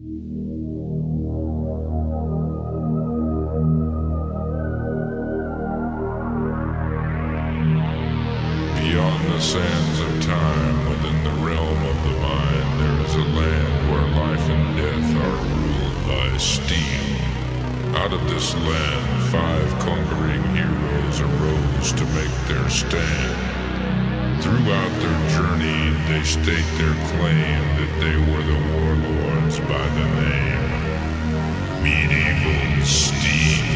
Beyond the sands of time, within the realm of the mind, there is a land where life and death are ruled by steel. Out of this land, 5 conquering heroes arose to make their stand. Throughout their journey, they state their claim that they were the warlords by the name Medieval Steel.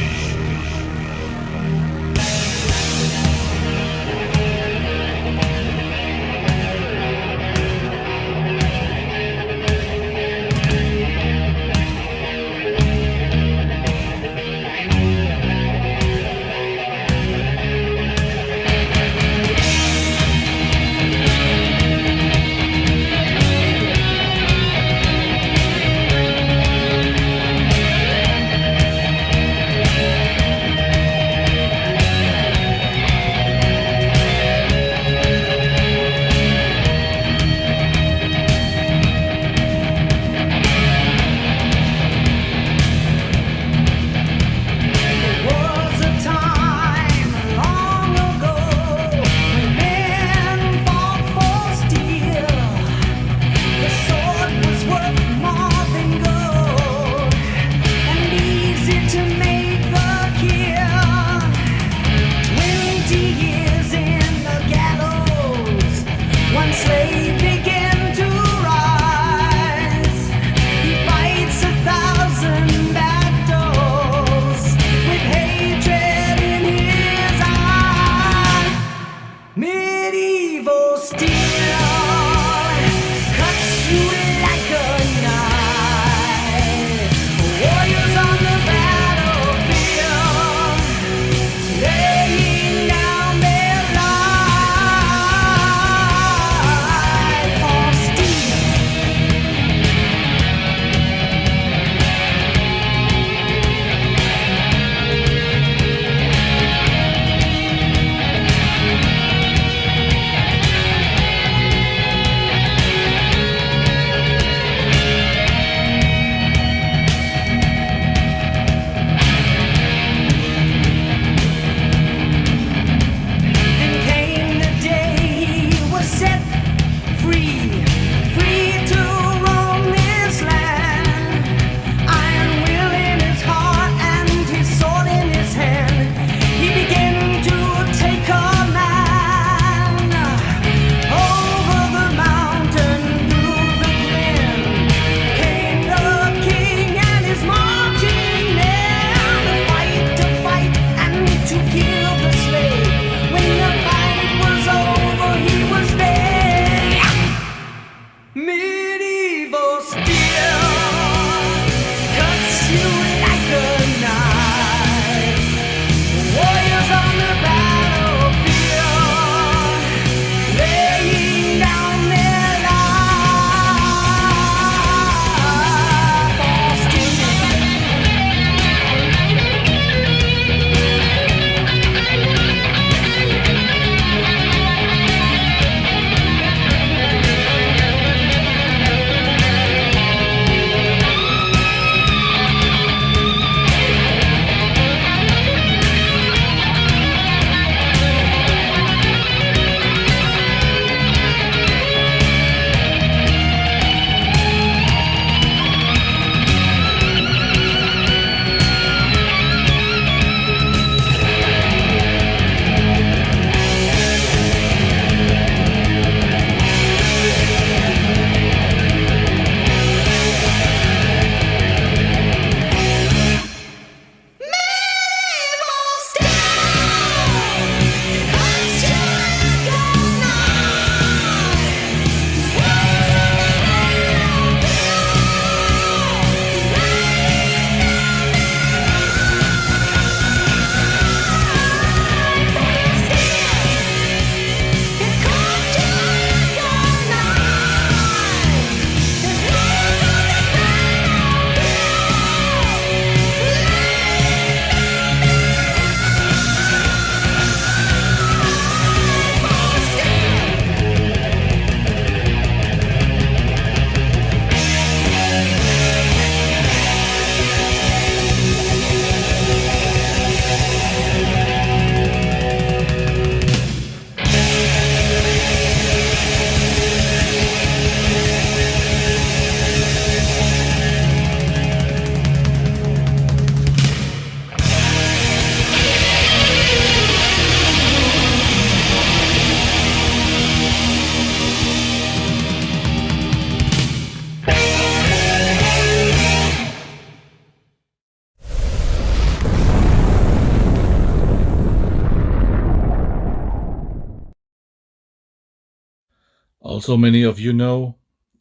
Also, many of you know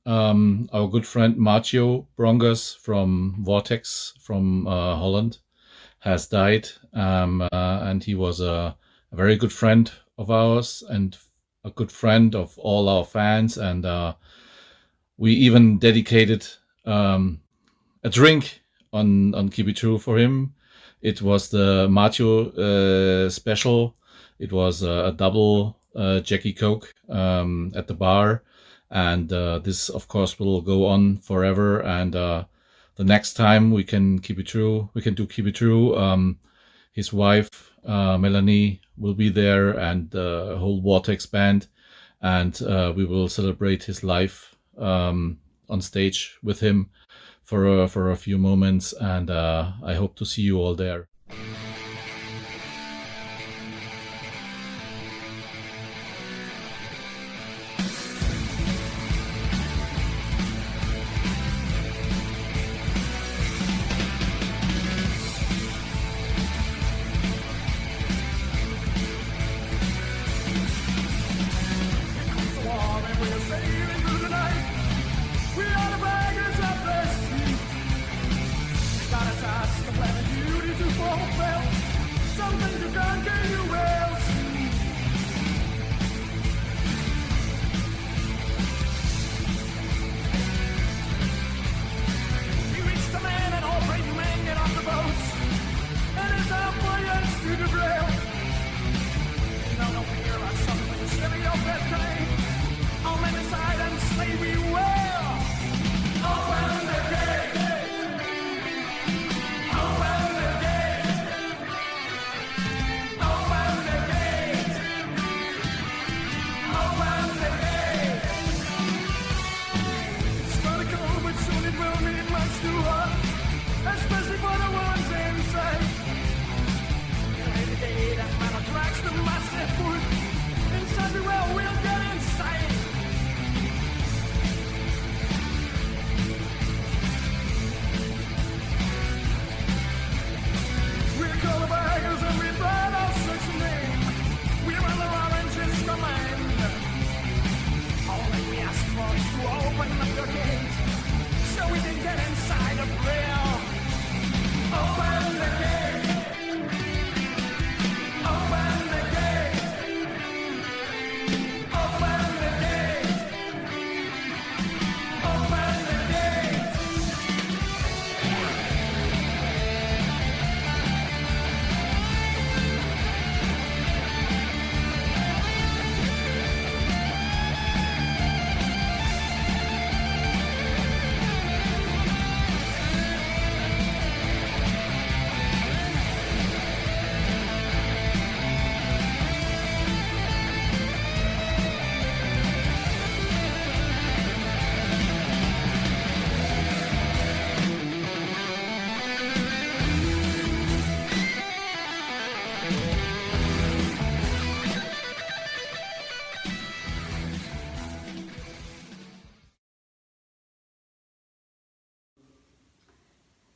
our good friend Matteo Brongas from Vortex from Holland has died, and he was a very good friend of ours and a good friend of all our fans. And we even dedicated um, a drink on Keep It True for him. It was the Macho special. It was a double Jackie Coke at the bar, and this, of course, will go on forever. And the next time we can keep it true, we can do Keep It True. His wife Melanie will be there, and the whole Vortex band, and we will celebrate his life on stage with him for a few moments, and I hope to see you all there.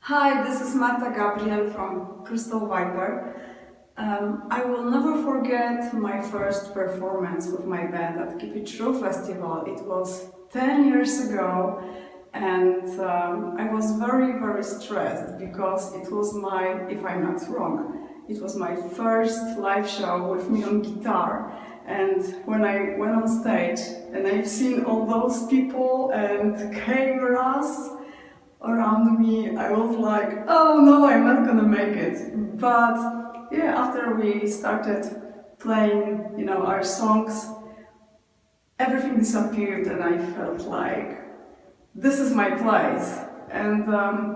Hi, this is Marta Gabriel from Crystal Viper. I will never forget my first performance with my band at Keep It True Festival. It was 10 years ago, and I was very stressed because it was my, if I'm not wrong, it was my first live show with me on guitar. And when I went on stage and I've seen all those people and cameras around me, I was like, oh no, I'm not gonna make it. But yeah, after we started playing, our songs, everything disappeared and I felt like this is my place. And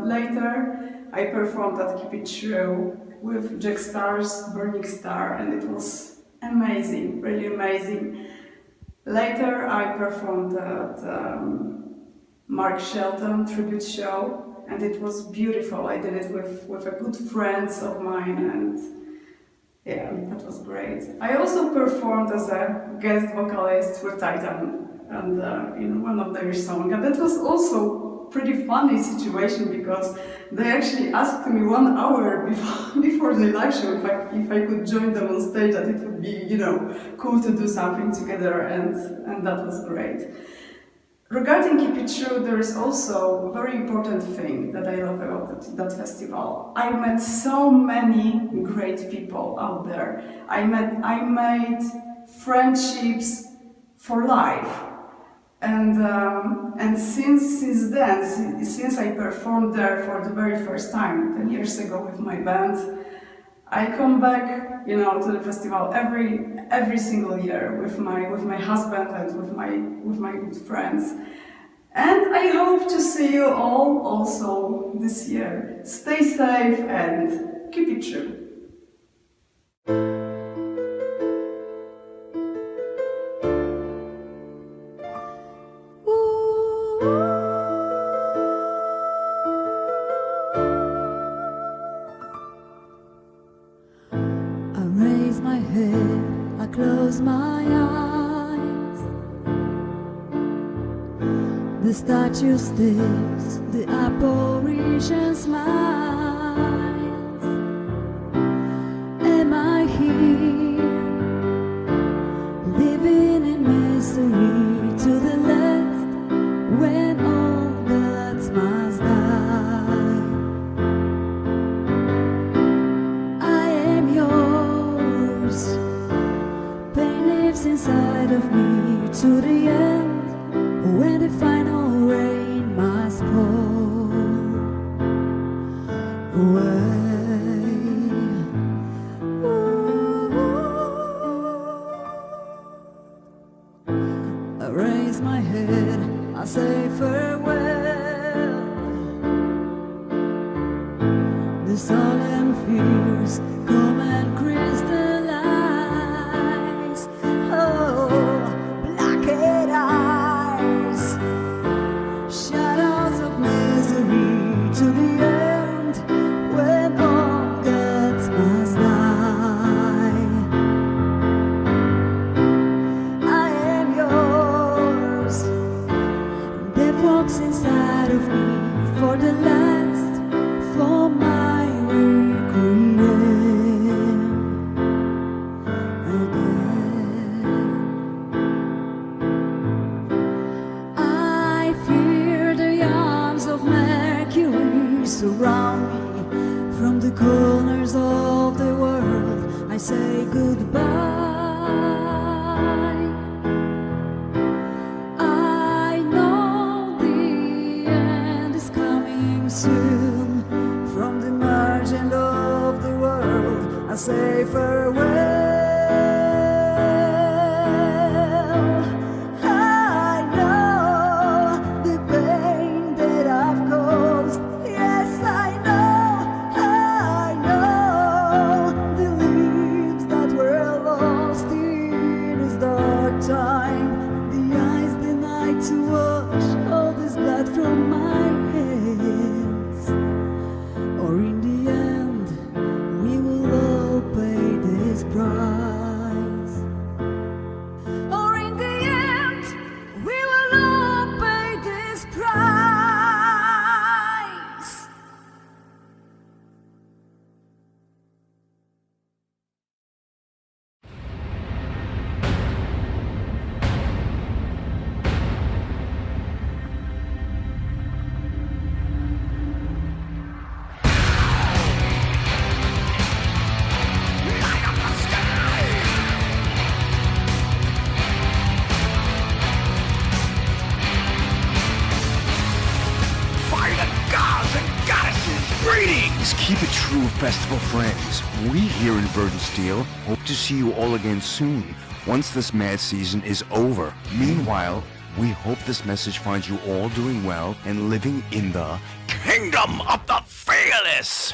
later I performed at Keep It True with Jack Star's Burning Star, and it was amazing, really amazing. Later I performed at Mark Shelton tribute show, and it was beautiful. I did it with a good friends of mine, and yeah, that was great. I also performed as a guest vocalist with Titan and in one of their songs, and that was also pretty funny situation because they actually asked me 1 hour before before the live show, if I could join them on stage, that it would be, cool to do something together, and that was great. Regarding Keep It True, there is also a very important thing that I love about that festival. I met so many great people out there. I made friendships for life. And since then, since I performed there for the very first time 10 years ago with my band, I come back, to the festival every single year with my husband and with my good friends. And I hope to see you all also this year. Stay safe and keep it true. Close my eyes. The statue stares, the apparition smiles. Am I here, living in misery to the last, when all gods must die? I am yours. Inside of me to the end, when the final rain must fall away. I raise my head, I say farewell. The solemn fears come and crystallize. Blacked eyes, shadows of misery to the end, when all gods must die. I am yours. Death walks inside of me for the last, for my requiem again. Of MERCURY surround me from the corners of the world. I say goodbye. I know the end is coming soon. From the margin of the world, I say farewell. Keep It True Festival friends. We here in Verdant Steel hope to see you all again soon, once this mad season is over. Meanwhile, we hope this message finds you all doing well and living in the Kingdom of the Fearless!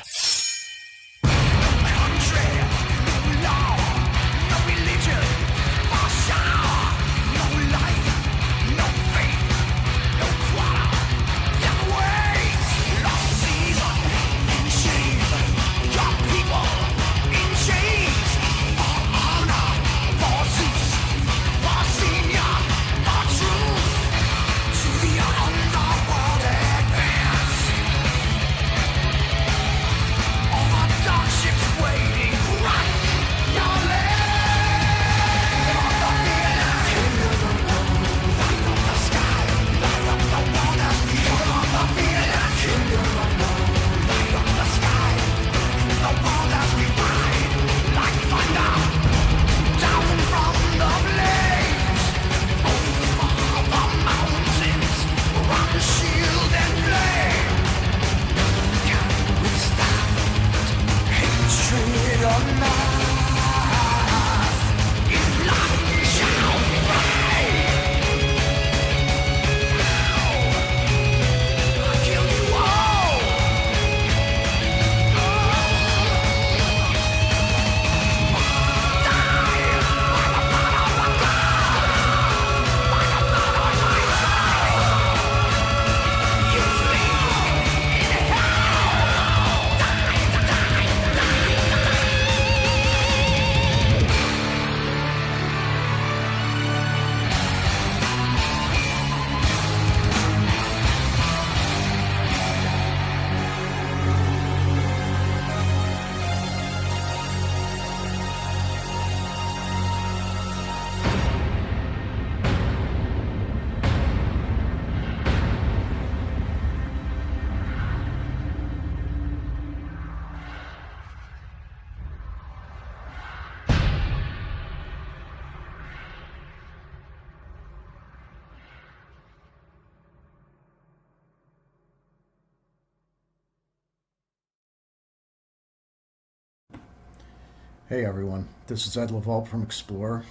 Hey everyone, this is Ed LaVault from Explore.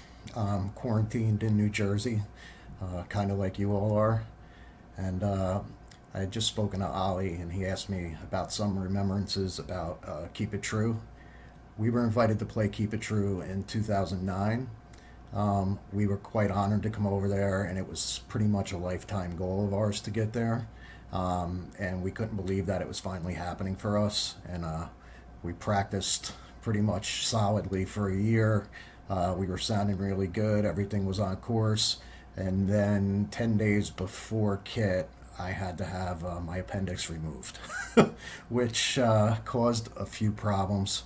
Quarantined in New Jersey, kind of like you all are. And I had just spoken to Ollie, and he asked me about some remembrances about Keep It True. We were invited to play Keep It True in 2009. We were quite honored to come over there, and it was pretty much a lifetime goal of ours to get there. And we couldn't believe that it was finally happening for us. And we practiced pretty much solidly for a year. We were sounding really good. Everything was on course. And then 10 days before Kit, I had to have my appendix removed, which caused a few problems.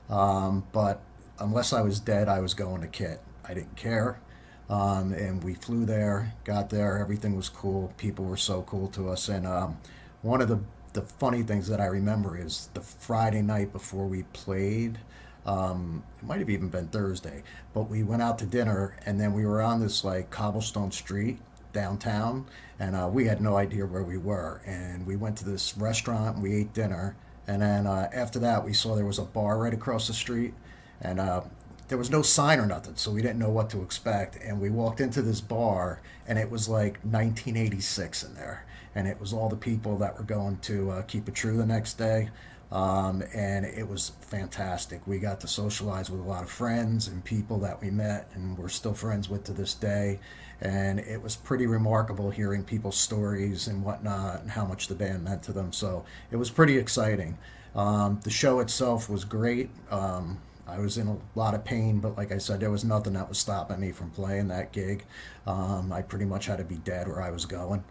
But unless I was dead, I was going to Kit. I didn't care. And we flew there, got there, everything was cool. People were so cool to us. And one of the funny things that I remember is the Friday night before we played. It might have even been Thursday, but we went out to dinner, and then we were on this like cobblestone street downtown, and we had no idea where we were. And we went to this restaurant and we ate dinner, and then after that we saw there was a bar right across the street, and there was no sign or nothing, so we didn't know what to expect. And we walked into this bar, and it was like 1986 in there, and it was all the people that were going to Keep It True the next day. And it was fantastic. We got to socialize with a lot of friends and people that we met and we're still friends with to this day. And it was pretty remarkable hearing people's stories and whatnot and how much the band meant to them. So it was pretty exciting. The show itself was great. I was in a lot of pain, but like I said, there was nothing that was stopping me from playing that gig. I pretty much had to be dead where I was going.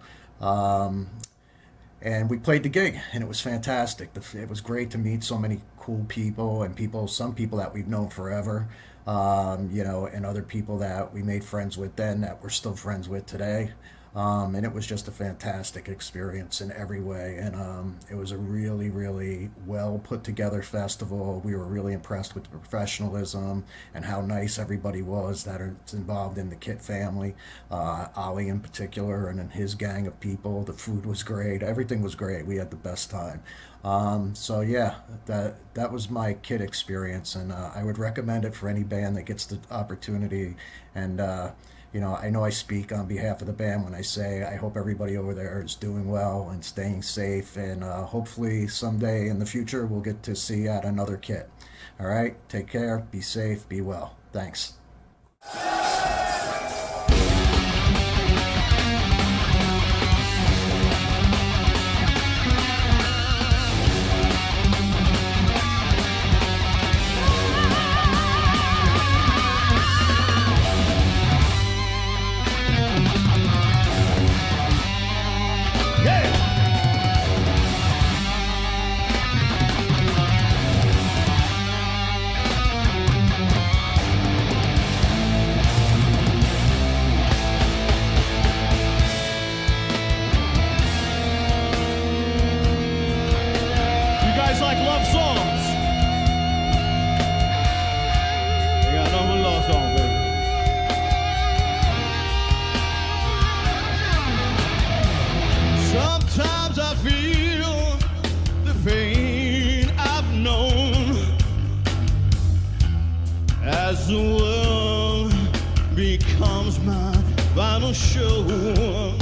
And we played the gig, and it was fantastic. It was great to meet so many cool people, and some people that we've known forever, and other people that we made friends with then that we're still friends with today. And it was just a fantastic experience in every way. And it was a really, really well put together festival. We were really impressed with the professionalism and how nice everybody was that are involved in the Kit family. Ollie in particular, and then his gang of people. The food was great. Everything was great. We had the best time. So yeah, that was my Kit experience, and I would recommend it for any band that gets the opportunity. And I know I speak on behalf of the band when I say I hope everybody over there is doing well and staying safe, and hopefully someday in the future we'll get to see you at another Kit. All right, take care, be safe, be well. Thanks. Like love songs. We got another love song, baby. Sometimes I feel the pain I've known as the world becomes my final show.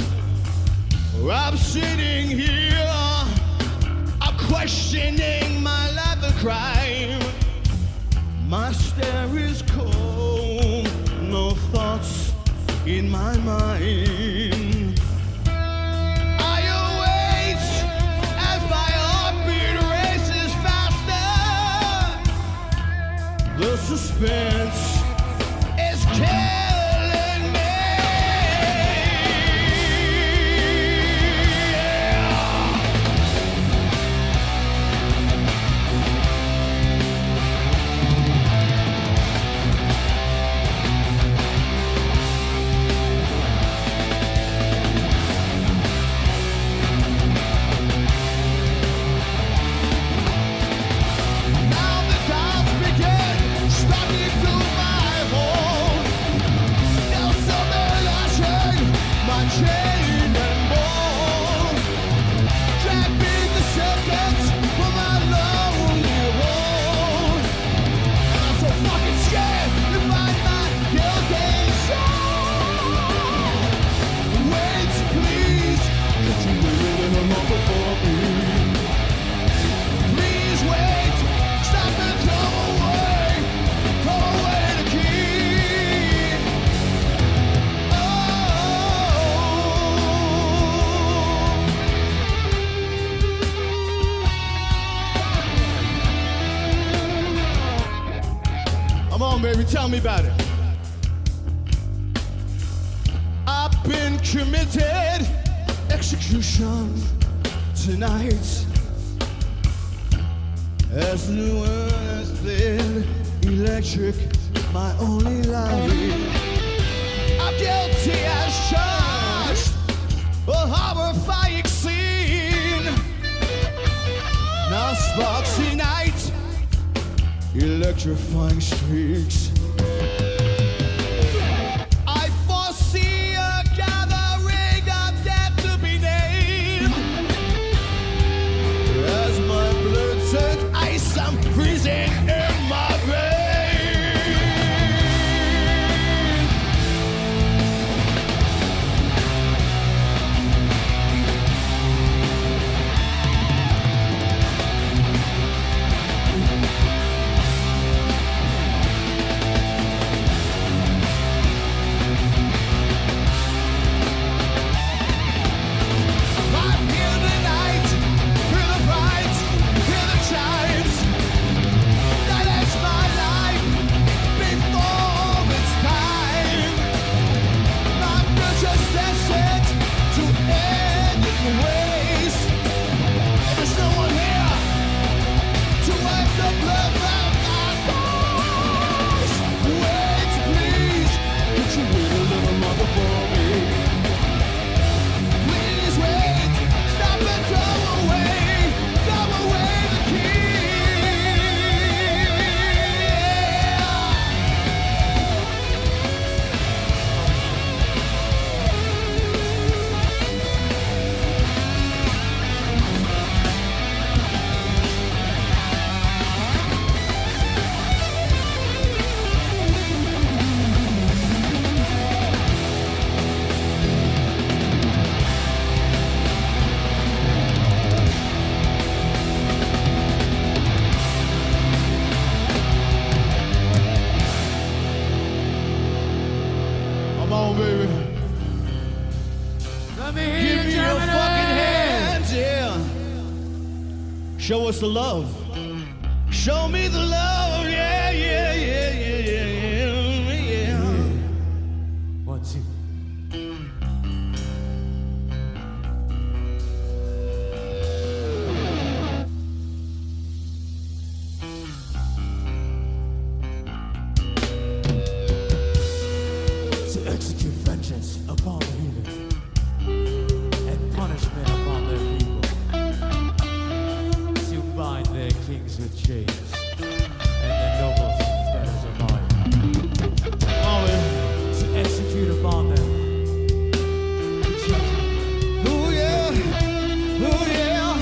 I'm sitting here questioning my life a crime. My stare is cold, no thoughts in my mind. I await as my heartbeat races faster. The suspense is killing me. Now the doubts begin, stuck into my hole. Come on, baby, tell me about it. I've been committed, execution tonight. As the world has been electric, my only life. I'm guilty as charged, a horrifying scene. Now sparks ignite, electrifying streaks. I foresee a gathering of death to be named. As my blood turns ice, I'm freezing in my veins. Come on, baby. Give me your fucking hands, yeah. Show us the love. Show me the love, yeah, yeah, yeah, yeah, yeah, yeah, yeah. 1, 2. To execute vengeance upon the heathen and punishment upon their people, to bind their kings with chains and their nobles with fetters of iron, to execute upon them the judgment. Ooh, yeah. Ooh, yeah.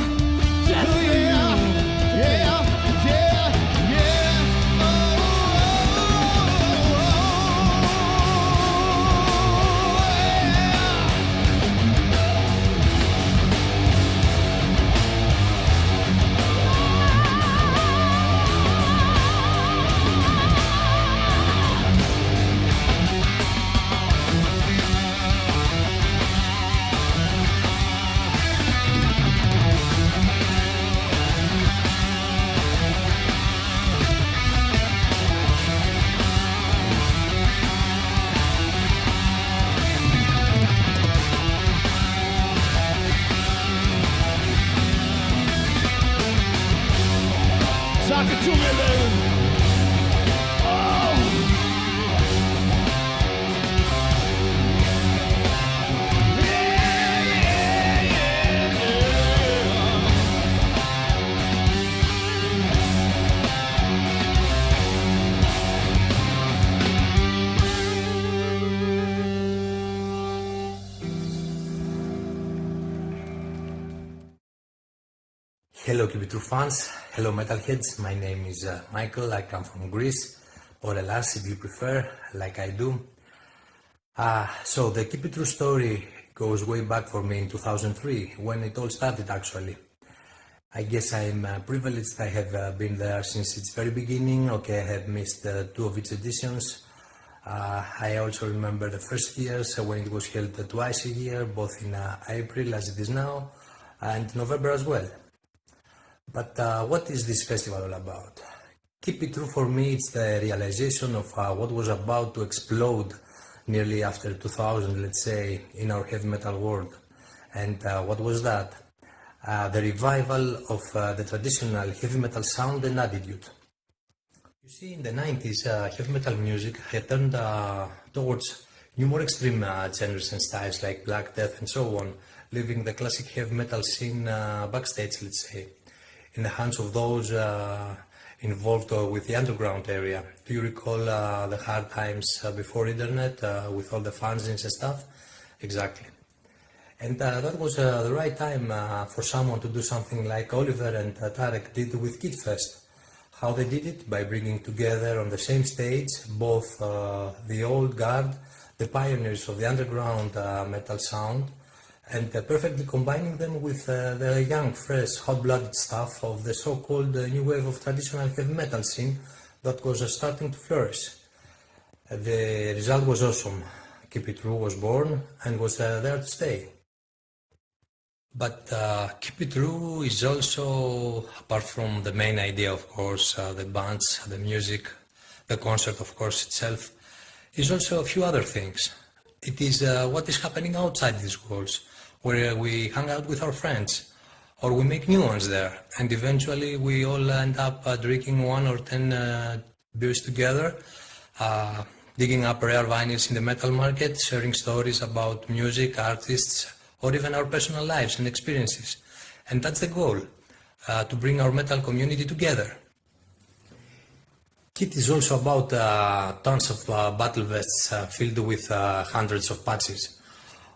Death Ooh, for yeah. you. Yeah, yeah, yeah. Talk it to me, baby. Oh. Yeah, yeah, yeah, yeah. Hello Kibitru fans, hello metalheads, my name is Michael, I come from Greece, or Hellas if you prefer, like I do. So the Kibitru story goes way back for me in 2003, when it all started actually. I guess I'm privileged, I have been there since its very beginning, okay, I have missed 2 of its editions. I also remember the first years when it was held twice a year, both in April as it is now, and November as well. But what is this festival all about? Keep It True for me, it's the realization of what was about to explode nearly after 2000, let's say, in our heavy metal world. And what was that? The revival of the traditional heavy metal sound and attitude. You see, in the 90s, heavy metal music had turned towards new, more extreme genres and styles like Black Death and so on, leaving the classic heavy metal scene backstage, let's say, in the hands of those involved with the underground area. Do you recall the hard times before internet with all the fanzines and stuff? Exactly. And that was the right time for someone to do something like Oliver and Tarek did with Kidfest. How they did it? By bringing together on the same stage both the old guard, the pioneers of the underground metal sound, and perfectly combining them with the young, fresh, hot-blooded stuff of the so-called new wave of traditional heavy metal scene that was starting to flourish. The result was awesome. Keep It True was born and was there to stay. But Keep It True is also, apart from the main idea, of course, the bands, the music, the concert, of course, itself, is also a few other things. It is what is happening outside these walls, where we hang out with our friends, or we make new ones there, and eventually we all end up drinking 1 or 10 beers together, digging up rare vinyls in the metal market, sharing stories about music, artists, or even our personal lives and experiences. And that's the goal, to bring our metal community together. Kit is also about tons of battle vests filled with hundreds of patches,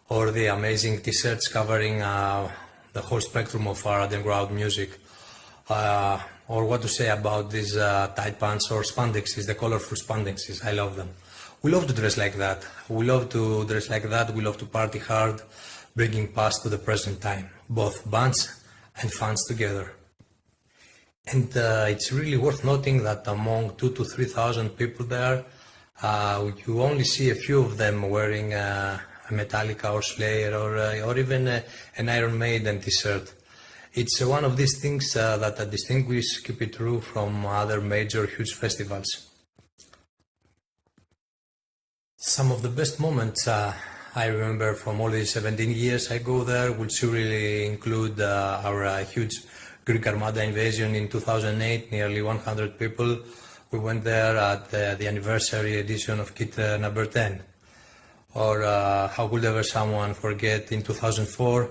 or the amazing t-shirts covering the whole spectrum of our underground music, or what to say about these tight pants or spandexes, the colorful spandexes. I love them. We love to dress like that. We love to dress like that. We love to party hard, bringing past to the present time, both bands and fans together. And it's really worth noting that among 2,000 to 3,000 people there, you only see a few of them wearing a Metallica or Slayer or even an Iron Maiden t-shirt. It's one of these things that distinguish Keep It True from other major huge festivals. Some of the best moments I remember from all these 17 years I go there will surely include our huge Greek Armada invasion in 2008, nearly 100 people. We went there at the anniversary edition of Kit number 10. Or how could ever someone forget in 2004,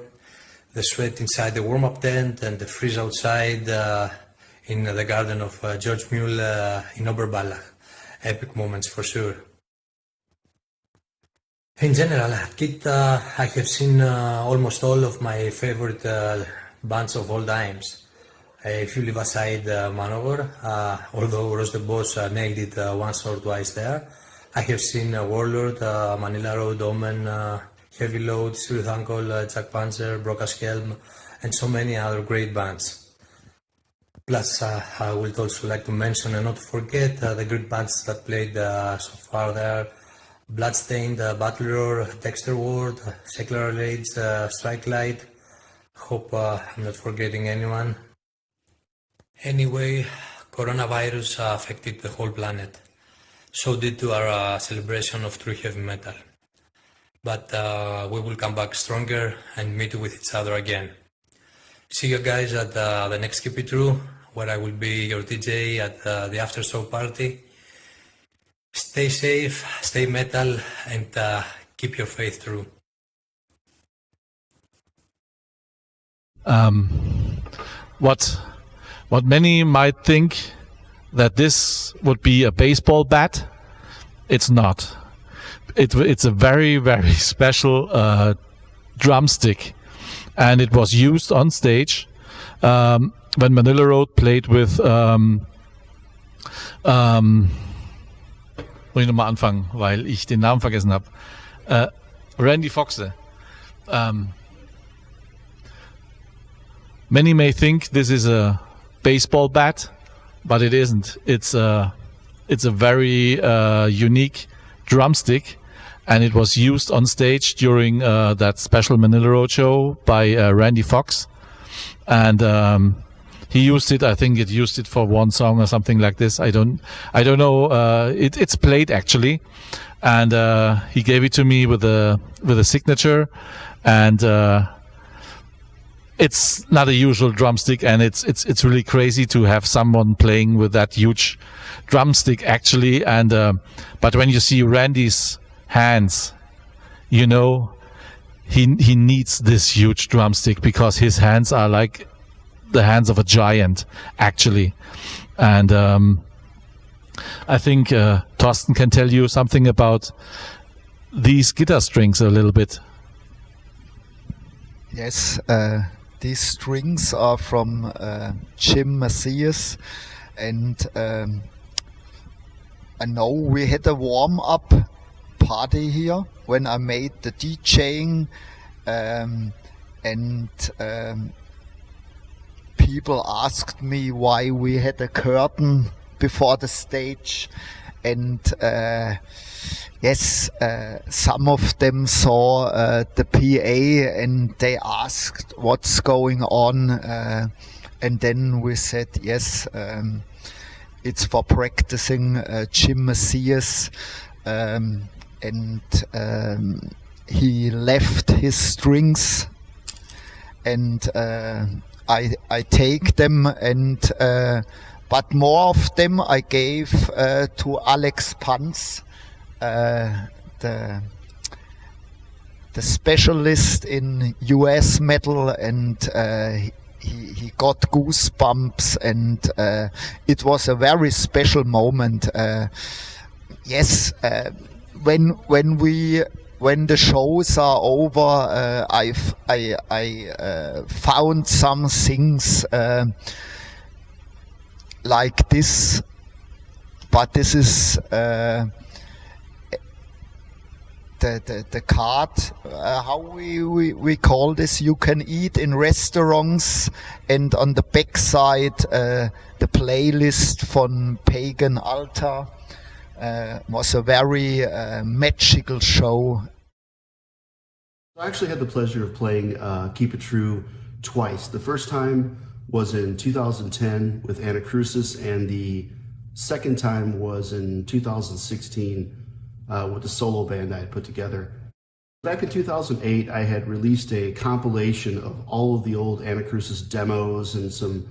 the sweat inside the warm-up tent and the freeze outside in the garden of George Mule in Oberballach. Epic moments for sure. In general, at Kit, I have seen almost all of my favorite bands of all times. If you leave aside Manowar, although Ross the Boss nailed it once or twice there, I have seen Warlord, Manila Road, Omen, Heavy Load, Sirith Uncle, Jack Panzer, Broca's Helm, and so many other great bands. Plus, I would also like to mention and not forget the great bands that played so far there. Bloodstained, Battle Roar, Dexter Ward, Secular Rage, Strike Light. Hope I'm not forgetting anyone. Anyway, coronavirus affected the whole planet. So did to our celebration of true heavy metal. But we will come back stronger and meet with each other again. See you guys at the next Keep It True, where I will be your DJ at the after show party. Stay safe, stay metal, and keep your faith true. What many might think that this would be a baseball bat, it's not. It's a very, very special drumstick, and it was used on stage when Manila Road played with muss ich nochmal anfangen, weil ich den Namen vergessen habe. Randy Foxe. Many may think this is a baseball bat, but it isn't. It's a very unique drumstick, and it was used on stage during that special Manila Road show by Randy Fox. And he used it. I think it used it for one song or something like this. I don't know. It's played actually, and he gave it to me with a signature, and it's not a usual drumstick, and it's really crazy to have someone playing with that huge drumstick actually. And but when you see Randy's hands, you know he needs this huge drumstick because his hands are like the hands of a giant actually. And I think Thorsten can tell you something about these guitar strings a little bit. Yes, these strings are from Jim Macias, and I know we had a warm-up party here when I made the DJing, and people asked me why we had a curtain before the stage, and yes, some of them saw the PA and they asked what's going on, and then we said yes, it's for practicing Jim Macias, and he left his strings, and I take them, and but more of them I gave to Alex Pantz, the specialist in US metal, and he got goosebumps, and it was a very special moment. Yes, when the shows are over, I found some things like this, but this is the card, how we call this. You can eat in restaurants, and on the back side the playlist from Pagan Altar. Was a very magical show. I actually had the pleasure of playing Keep It True twice. The first time was in 2010 with Anacrusis, and the second time was in 2016 with the solo band I had put together. Back in 2008, I had released a compilation of all of the old Anacrusis demos and some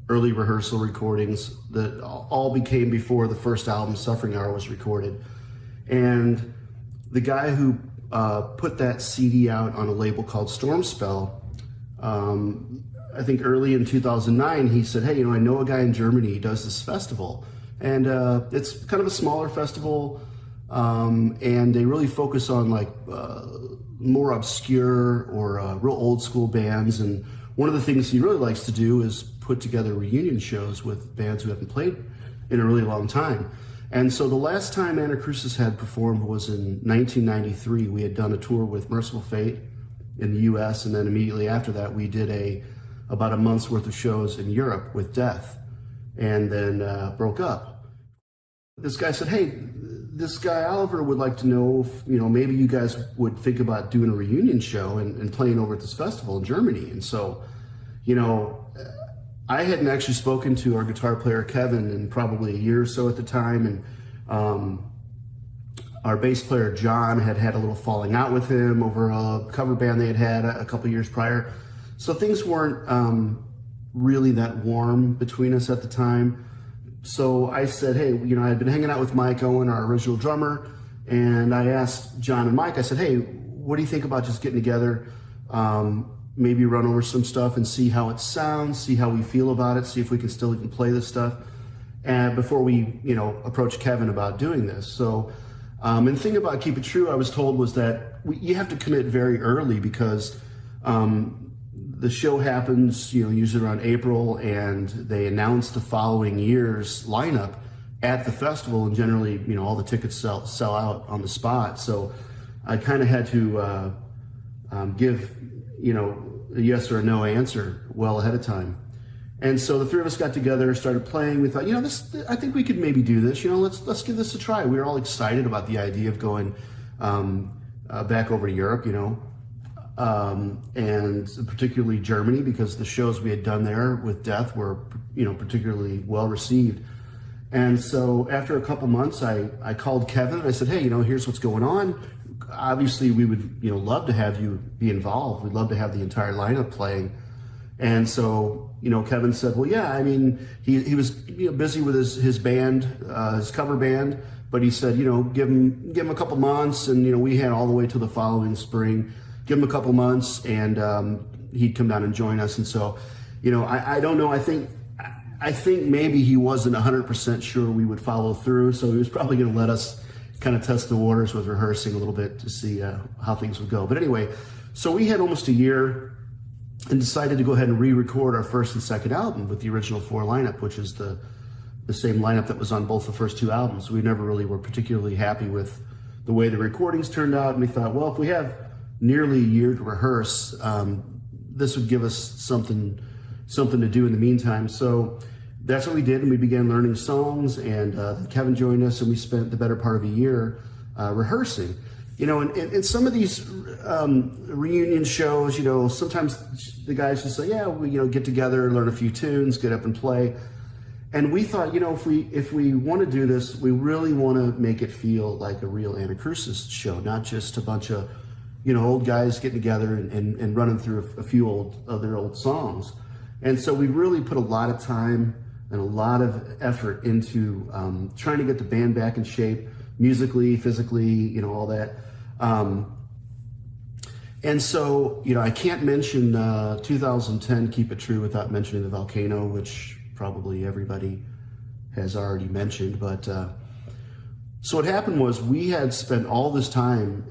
early rehearsal recordings that all became before the first album, Suffering Hour, was recorded. And the guy who put that CD out on a label called Stormspell, I think early in 2009, he said, hey, I know a guy in Germany, he does this festival. And it's kind of a smaller festival, and they really focus on like more obscure or real old school bands. And one of the things he really likes to do is put together reunion shows with bands who haven't played in a really long time. And so the last time Anacrusis had performed was in 1993. We had done a tour with Merciful Fate in the US, and then immediately after that we did about a month's worth of shows in Europe with Death, and then broke up. This guy said, hey, this guy Oliver would like to know if maybe you guys would think about doing a reunion show and playing over at this festival in Germany. And so I hadn't actually spoken to our guitar player Kevin in probably a year or so at the time, and our bass player John had a little falling out with him over a cover band they had a couple years prior. So things weren't really that warm between us at the time. So I said, hey, I had been hanging out with Mike Owen, our original drummer, and I asked John and Mike, I said, hey, what do you think about just getting together, maybe run over some stuff and see how it sounds, see how we feel about it, see if we can still even play this stuff, and before we, approach Kevin about doing this. So, and the thing about Keep It True, I was told, was that you have to commit very early, because the show happens, usually around April, and they announce the following year's lineup at the festival, and generally, all the tickets sell out on the spot. So I kind of had to give, a yes or a no answer well ahead of time. And so the three of us got together, started playing. We thought, I think we could maybe do this. Let's give this a try. We were all excited about the idea of going back over to Europe. and particularly Germany, because the shows we had done there with Death were, particularly well received. And so after a couple months, I called Kevin and I said, hey, here's what's going on. Obviously, we would, love to have you be involved. We'd love to have the entire lineup playing. And so, Kevin said, well, yeah, I mean, he was busy with his band, his cover band, but he said, give him a couple months, and we had all the way to the following spring. Give him a couple months, and he'd come down and join us. And so, I don't know. I think maybe he wasn't 100% sure we would follow through, so he was probably going to let us kind of test the waters with rehearsing a little bit to see how things would go. But anyway, so we had almost a year and decided to go ahead and re-record our first and second album with the original 4 lineup, which is the same lineup that was on both the first 2 albums. We never really were particularly happy with the way the recordings turned out, and we thought, well, if we have nearly a year to rehearse, this would give us something to do in the meantime. So that's what we did, and we began learning songs, and Kevin joined us, and we spent the better part of a year rehearsing. And some of these reunion shows, sometimes the guys just say, yeah, we get together, learn a few tunes, get up and play. And we thought, if we want to do this, we really want to make it feel like a real Anacrusis show, not just a bunch of, old guys getting together and running through a few of their old songs. And so we really put a lot of time and a lot of effort into trying to get the band back in shape, musically, physically, all that. And so, I can't mention 2010 Keep It True without mentioning the Volcano, which probably everybody has already mentioned. But so what happened was we had spent all this time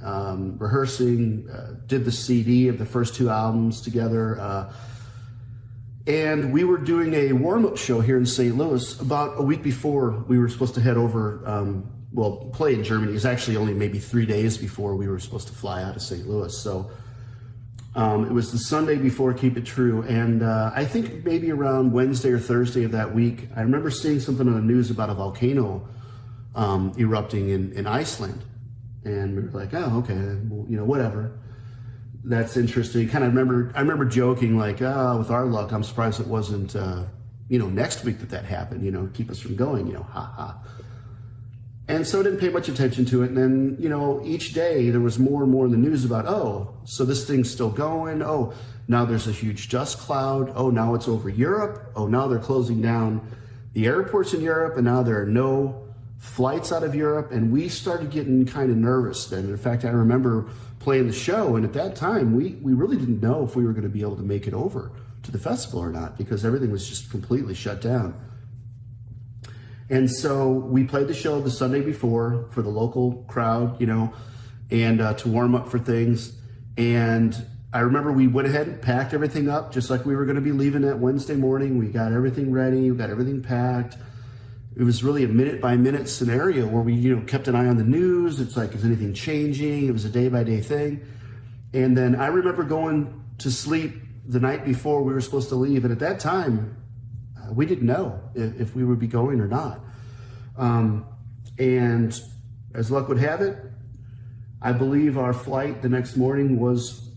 rehearsing, did the CD of the first 2 albums together, and we were doing a warm-up show here in St. Louis about a week before we were supposed to head over, play in Germany. It was actually only maybe 3 days before we were supposed to fly out of St. Louis. So it was the Sunday before Keep It True, and I think maybe around Wednesday or Thursday of that week, I remember seeing something on the news about a volcano erupting in Iceland. And we were like, oh, okay, well, whatever. That's interesting. I remember joking like, with our luck, I'm surprised it wasn't, next week that happened, keep us from going, ha ha. And so I didn't pay much attention to it. And then, each day there was more and more in the news about, oh, so this thing's still going. Oh, now there's a huge dust cloud. Oh, now it's over Europe. Oh, now they're closing down the airports in Europe. And now there are no flights out of Europe. And we started getting kind of nervous then. In fact, I remember playing the show, and at that time we really didn't know if we were going to be able to make it over to the festival or not, because everything was just completely shut down. And so we played the show the Sunday before for the local crowd, and to warm up for things. And I remember we went ahead and packed everything up just like we were going to be leaving that Wednesday morning. We got everything ready, we got everything packed. It was really a minute by minute scenario where we, kept an eye on the news. It's like, is anything changing? It was a day by day thing. And then I remember going to sleep the night before we were supposed to leave. And at that time, we didn't know if we would be going or not. And as luck would have it, I believe our flight the next morning was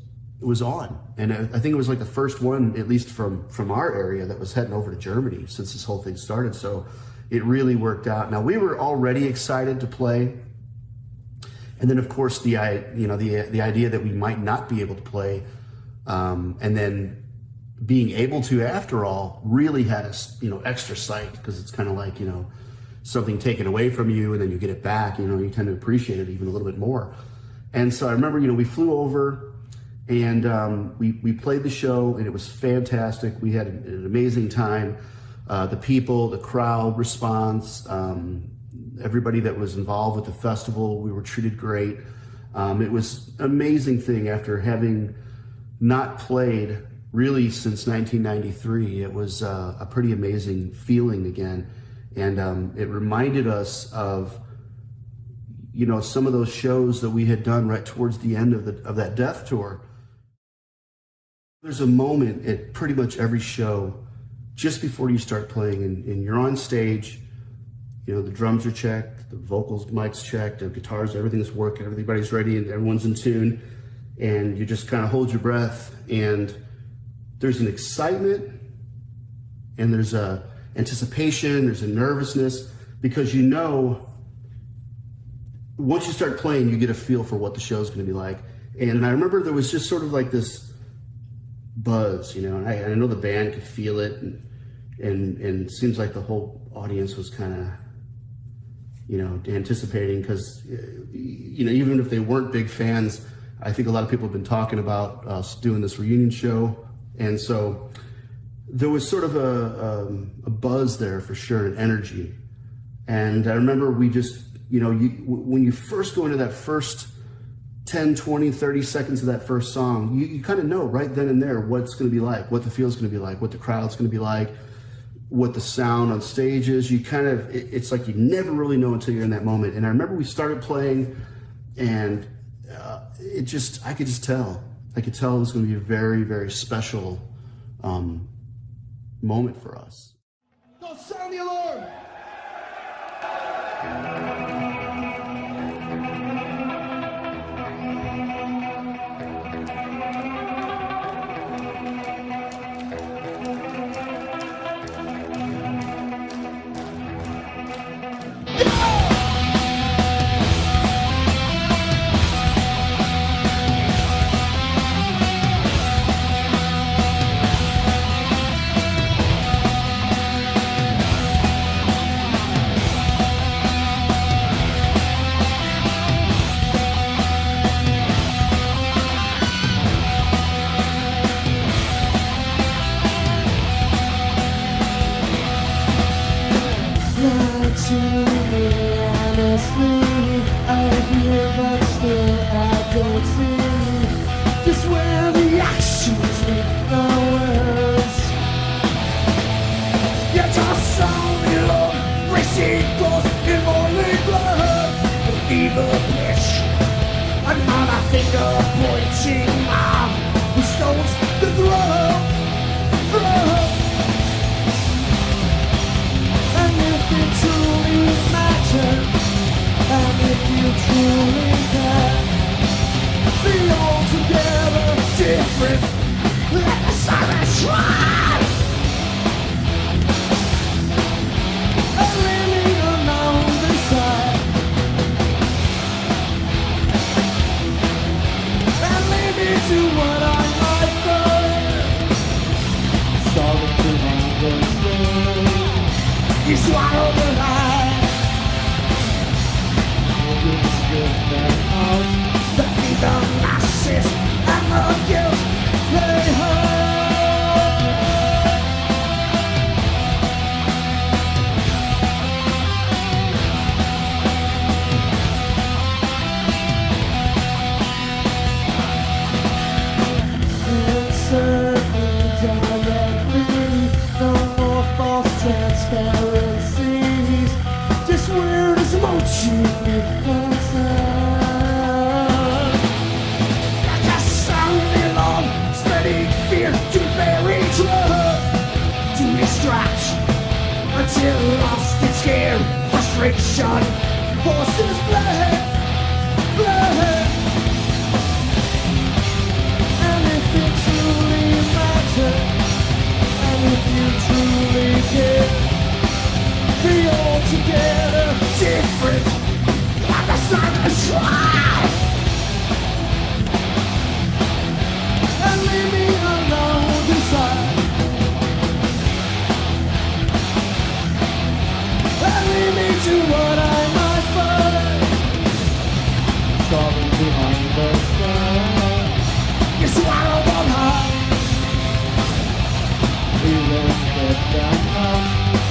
on. And I think it was like the first one, at least from our area, that was heading over to Germany since this whole thing started. So it really worked out. Now, we were already excited to play. And then, of course, the idea that we might not be able to play, and then being able to, after all, really had us, extra psyched, because it's kind of like, something taken away from you and then you get it back, you tend to appreciate it even a little bit more. And so I remember, we flew over and we played the show, and it was fantastic. We had an amazing time. The people, the crowd response, everybody that was involved with the festival, we were treated great. It was an amazing thing after having not played really since 1993. It was a pretty amazing feeling again. And it reminded us of, some of those shows that we had done right towards the end of that Death tour. There's a moment at pretty much every show just before you start playing, and you're on stage, the drums are checked, the vocals, mics checked, the guitars, everything's working, everybody's ready, and everyone's in tune. and you just kind of hold your breath, and there's an excitement, and there's a anticipation, there's a nervousness, because you know once you start playing, you get a feel for what the show's going to be like. And I remember there was just sort of like this buzz, you know, and I know the band could feel it, and it seems like the whole audience was kind of, you know, anticipating, because, you know, even if they weren't big fans, I think a lot of people have been talking about us doing this reunion show. And so there was sort of a buzz there for sure, an energy. And I remember we just, you know, when you first go into that first 10, 20, 30 seconds of that first song, you kind of know right then and there what's going to be like, what the feel's going to be like, what the crowd's going to be like, what the sound on stage is. You kind of, it's like you never really know until you're in that moment. And I remember we started playing, and it just, I could tell it was going to be a very, very special moment for us. Go sound the alarm!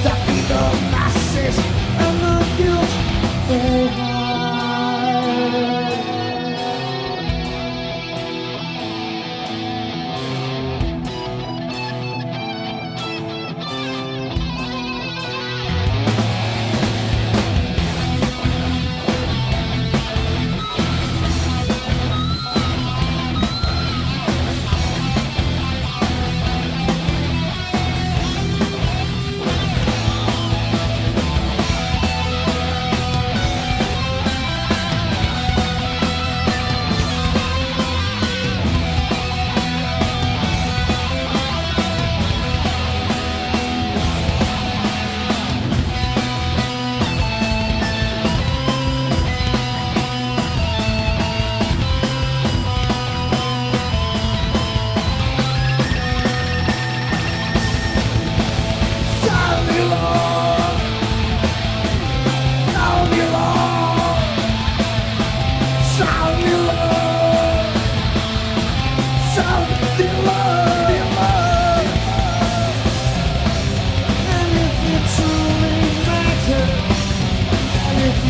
That be the masses and the guilt.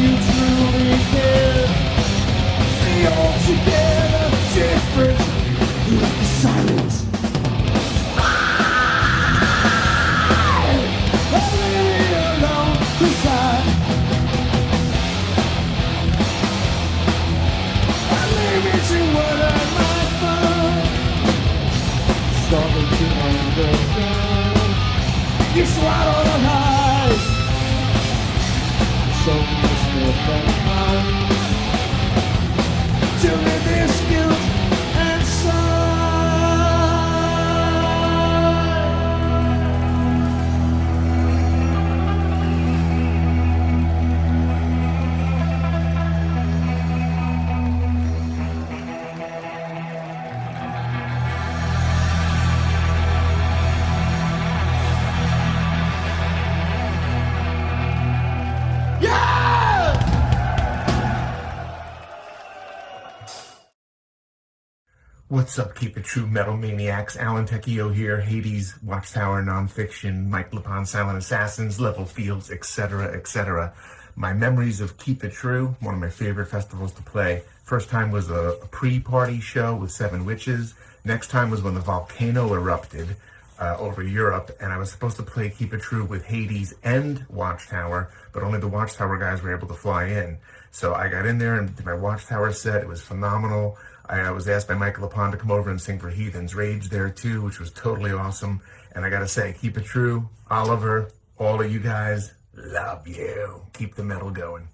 you truly care. The altogether different. You like the silence. I leave you alone beside. I leave you to what I might find. Something to understand. You swallow the highs. So you slip and hide. To live this guilt and sorrow. What's up, Keep It True Metal Maniacs? Alan Tecchio here, Hades, Watchtower Nonfiction, Mike Lapon, Silent Assassins, Level Fields, etc., etc. My memories of Keep It True, one of my favorite festivals to play. First time was a pre-party show with 7 Witches. Next time was when the volcano erupted over Europe, and I was supposed to play Keep It True with Hades and Watchtower, but only the Watchtower guys were able to fly in. So I got in there and did my Watchtower set. It was phenomenal. I was asked by Michael Lapon to come over and sing for Heathen's Rage there too, which was totally awesome. And I gotta say, Keep It True, Oliver, all of you guys, love you. Keep the metal going.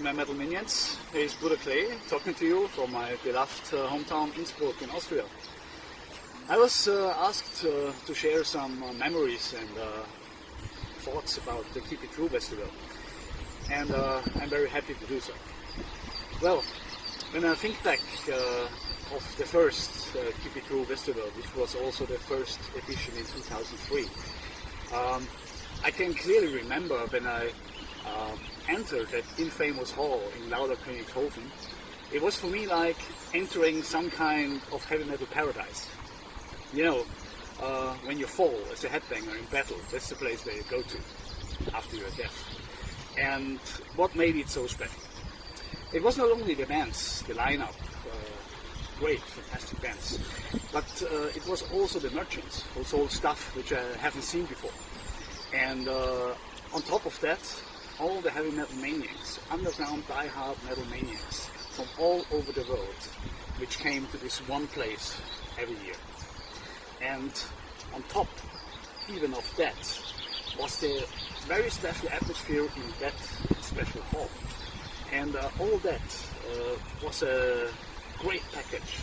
my Metal Minions. Here's Buddha Clay talking to you from my beloved hometown Innsbruck in Austria. I was asked to share some memories and thoughts about the Keep It True Festival, and I'm very happy to do so. Well, when I think back of the first Keep It True Festival, which was also the first edition in 2003, I can clearly remember when I entered that infamous hall in Lauda-Königshofen. It was for me like entering some kind of heavy metal paradise. You know, when you fall as a headbanger in battle, that's the place where you go to after your death. And what made it so special? It was not only the bands, the lineup, great, fantastic bands, but it was also the merchants who sold stuff which I haven't seen before. And on top of that, all the heavy metal maniacs, underground die-hard metal maniacs from all over the world, which came to this one place every year. And on top even of that was the very special atmosphere in that special hall. And all that was a great package.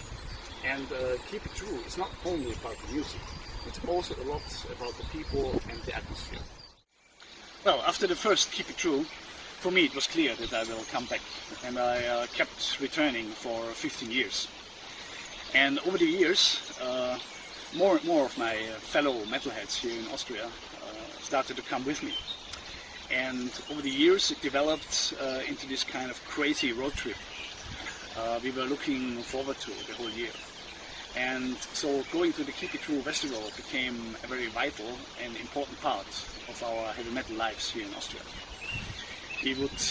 And Keep It True is not only about the music, it's also a lot about the people and the atmosphere. Well, after the first Keep It True, for me it was clear that I will come back, and I kept returning for 15 years. And over the years, more and more of my fellow metalheads here in Austria started to come with me. And over the years it developed into this kind of crazy road trip we were looking forward to the whole year. And so going to the Keep It True Festival became a very vital and important part of our heavy metal lives here in Austria. We would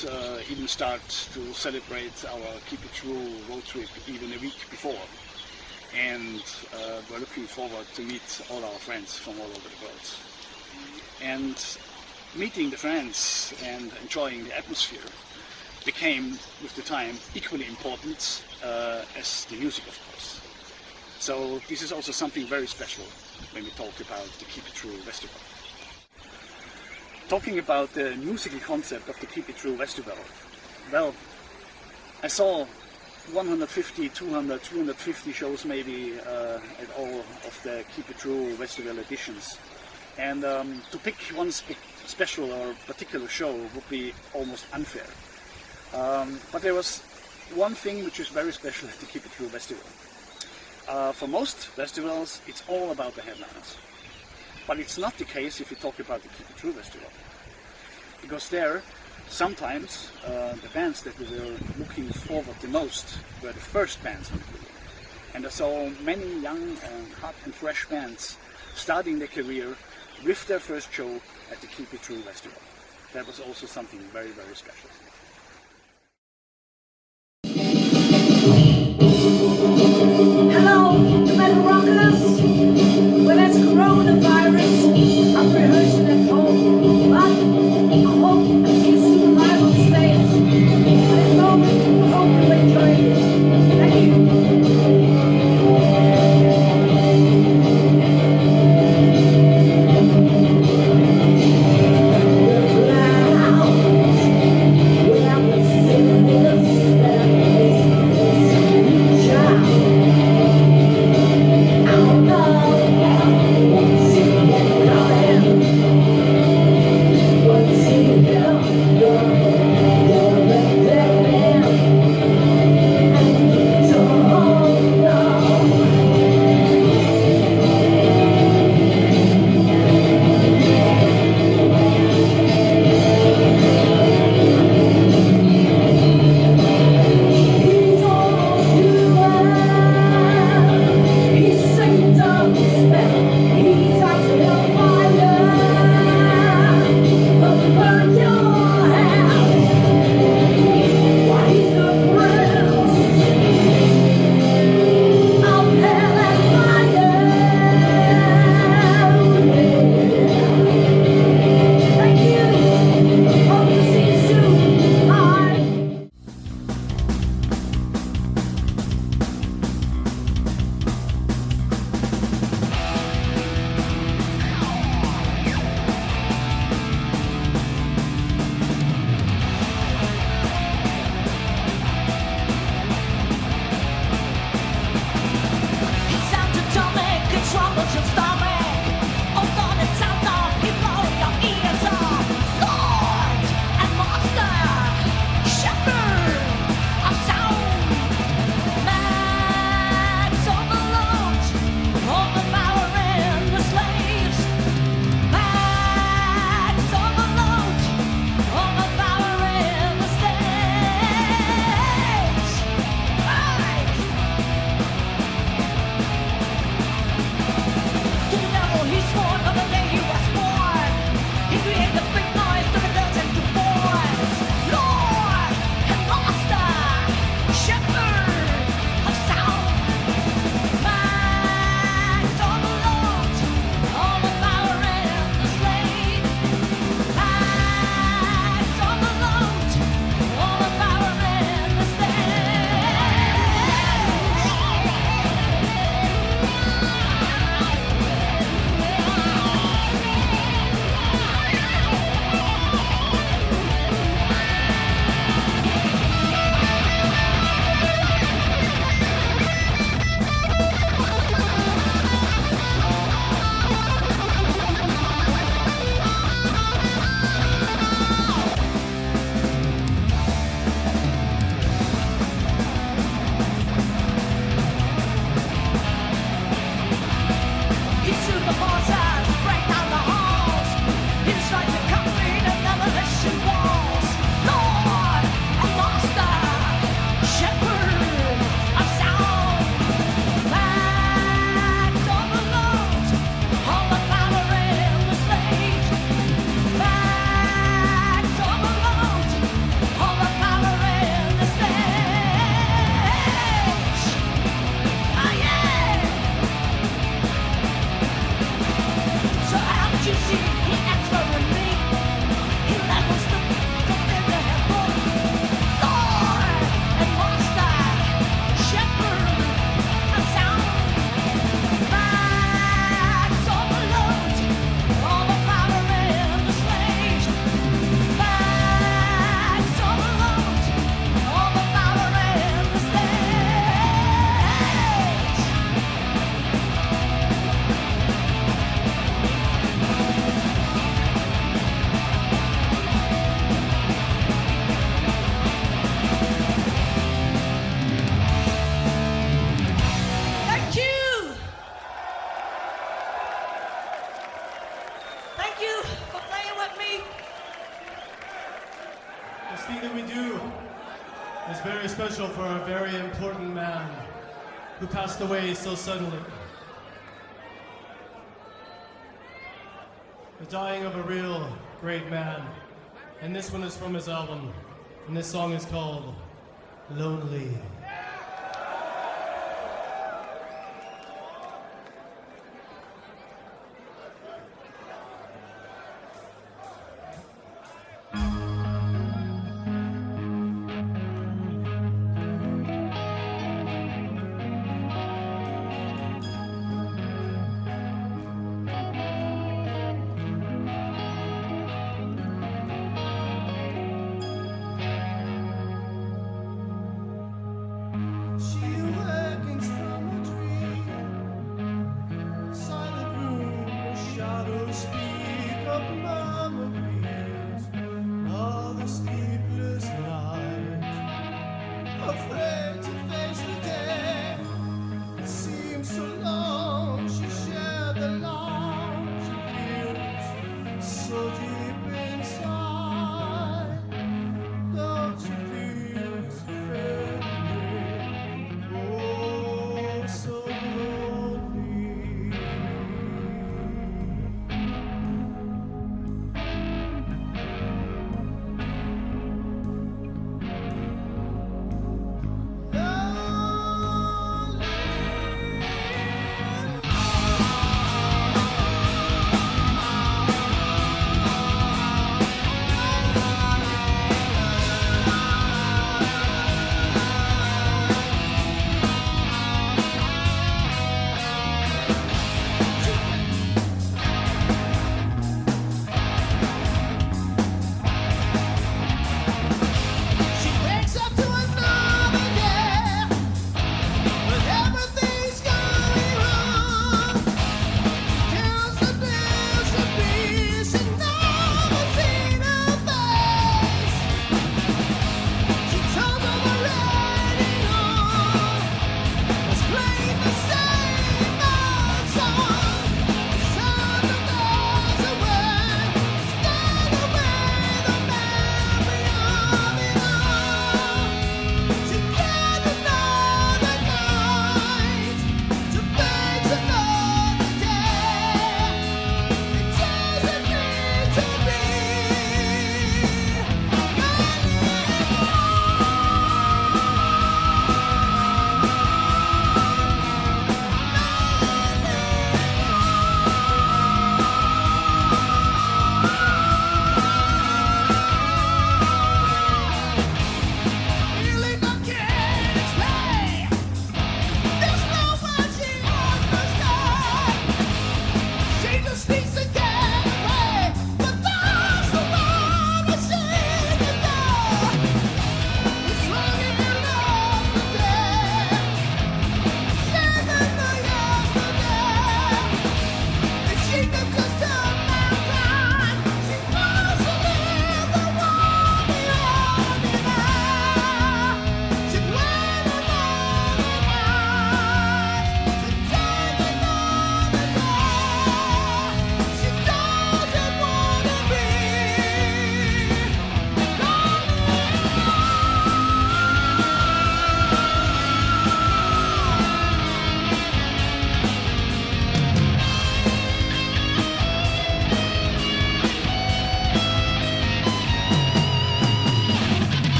even start to celebrate our Keep It True road trip even a week before. And we're looking forward to meet all our friends from all over the world. And meeting the friends and enjoying the atmosphere became, with the time, equally important as the music, of course. So this is also something very special when we talk about the Keep It True Festival. Talking about the musical concept of the Keep It True Festival, well, I saw 150, 200, 250 shows maybe at all of the Keep It True Festival editions. And to pick one special or particular show would be almost unfair. But there was one thing which is very special at the Keep It True Festival. For most festivals, it's all about the headliners. But it's not the case if you talk about the Keep It True Festival. Because there, sometimes the bands that we were looking forward the most were the first bands on the bill. And I saw many young and hot and fresh bands starting their career with their first show at the Keep It True Festival. That was also something very, very special. Hello, the metal rockers. Well, that's coronavirus. I'm rehearsing at home, but I hope I can see the live on stage. I hope you enjoy this. Thank you. Loud. who passed away so suddenly. The dying of a real great man. And this one is from his album, and this song is called Lonely.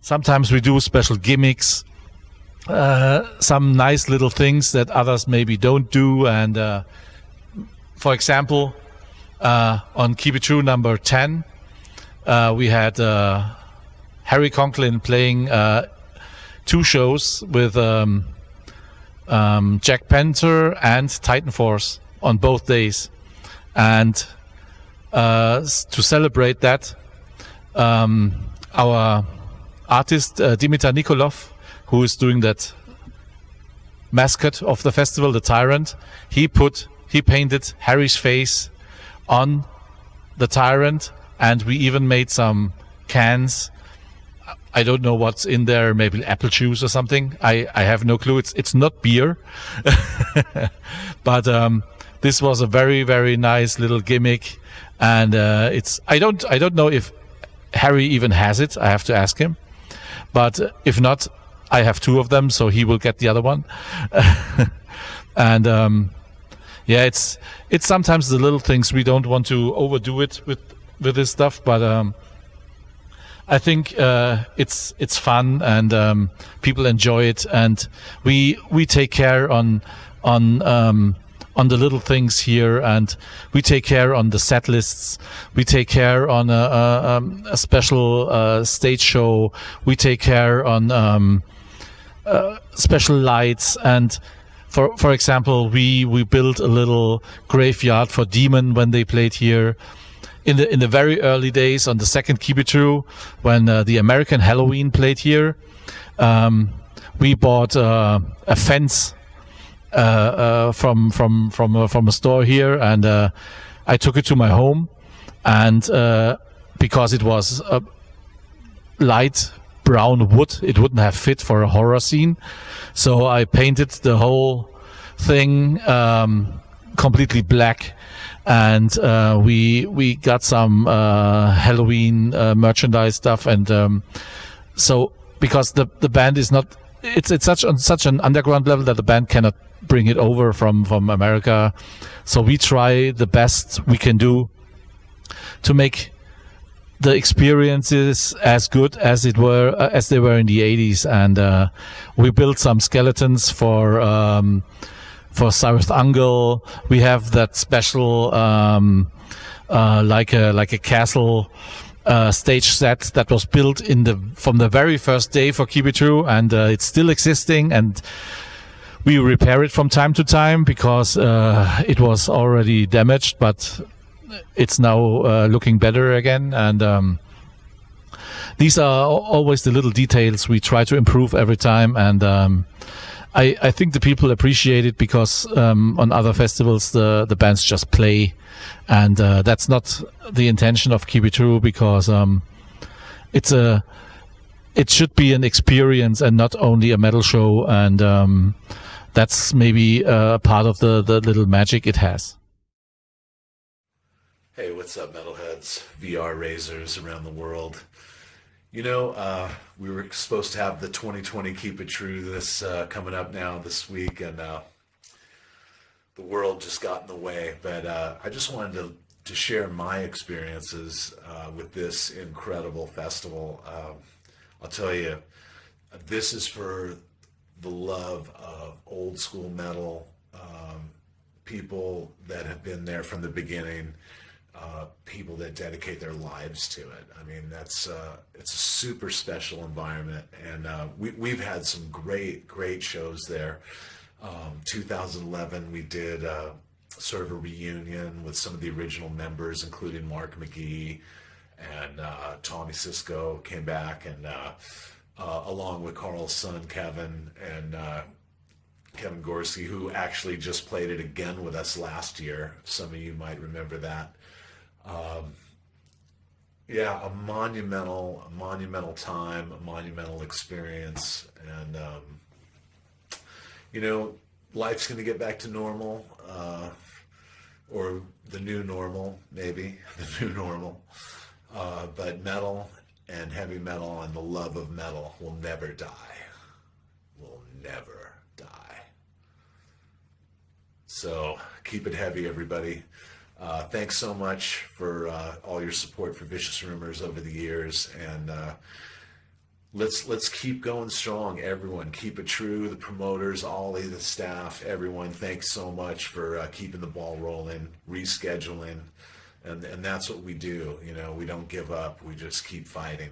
Sometimes we do special gimmicks, some nice little things that others maybe don't do. And for example, on Keep It True number 10, we had Harry Conklin playing 2 shows with Jack Panther and Titan Force on both days. And to celebrate that, our artist Dimitar Nikolov, who is doing that mascot of the festival, the Tyrant, he painted Harry's face on the Tyrant, and we even made some cans. I don't know what's in there, maybe apple juice or something. I have no clue. It's not beer. But this was a very, very nice little gimmick, and I don't know if Harry even has it. I have to ask him. But if not, I have 2 of them, so he will get the other one. And yeah, it's sometimes the little things. We don't want to overdo it with this stuff, but I think it's fun, and people enjoy it, and we take care on the little things here, and we take care on the set lists. We take care on a special stage show. We take care on special lights, and for example, we built a little graveyard for Demon when they played here. In the very early days, on the second Keep It True, when the American Halloween played here, we bought a fence from a store here, and I took it to my home, and because it was light brown wood, it wouldn't have fit for a horror scene, so I painted the whole thing completely black. And we got some Halloween merchandise stuff, and so because the band is not, it's such an underground level that the band cannot bring it over from America, so we try the best we can do to make the experiences as good as they were in the 80s. And we built some skeletons for South Angle. We have that special like a castle stage set that was built from the very first day for Keep It True, and it's still existing, and we repair it from time to time because it was already damaged, but it's now looking better again. And these are always the little details we try to improve every time, and I think the people appreciate it because on other festivals the bands just play, and that's not the intention of Keep It True, because it should be an experience and not only a metal show, and that's maybe part of the little magic it has. Hey, what's up, metalheads, VR raisers around the world? You know, we were supposed to have the 2020 Keep It True this coming up now this week, and the world just got in the way. But I just wanted to share my experiences with this incredible festival. I'll tell you, this is for the love of old school metal, people that have been there from the beginning. People that dedicate their lives to it. I mean, it's a super special environment, and we've had some great shows there. 2011, we did sort of a reunion with some of the original members, including Mark McGee, and Tommy Sisko came back, and along with Carl's son Kevin, and Kevin Gorski, who actually just played it again with us last year. Some of you might remember that. Yeah, a monumental time, a monumental experience, and you know, life's going to get back to normal, or the new normal, maybe the new normal. But metal and heavy metal and the love of metal will never die. Will never die. So keep it heavy, everybody. Thanks so much for all your support for Vicious Rumors over the years, and let's keep going strong. Everyone, keep it true. The promoters, Ollie, the staff, everyone. Thanks so much for keeping the ball rolling, rescheduling, and that's what we do. You know, we don't give up. We just keep fighting,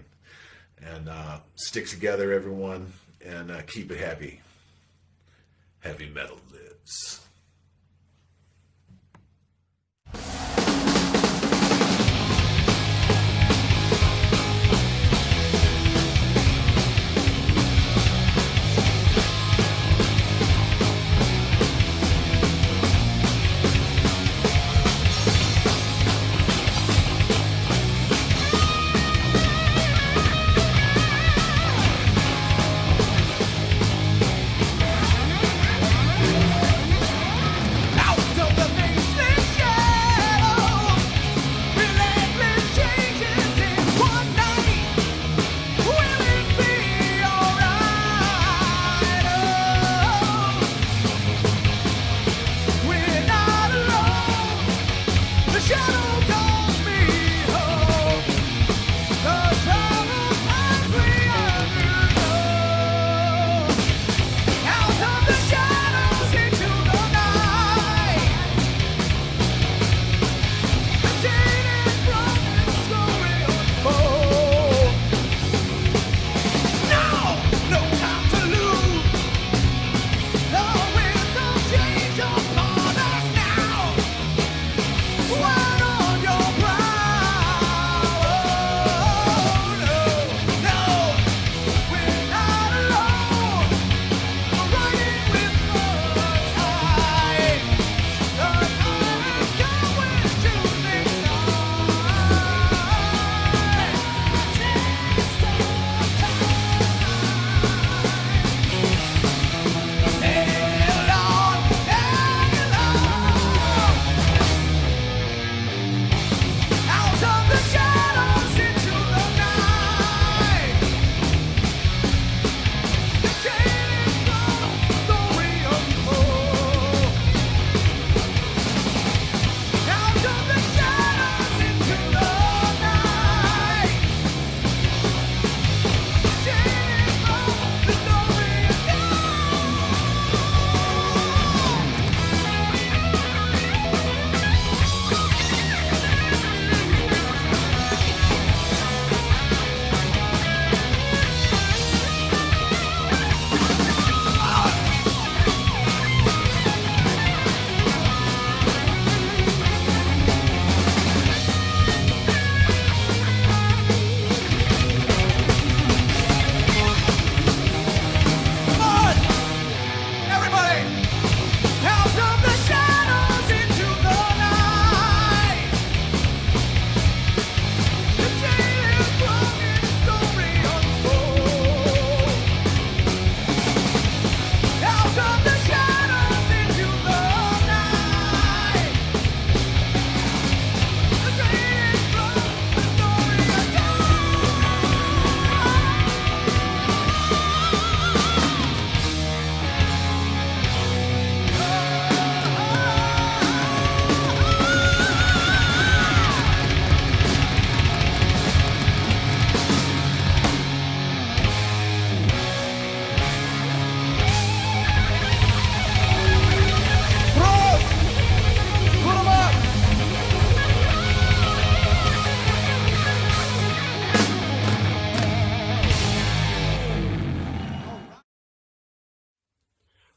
and stick together, everyone, and keep it heavy. Heavy metal lives.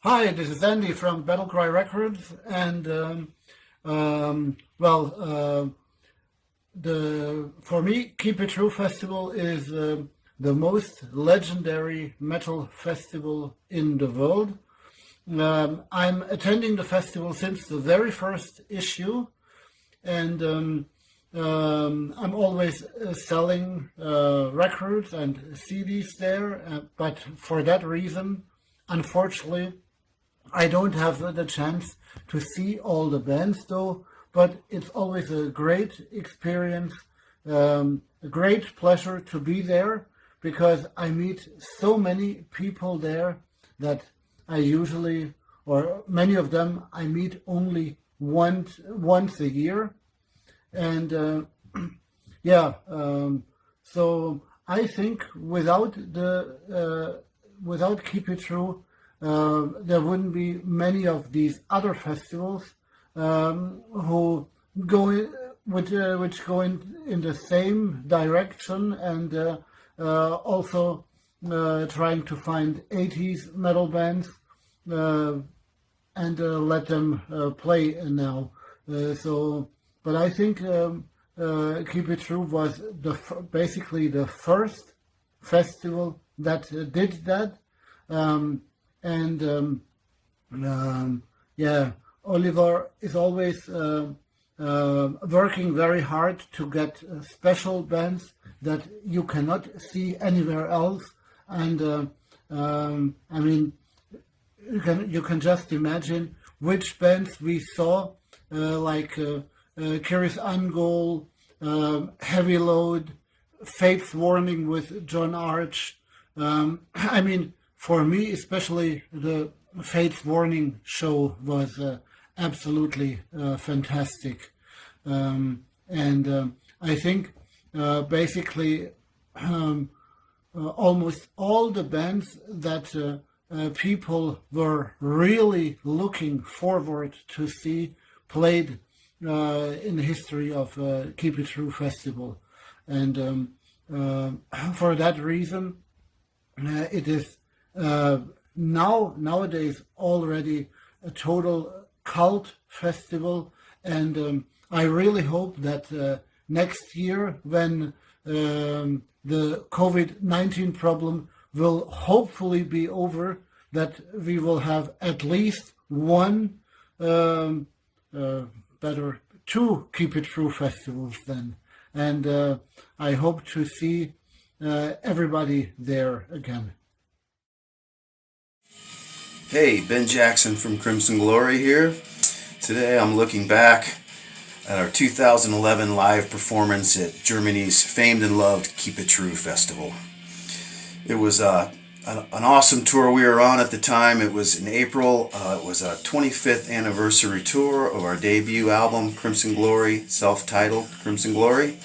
Hi, this is Andy from Battlecry Records, and for me, Keep It True Festival is the most legendary metal festival in the world. I'm attending the festival since the very first issue, and I'm always selling records and CDs there, but for that reason, unfortunately, I don't have the chance to see all the bands though, but it's always a great experience, a great pleasure to be there, because I meet so many people there that I usually, or many of them, I meet only once a year. And so I think without Keep It True, there wouldn't be many of these other festivals who go in, which go in the same direction, and also trying to find 80s metal bands and let them play now. But I think Keep It True was basically the first festival that did that. Oliver is always working very hard to get special bands that you cannot see anywhere else. And I mean, you can just imagine which bands we saw, like Curious Ungol, Heavy Load, Fate's Warning with John Arch. I mean, for me especially, the Fate's Warning show was absolutely fantastic. I think basically almost all the bands that people were really looking forward to see played in the history of Keep It True Festival. And for that reason, it is nowadays already a total cult festival. And I really hope that next year, when the COVID-19 problem will hopefully be over, that we will have at least one, two Keep It True festivals then. And I hope to see everybody there again. Hey, Ben Jackson from Crimson Glory here. Today I'm looking back at our 2011 live performance at Germany's famed and loved Keep It True Festival. It was an awesome tour we were on at the time. It was in April. It was a 25th anniversary tour of our debut album, Crimson Glory, self-titled Crimson Glory.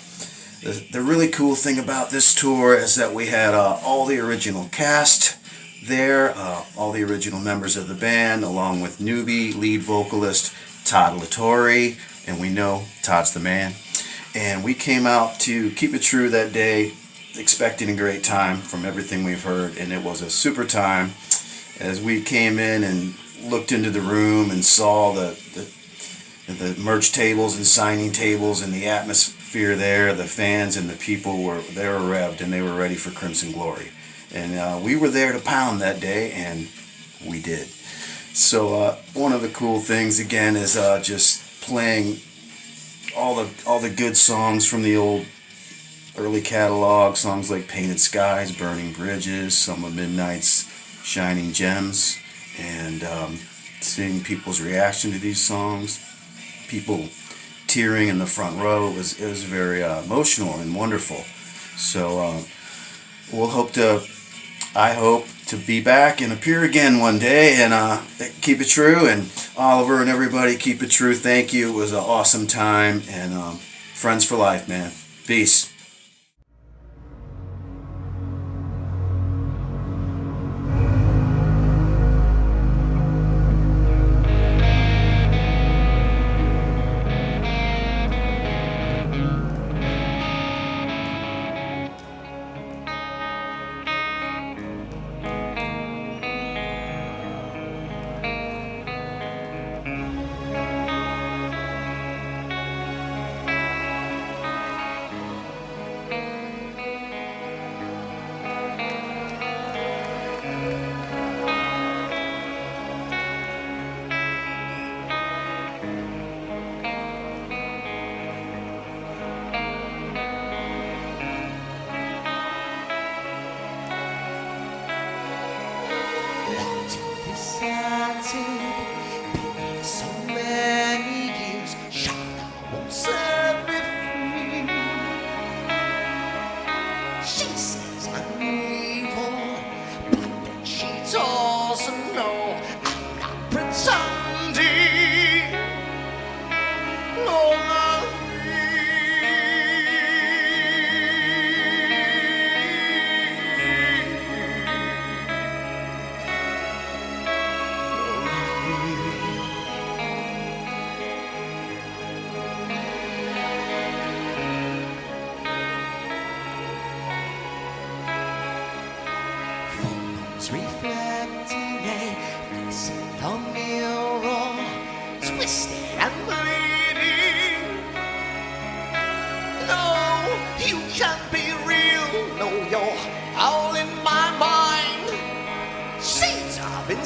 The really cool thing about this tour is that we had all the original cast there, all the original members of the band, along with newbie lead vocalist Todd Latore, and we know Todd's the man. And we came out to Keep It True that day expecting a great time from everything we've heard, and it was a super time as we came in and looked into the room and saw the merch tables and signing tables and the atmosphere there. The fans and the people were revved and they were ready for Crimson Glory. And we were there to pound that day, and we did. So one of the cool things again is just playing all the good songs from the old early catalog, songs like Painted Skies, Burning Bridges, Some of Midnight's Shining Gems, and seeing people's reaction to these songs, people tearing in the front row. It was very emotional and wonderful. So I hope to be back and appear again one day, and Keep It True, and Oliver and everybody, keep it true. Thank you. It was an awesome time, and friends for life, man. Peace.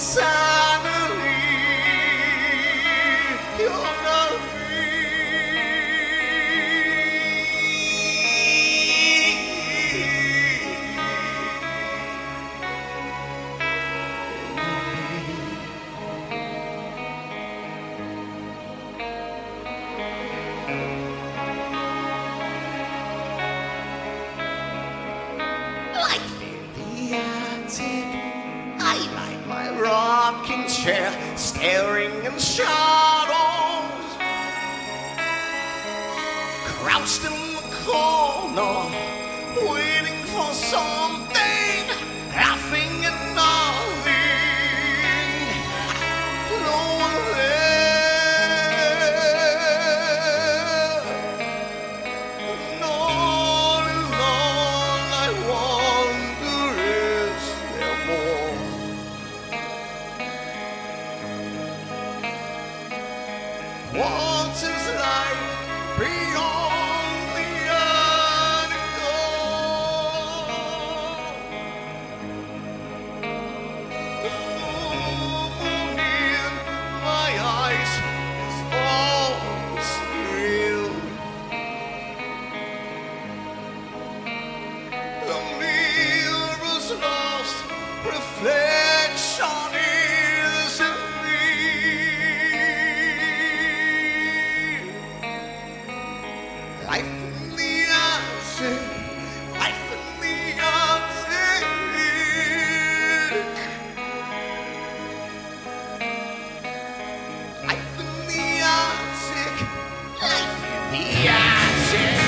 suddenly you're not life in the attic. I like my rocking chair, staring in shadows, crouched in the corner, waiting for something, laughing at nothing. No one there, not alone. I wonder, is there more? What is life beyond the The full moon in my eyes is all that's real. The mirror's lost reflection is in me. Life in the attic, life in the attic. Life in the attic, life in the attic.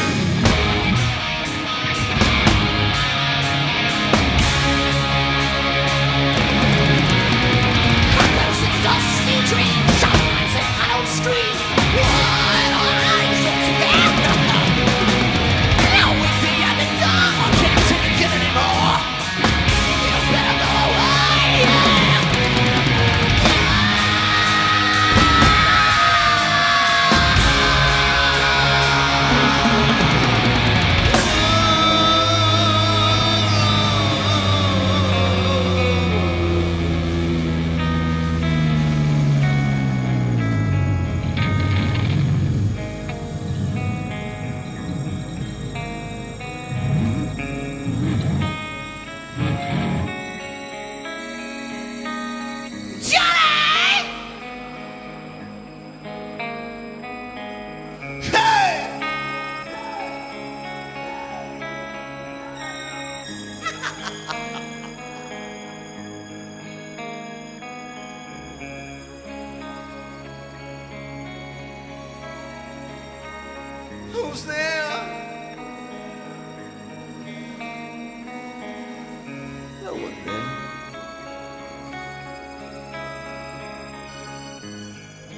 Dusty dreams, sunrise and hollow stream. What our eyes are together. Now we be at the door. Can't take it anymore. You better go away. Johnny! Hey! Who's there? No one there.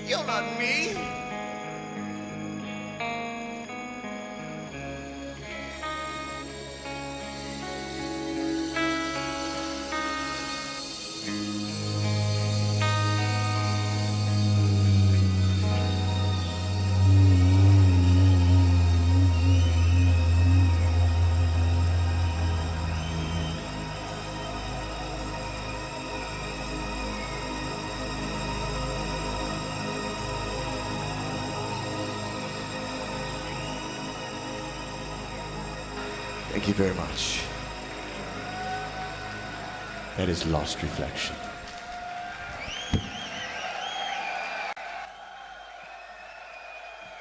You're not me. Thank you very much. That is Lost Reflection.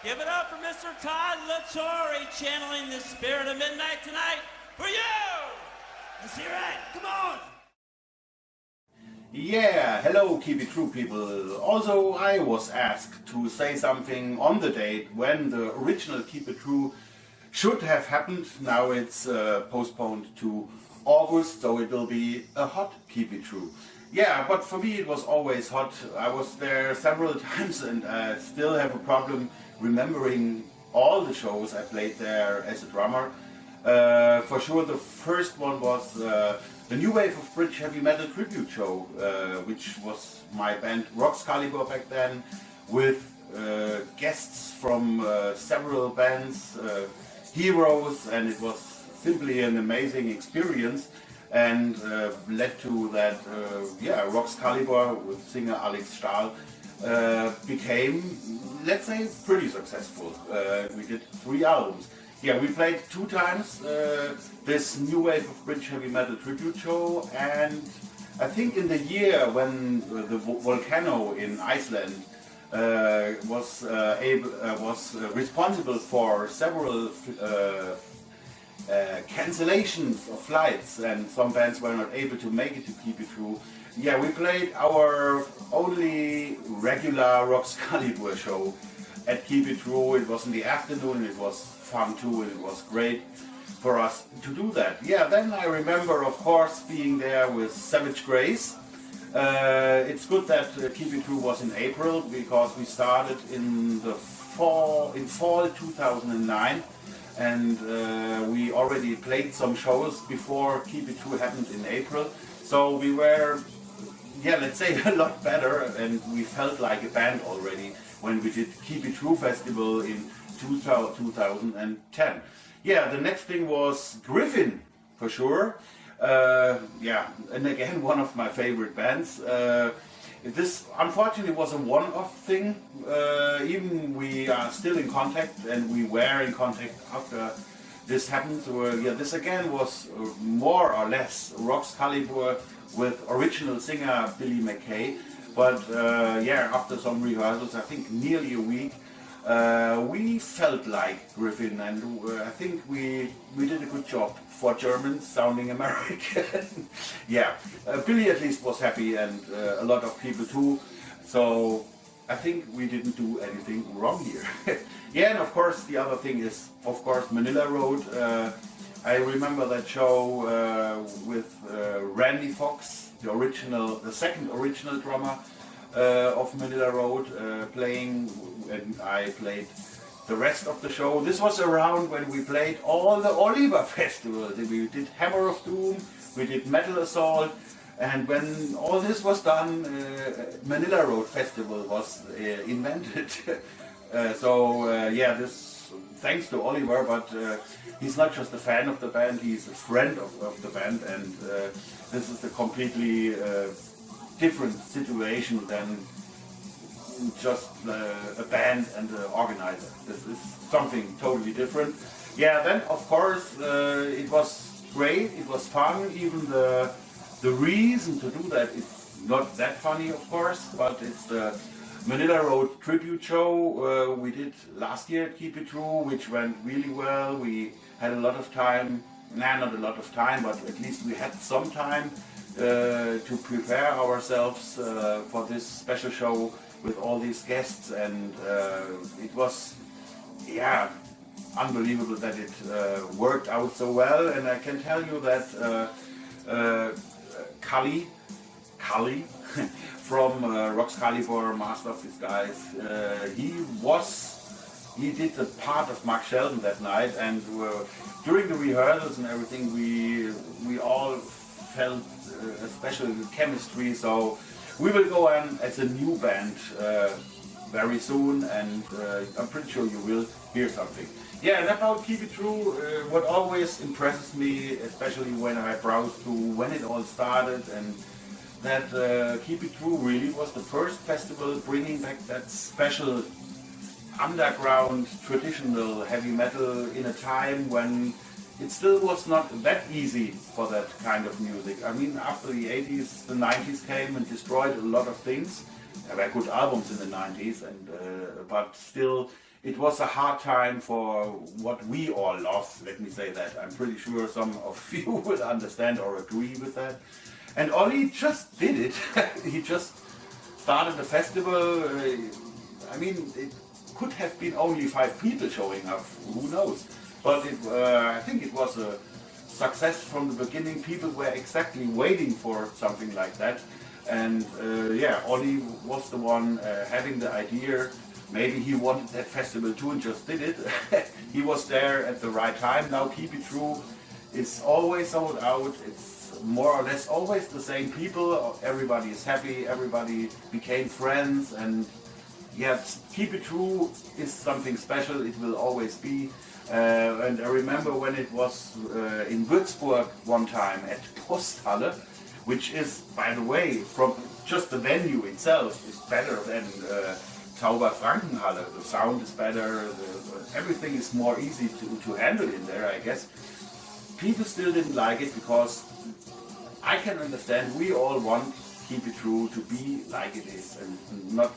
Give it up for Mr. Todd Latore, channeling the spirit of midnight tonight for you! Let's hear it, come on! Yeah, hello Keep It True people. Also, I was asked to say something on the date when the original Keep It True should have happened. Now it's postponed to August, so it will be a hot Keep It True. Yeah, but for me it was always hot. I was there several times and I still have a problem remembering all the shows I played there as a drummer. For sure the first one was the New Wave of British Heavy Metal Tribute Show, which was my band Roxcalibur back then, with guests from several bands, heroes, and it was simply an amazing experience. and led to that, Roxcalibur with singer Alex Stahl became, let's say, pretty successful. We did 3 albums. Yeah, we played 2 times this new wave of British heavy metal tribute show, and I think in the year when the volcano in Iceland was responsible for several cancellations of flights, and some bands were not able to make it to Keep It True. Yeah, we played our only regular Roxcalibur show at Keep It True. It was in the afternoon, it was fun too, and it was great for us to do that. Yeah, then I remember, of course, being there with Savage Grace. It's good that Keep It True was in April, because we started in fall 2009, and we already played some shows before Keep It True happened in April. So we were, let's say, a lot better, and we felt like a band already when we did Keep It True Festival in 2010. Yeah, the next thing was Griffin, for sure. And again, one of my favorite bands. This unfortunately was a one-off thing. Even we are still in contact, and we were in contact after this happened. So, this again was more or less Roxcalibur with original singer Billy McKay. But after some rehearsals, I think nearly a week, we felt like Griffin, and I think we did a good job for Germans sounding American. Billy at least was happy, and a lot of people too. So I think we didn't do anything wrong here. And of course the other thing is, of course, Manila Road. I remember that show with Randy Fox, the second original drummer of Manila Road, playing, and I played the rest of the show. This was around when we played all the Oliver festivals. We did Hammer of Doom, we did Metal Assault, and when all this was done, Manila Road Festival was invented. This thanks to Oliver, but he's not just a fan of the band, he's a friend of the band, and this is a completely different situation than just a band and an organizer. This is something totally different. Then of course it was great, it was fun. Even the reason to do that is not that funny, of course, but it's the Manila Road tribute show we did last year at Keep It True, which went really well. We had a lot of time, not a lot of time, but at least we had some time to prepare ourselves for this special show with all these guests, and it was unbelievable that it worked out so well. And I can tell you that Kali from Roxcalibur, Master of Disguise, he did the part of Mark Sheldon that night, and during the rehearsals and everything we all felt a special chemistry. So we will go on as a new band very soon, and I'm pretty sure you will hear something. And about Keep It True, what always impresses me, especially when I browse through when it all started, and that Keep It True really was the first festival bringing back that special underground traditional heavy metal in a time when it still was not that easy for that kind of music. I mean, after the 80s, the 90s came and destroyed a lot of things. There were good albums in the 90s, but still it was a hard time for what we all love, let me say that. I'm pretty sure some of you will understand or agree with that. And Ollie just did it. He just started the festival. I mean, it could have been only 5 people showing up, who knows. But I think it was a success from the beginning. People were exactly waiting for something like that. And Ollie was the one having the idea. Maybe he wanted that festival too and just did it. He was there at the right time. Now Keep It True is always sold out. It's more or less always the same people. Everybody is happy. Everybody became friends. And Keep It True is something special. It will always be. And I remember when it was in Würzburg one time at Posthalle, which is, by the way, from just the venue itself is better than Tauber-Frankenhalle. The sound is better, everything is more easy to handle in there, I guess. People still didn't like it because I can understand we all want Keep It True to be like it is and not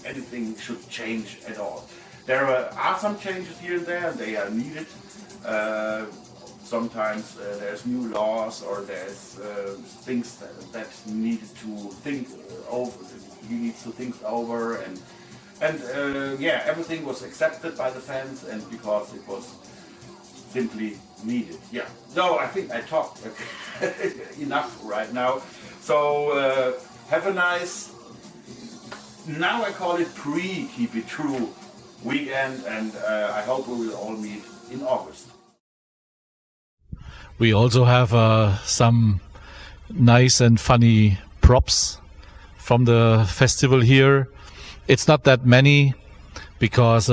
anything should change at all. There are some changes here and there, and they are needed. Sometimes there's new laws or there's things that need to think over. He needs to think over, and yeah, everything was accepted by the fans, and because it was simply needed. Yeah. No, I think I talked enough right now. So have a nice. Now I call it pre-Keep It True weekend, and I hope we will all meet in August. We also have some nice and funny props from the festival here. It's not that many because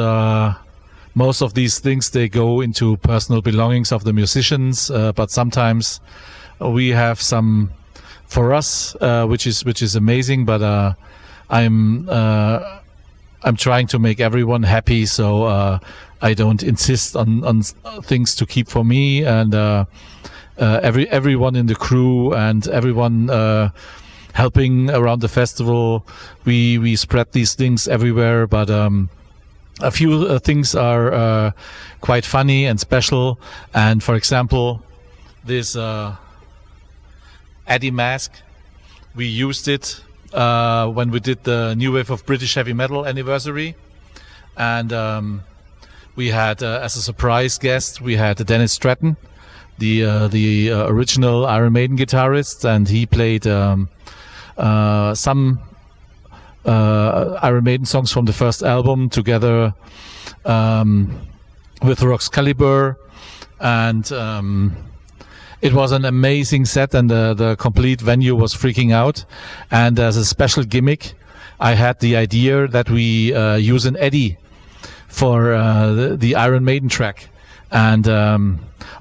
most of these things, they go into personal belongings of the musicians, but sometimes we have some for us, which is amazing, but I'm trying to make everyone happy, so I don't insist on things to keep for me, and everyone in the crew and everyone helping around the festival, we spread these things everywhere, but a few things are quite funny and special. And for example, this Eddie mask, we used it when we did the New Wave of British Heavy Metal anniversary, and we had as a surprise guest, we had Dennis Stratton, the original Iron Maiden guitarist, and he played some Iron Maiden songs from the first album together with Roxcalibur, and it was an amazing set, and the complete venue was freaking out. And as a special gimmick, I had the idea that we use an Eddie for the Iron Maiden track. And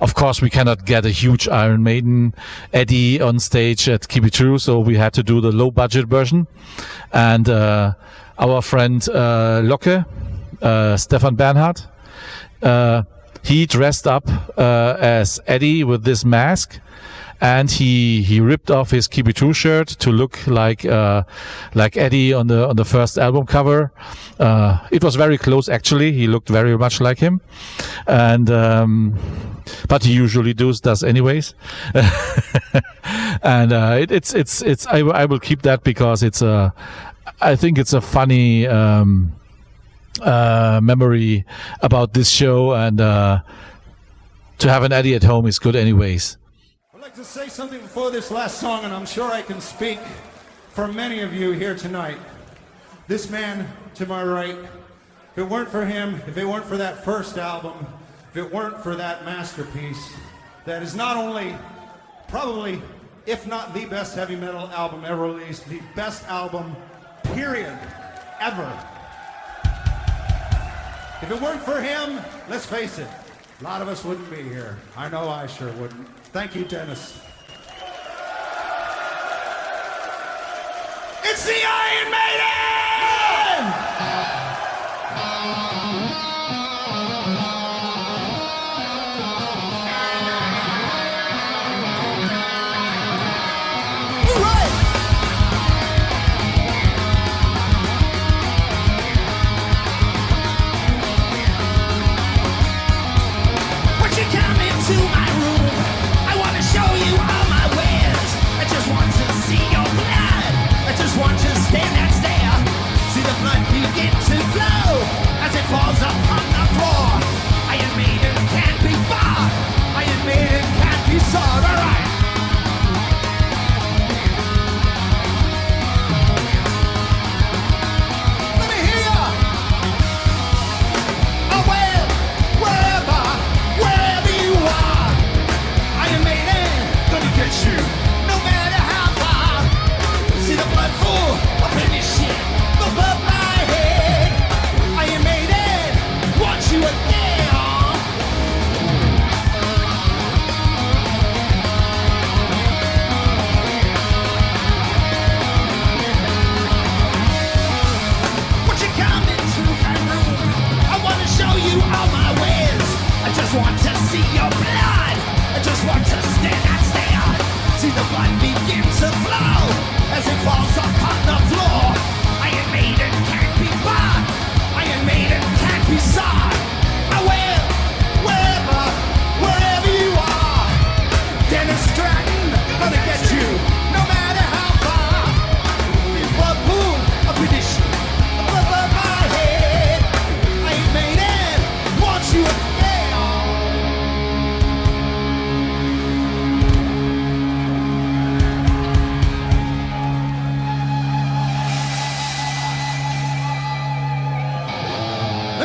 of course, we cannot get a huge Iron Maiden Eddie on stage at Keep It True, so we had to do the low-budget version. And our friend Locke, Stefan Bernhardt, he dressed up as Eddie with this mask, and he ripped off his Keep It True shirt to look like Eddie on the first album cover. It was very close, actually. He looked very much like him, and but he usually does anyways. And it's I will keep that because I think it's a funny memory about this show, and to have an Eddie at home is good anyways. I'd like to say something before this last song, and I'm sure I can speak for many of you here tonight. This man to my right, if it weren't for him, if it weren't for that first album, if it weren't for that masterpiece, that is not only probably, if not the best heavy metal album ever released, the best album, period, ever. If it weren't for him, let's face it, a lot of us wouldn't be here. I know I sure wouldn't. Thank you, Dennis. It's the Iron Maiden! Falls upon the floor. Iron Maiden can't be bought. Iron Maiden can't be sold. All right. Let me hear ya. Oh well, wherever you are, Iron Maiden gonna get you, no matter how far. See the blood flow up in your sheet.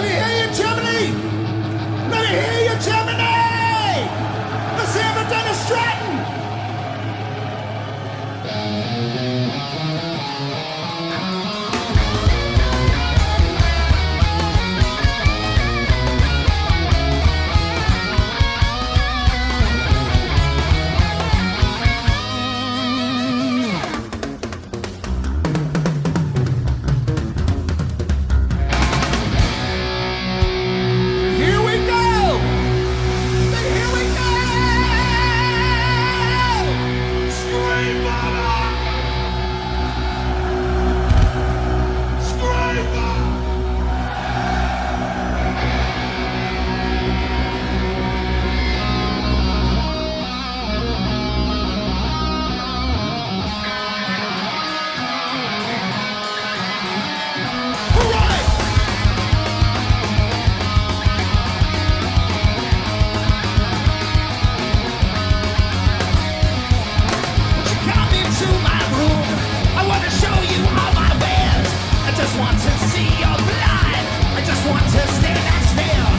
Let me hear you, Germany! Let me hear you, Germany! Let's hear the Dennis Stratton! Here we go! Here we go! Scream, mama! Scream, mama! Come into my room. I want to show you all my wares. I just want to see your blood. I just want to stand and stare.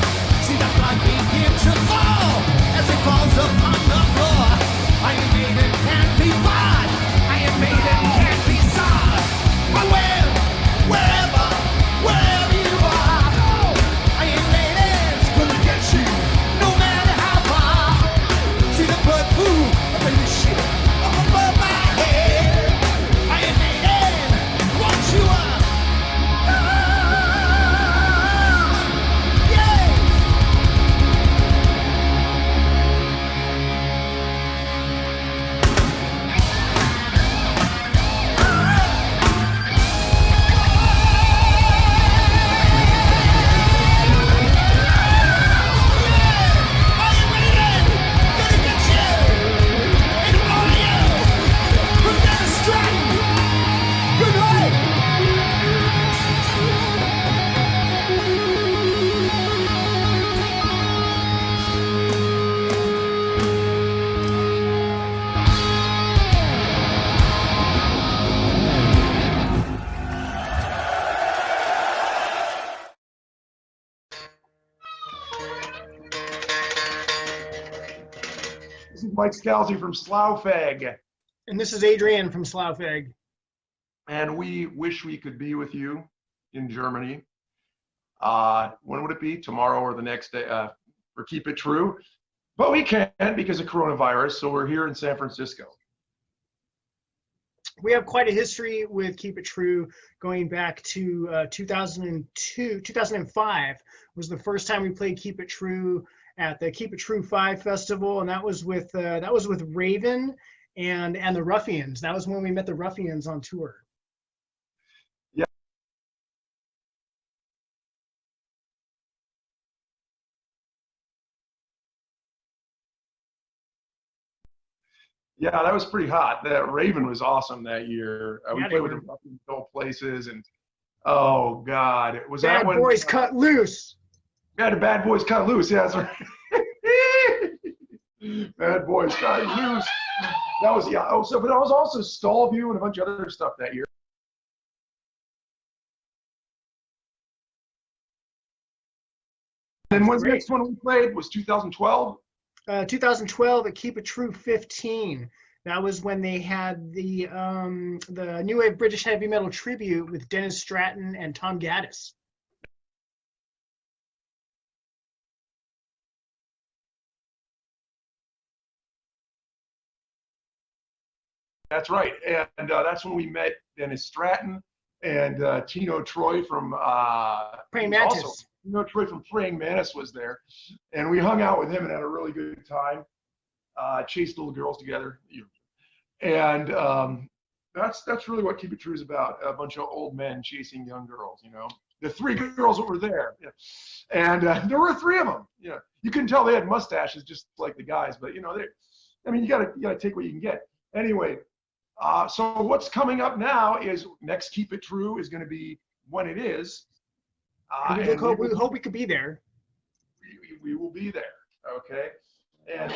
See the blood begin to fall as it falls upon the floor. Iron Maiden can't be bought. Iron Maiden can't be sold. But wherever you are, Iron Maiden's gonna get you, no matter how far. See the blood pool up in the shit up above my head. Iron Maiden, won't you yeah. This is Mike Scalzi from Slough-Fag. And this is Adrian from Slough-Fag. And we wish we could be with you in Germany. When would it be? Tomorrow or the next day? For Keep It True. But we can't because of coronavirus, so we're here in San Francisco. We have quite a history with Keep It True, going back to 2005 was the first time we played Keep It True at the Keep It True 5 festival, and that was with Raven and the Ruffians. That was when we met the Ruffians on tour. Yeah. Yeah, that was pretty hot. That Raven was awesome that year. We played with the Ruffians Go Places, and oh God, was that when Bad Boys Cut Loose? Yeah, the Bad Boys Cut Loose. Yeah, that's right. Bad Boys Cut Loose. That was but I was also Stallview and a bunch of other stuff that year. And when's the next one we played was 2012? 2012 at Keep It True 15. That was when they had the New Wave British Heavy Metal Tribute with Dennis Stratton and Tom Gaddis. That's right, and that's when we met Dennis Stratton and Tino Troy from Praying Mantis. Tino Troy from Praying Mantis was there, and we hung out with him and had a really good time. Chased little girls together, and that's really what Keep It True is about. A bunch of old men chasing young girls. You know, the three girls that were there, and there were three of them. You know, you couldn't tell they had mustaches just like the guys, but you know, you gotta take what you can get. Anyway. So what's coming up now is next Keep It True is going to be when it is. We hope we could be there. We will be there, okay? And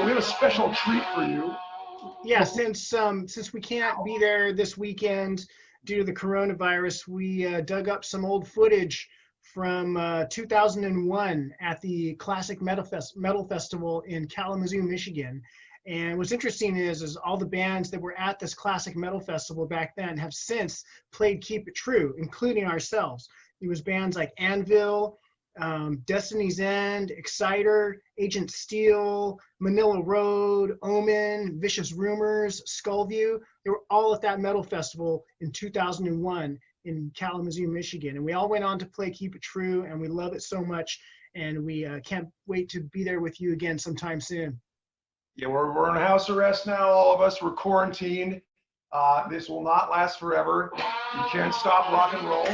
we have a special treat for you. Yeah, since we can't be there this weekend due to the coronavirus, we dug up some old footage from 2001 at the Classic Metal Festival in Kalamazoo, Michigan. And what's interesting is all the bands that were at this Classic Metal Festival back then have since played Keep It True, including ourselves. It was bands like Anvil, Destiny's End, Exciter, Agent Steel, Manila Road, Omen, Vicious Rumors, Skullview. They were all at that metal festival in 2001 in Kalamazoo, Michigan. And we all went on to play Keep It True, and we love it so much. And we can't wait to be there with you again sometime soon. Yeah, we're in house arrest now, all of us. We're quarantined. This will not last forever. You can't stop rock and roll.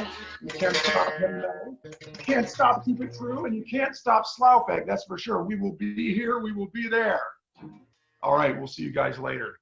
You can't stop heavy metal. You can't stop Keep It True, and you can't stop Slough-Egg, that's for sure. We will be here. We will be there. All right, we'll see you guys later.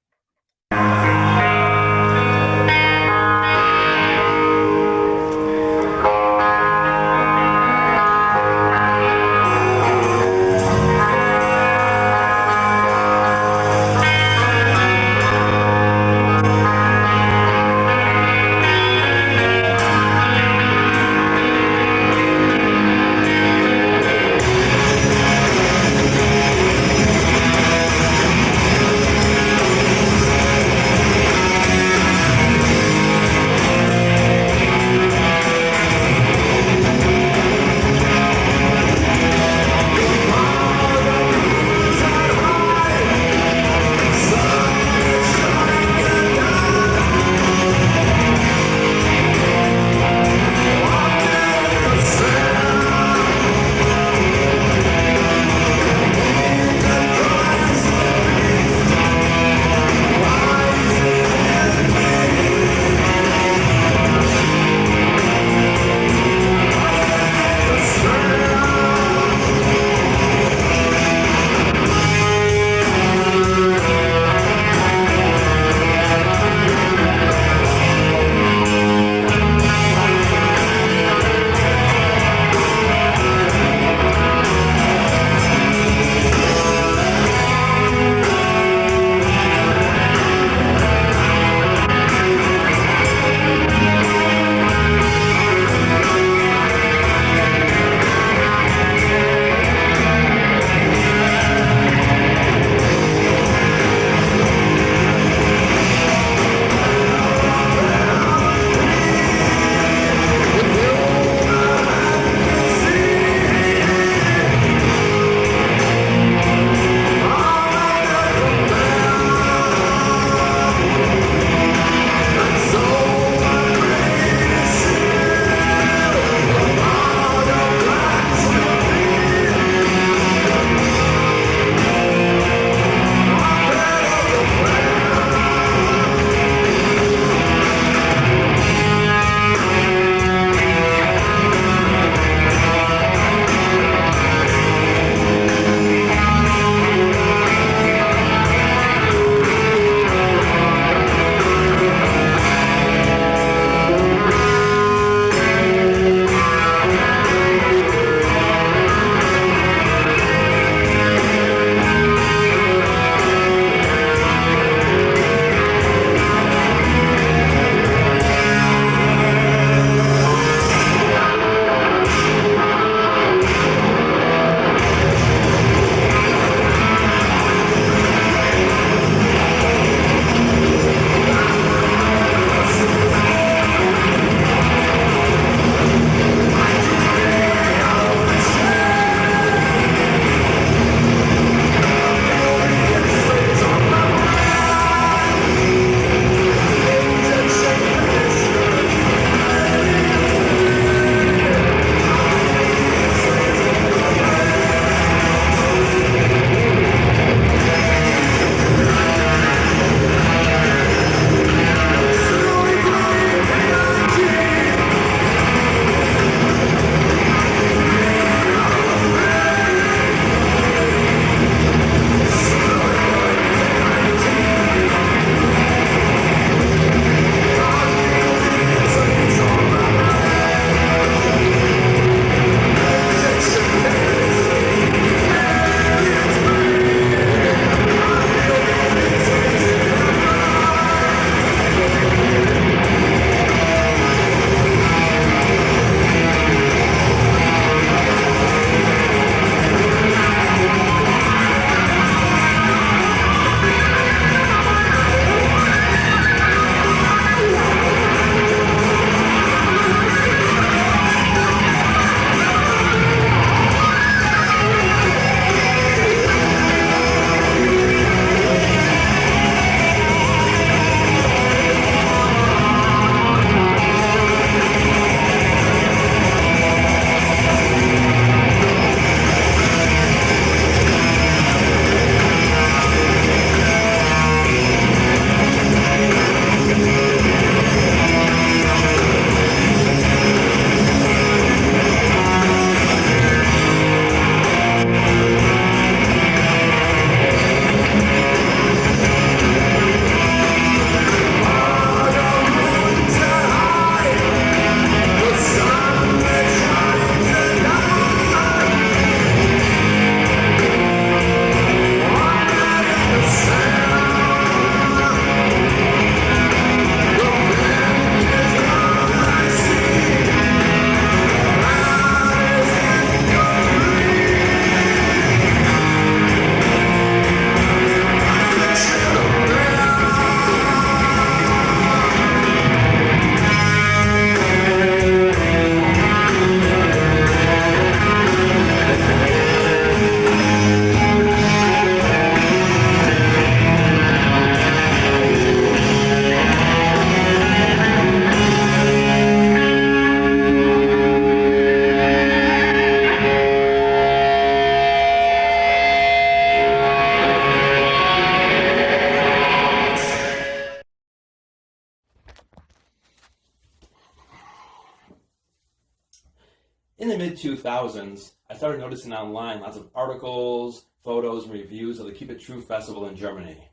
in the mid-2000s, I started noticing online lots of articles, photos, and reviews of the Keep It True Festival in Germany.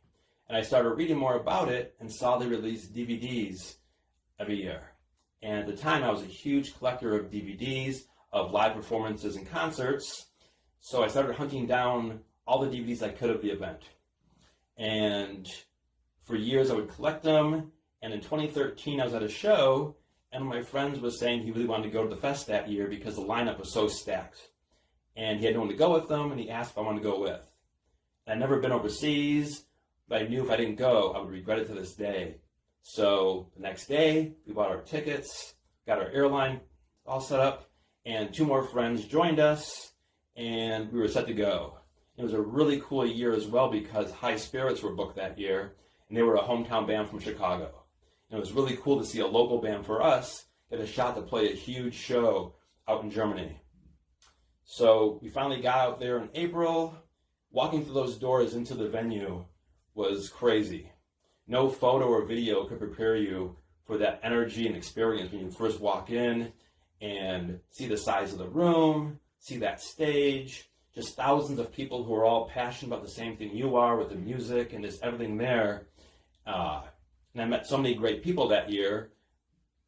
And I started reading more about it and saw they released DVDs every year. And at the time, I was a huge collector of DVDs, of live performances and concerts. So I started hunting down all the DVDs I could of the event. And for years, I would collect them. And in 2013, I was at a show, and one of my friends was saying he really wanted to go to the fest that year because the lineup was so stacked. And he had no one to go with them, and he asked if I wanted to go with. I'd never been overseas, but I knew if I didn't go, I would regret it to this day. So the next day, we bought our tickets, got our airline all set up, and 2 more friends joined us, and we were set to go. It was a really cool year as well because High Spirits were booked that year, and they were a hometown band from Chicago. And it was really cool to see a local band for us get a shot to play a huge show out in Germany. So we finally got out there in April. Walking through those doors into the venue was crazy. No photo or video could prepare you for that energy and experience when you first walk in and see the size of the room, see that stage, just thousands of people who are all passionate about the same thing you are with the music and just everything there. And I met so many great people that year,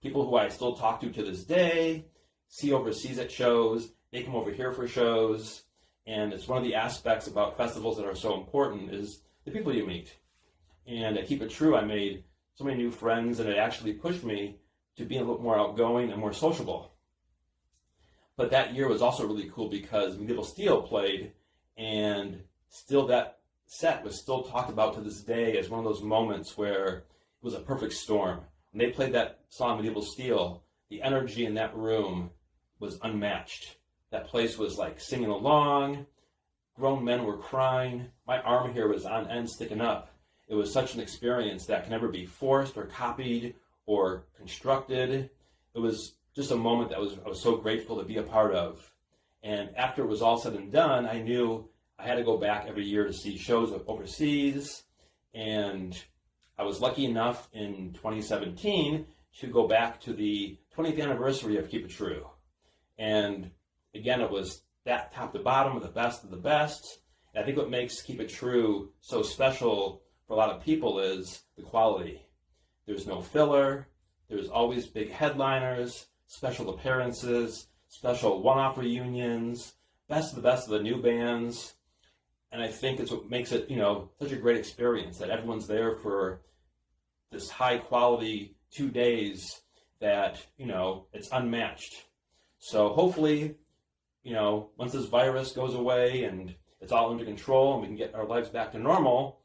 people who I still talk to this day, see overseas at shows, they come over here for shows, and it's one of the aspects about festivals that are so important is the people you meet. And at Keep It True, I made so many new friends, and it actually pushed me to be a little more outgoing and more sociable. But that year was also really cool because Medieval Steel played, and still that set was still talked about to this day as one of those moments where it was a perfect storm. When they played that song, Medieval Steel, the energy in that room was unmatched. That place was like singing along, grown men were crying, my arm here was on end sticking up. It was such an experience that can never be forced or copied or constructed. It was just a moment that I was so grateful to be a part of. And after it was all said and done, I knew I had to go back every year to see shows overseas. And I was lucky enough in 2017 to go back to the 20th anniversary of Keep It True. And again, it was that top to bottom of the best of the best. And I think what makes Keep It True so special for a lot of people is the quality. There's no filler. There's always big headliners, special appearances, special one-off reunions, best of the new bands. And I think it's what makes it, such a great experience that everyone's there for this high quality 2 days that, it's unmatched. So hopefully, once this virus goes away and it's all under control and we can get our lives back to normal,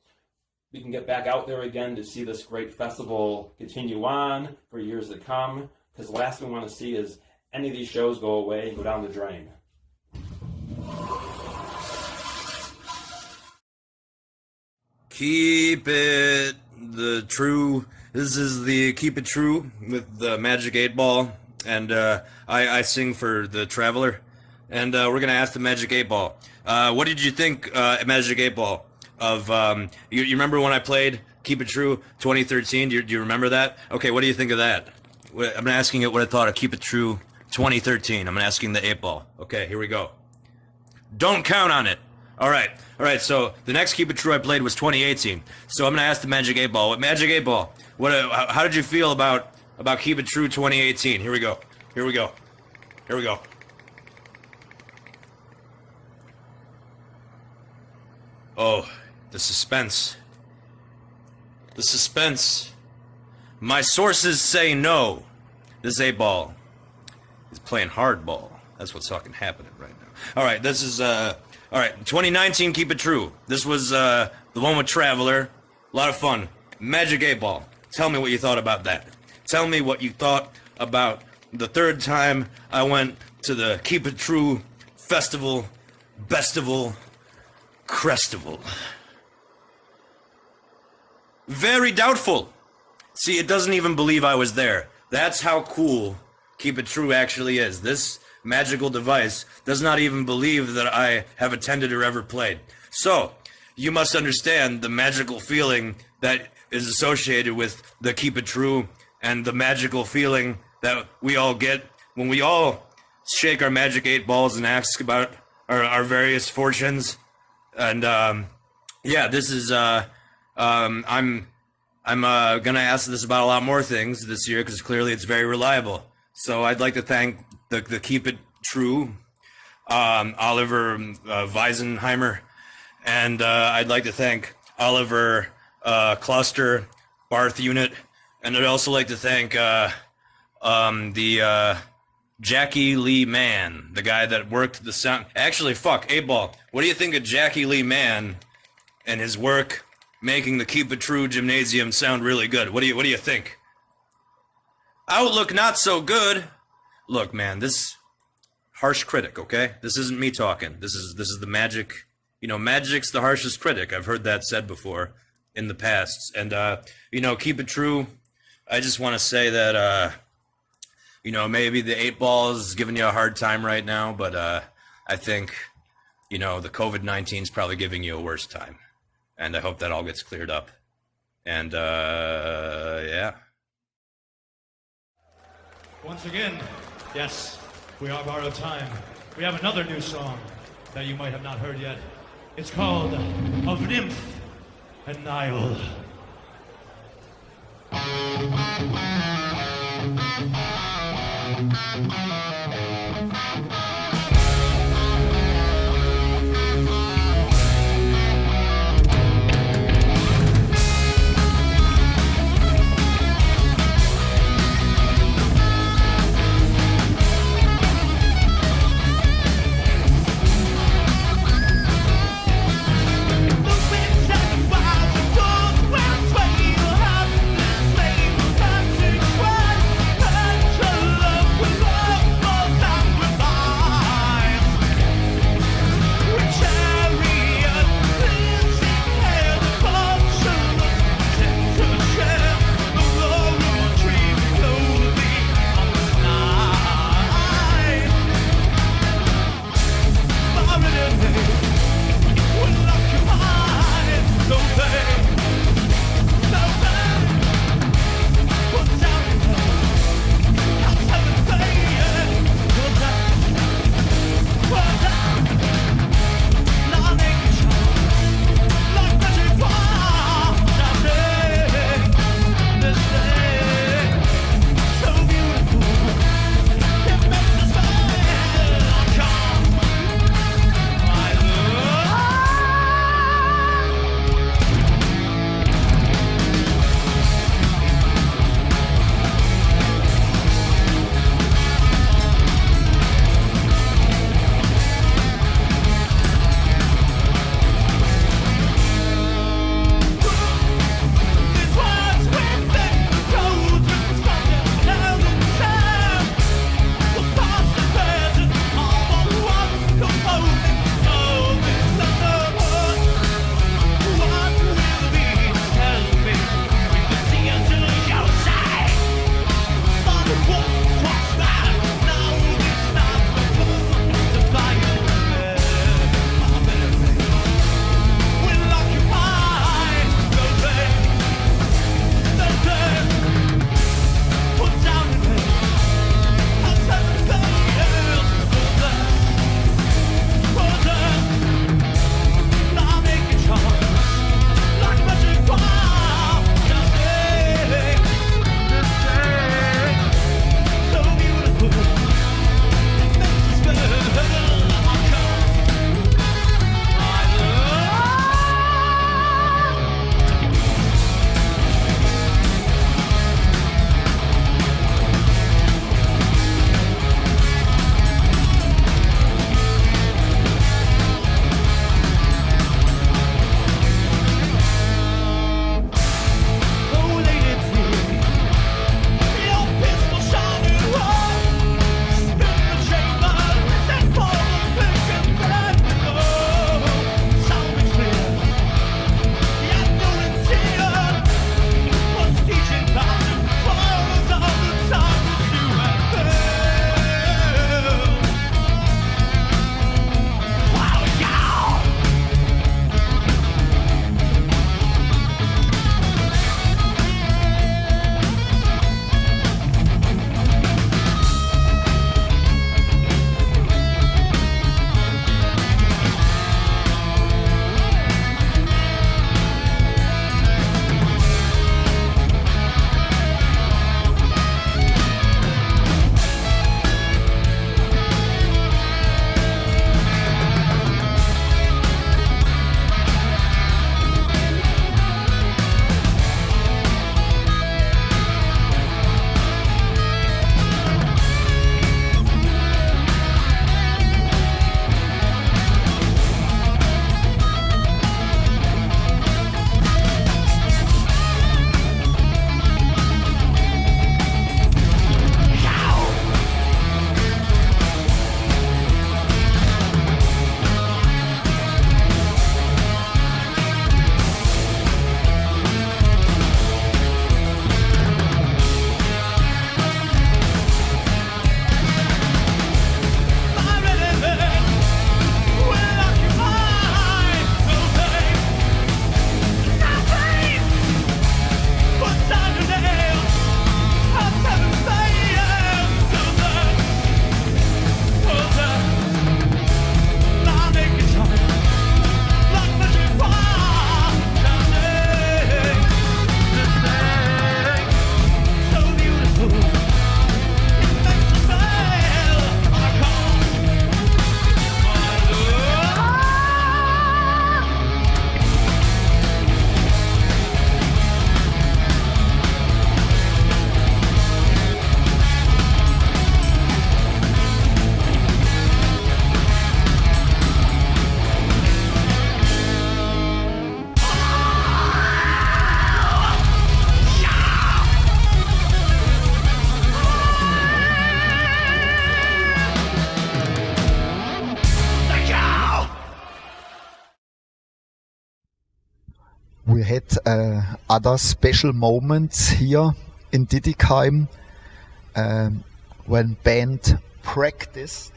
we can get back out there again to see this great festival continue on for years to come. Because the last thing we want to see is any of these shows go away and go down the drain. Keep it true. This is the Keep It True with the Magic 8 Ball. And I sing for the Traveler. And we're going to ask the Magic 8 Ball. What did you think, Magic 8 Ball, of... you remember when I played Keep It True 2013? Do you remember that? Okay, what do you think of that? I'm asking it what I thought of Keep It True 2013. I'm asking the 8 Ball. Okay, here we go. Don't count on it. All right, so the next Keep It True I played was 2018. So I'm going to ask the Magic 8 Ball. Magic 8 Ball, how did you feel about Keep It True 2018? Here we go. Oh, the suspense. My sources say no. This 8 Ball is playing hardball. That's what's fucking happening right now. All right, this is, all right, 2019 Keep It True. This was the one with Traveler. A lot of fun. Magic 8 Ball. Tell me what you thought about that. Tell me what you thought about the third time I went to the Keep It True Festival, Bestival, Crestival. Very doubtful. See, it doesn't even believe I was there. That's how cool Keep It True actually is. This magical device does not even believe that I have attended or ever played. So, you must understand the magical feeling that is associated with the Keep It True and the magical feeling that we all get when we all shake our magic 8 balls and ask about our various fortunes. And yeah, this is I'm gonna ask this about a lot more things this year because clearly it's very reliable. So I'd like to thank the Keep It True, Oliver Weisenheimer, and I'd like to thank Oliver Cluster, Barth Unit, and I'd also like to thank the Jackie Lee Mann, the guy that worked the sound. Actually, fuck, 8-Ball. What do you think of Jackie Lee Mann and his work making the Keep It True Gymnasium sound really good? What do you think? Outlook not so good. Look, man, this harsh critic, okay? This isn't me talking. This is the Magic. You know, Magic's the harshest critic. I've heard that said before in the past. And you know, Keep It True. I just want to say that you know, maybe the 8-Ball is giving you a hard time right now, but I think, you know, the COVID-19 is probably giving you a worse time. And I hope that all gets cleared up. And yeah. Once again, yes, we are borrowed time. We have another new song that you might have not heard yet. It's called Of Nymph and Nile. Love we had other special moments here in Didikheim when band practiced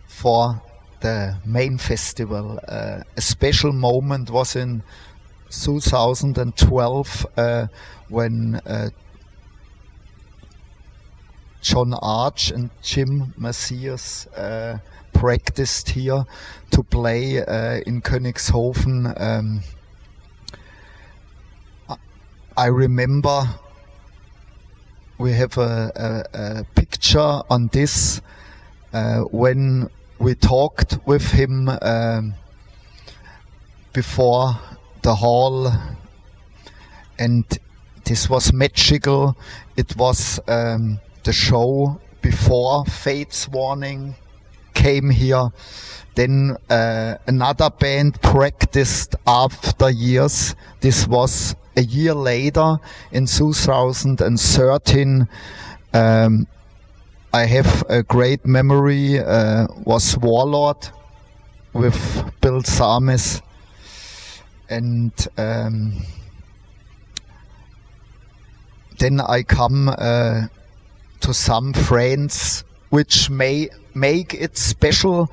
for the main festival. A special moment was in 2012 when John Arch and Jim Macias practiced here to play in Königshofen. I remember we have a picture on this when we talked with him before the hall, and this was magical. It was the show before Fate's Warning came here. Then another band practiced after years. This was a year later in 2013. I have a great memory, was Warlord with Bill Samis. And then I come to some friends which may make it special.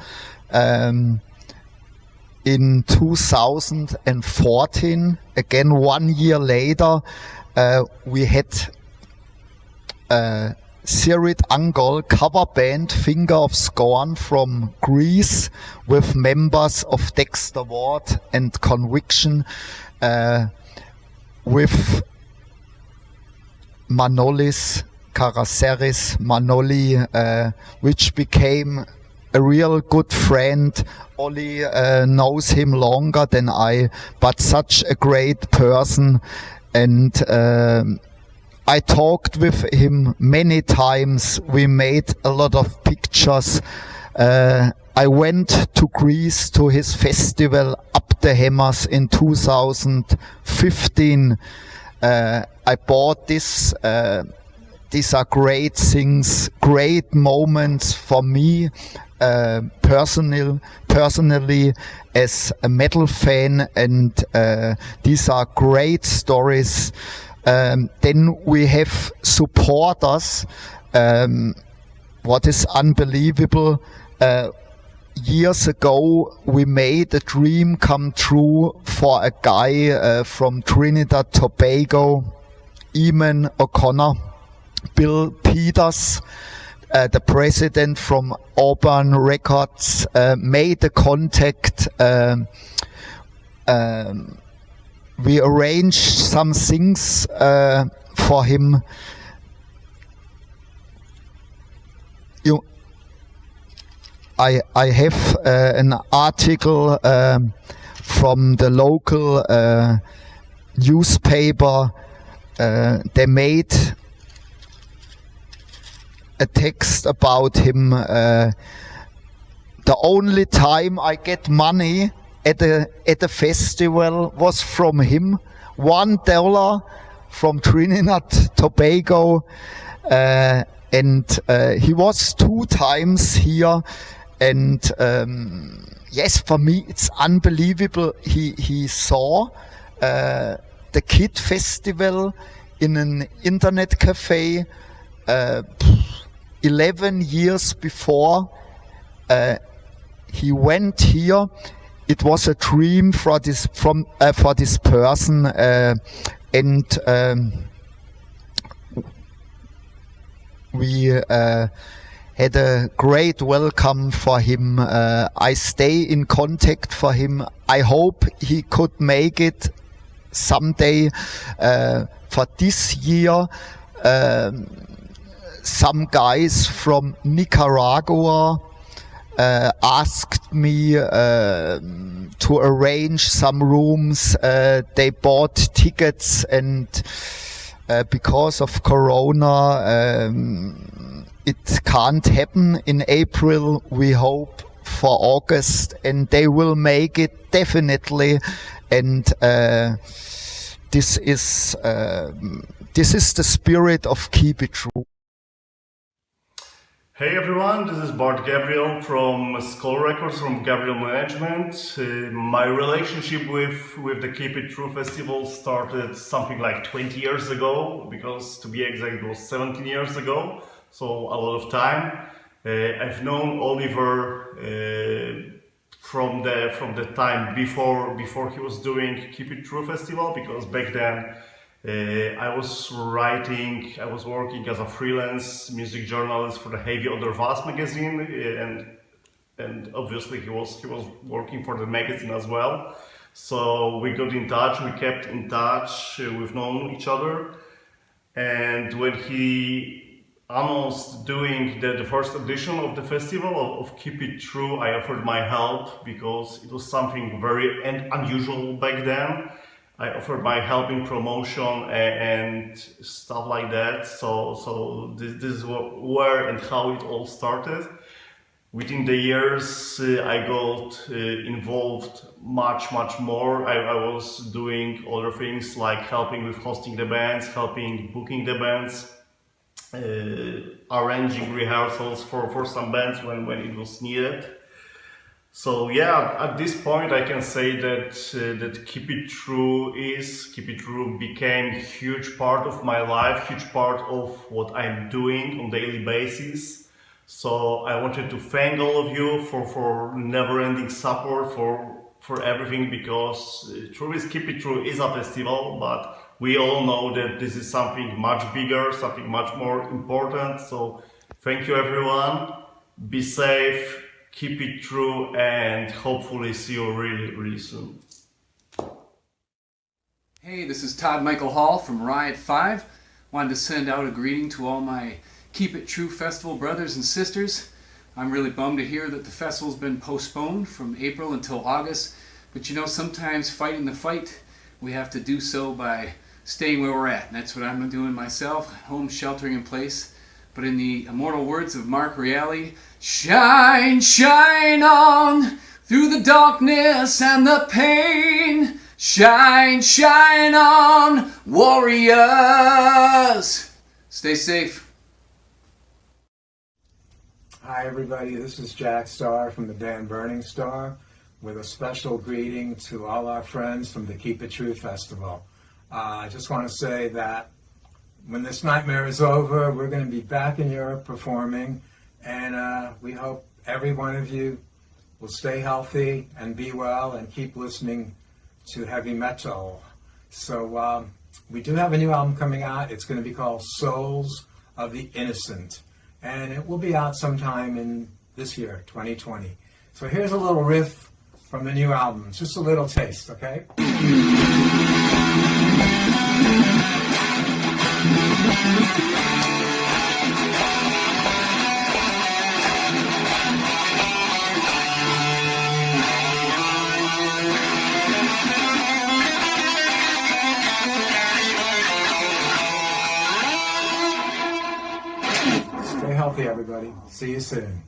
In 2014, again 1 year later, we had Sirit Angol cover band Finger of Scorn from Greece with members of Dexter Ward and Conviction, with Manolis Karaseris Manoli, which became a real good friend. Oli knows him longer than I, but such a great person. And I talked with him many times. We made a lot of pictures. I went to Greece to his festival Up the Hammers in 2015. I bought this. These are great things, great moments for me personally as a metal fan, and these are great stories. Then we have supporters. What is unbelievable, years ago we made a dream come true for a guy from Trinidad Tobago, Eamon O'Connor. Bill Peters, the president from Auburn Records, made the contact. We arranged some things for him. I have an article from the local newspaper. They made a text about him. The only time I get money at a festival was from him. $1 from Trinidad Tobago, and he was 2 times here. And yes, for me it's unbelievable. He saw the Kid Festival in an internet cafe 11 years before. He went here. It was a dream for this person, and we had a great welcome for him. I stay in contact for him. I hope he could make it someday. For this year, some guys from Nicaragua asked me to arrange some rooms. They bought tickets, and because of Corona, it can't happen in April. We hope for August, and they will make it definitely. And this is the spirit of Keep It True. Hey everyone, this is Bart Gabriel from Skull Records, from Gabriel Management. My relationship with the Keep It True Festival started something like 20 years ago, because to be exact it was 17 years ago, so a lot of time. I've known Oliver from the time before he was doing Keep It True Festival, because back then I was working as a freelance music journalist for the Heavy Other Vast magazine, and obviously he was working for the magazine as well. So we got in touch, we kept in touch, we've known each other, and when he announced doing the first edition of the festival of Keep It True, I offered my help because it was something very unusual back then. I offered my help in promotion and stuff like that. So this is where and how it all started. Within the years, I got involved much more. I was doing other things like helping with hosting the bands, helping booking the bands, arranging rehearsals for some bands when it was needed. So yeah, at this point I can say that Keep It True became a huge part of my life, huge part of what I'm doing on a daily basis. So I wanted to thank all of you for never-ending support, for everything, because Keep It True is a festival, but we all know that this is something much bigger, something much more important. So thank you everyone, be safe, keep it true, and hopefully see you really soon. Hey, this is Todd Michael Hall from Riot 5. Wanted to send out a greeting to all my Keep It True Festival brothers and sisters. I'm really bummed to hear that the festival's been postponed from April until August, but you know, sometimes fighting the fight, we have to do so by staying where we're at, and that's what I'm doing myself, home sheltering in place. But in the immortal words of Mark Reale, shine, shine on through the darkness and the pain. Shine, shine on, warriors. Stay safe. Hi everybody, this is Jack Starr from the Dan Burning Star with a special greeting to all our friends from the Keep It True Festival. I just want to say that when this nightmare is over, we're going to be back in Europe performing, and we hope every one of you will stay healthy and be well and keep listening to heavy metal. So we do have a new album coming out. It's going to be called Souls of the Innocent, and it will be out sometime in this year, 2020. So here's a little riff from the new album, just a little taste, okay? Stay healthy, everybody. See you soon.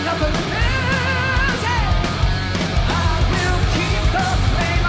Nothing to lose, yeah. I will keep the flame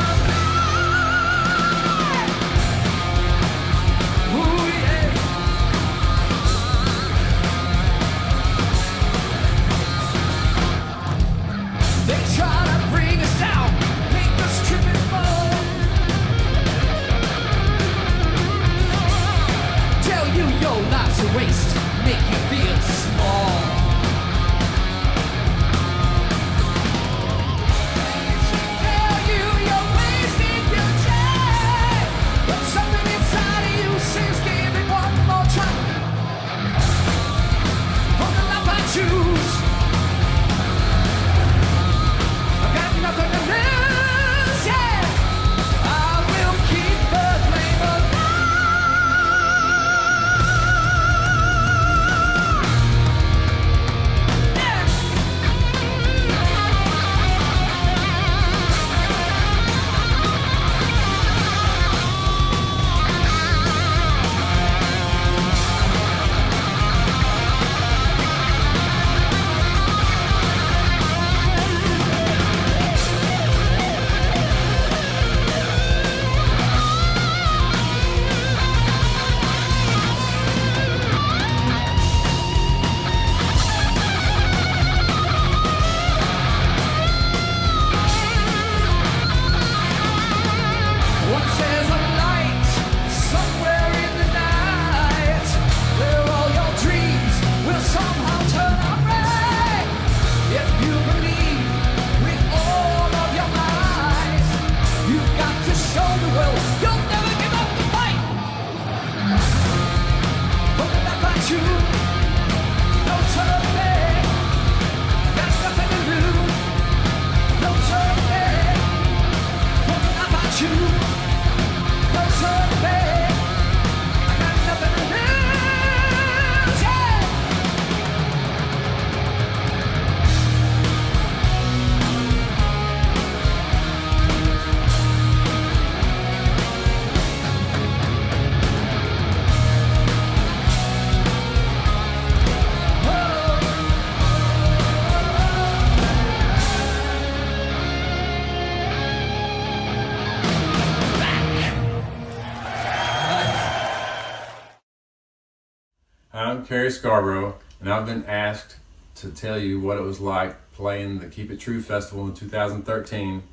I'm Kerry Scarborough, and I've been asked to tell you what it was like playing the Keep It True Festival in 2013,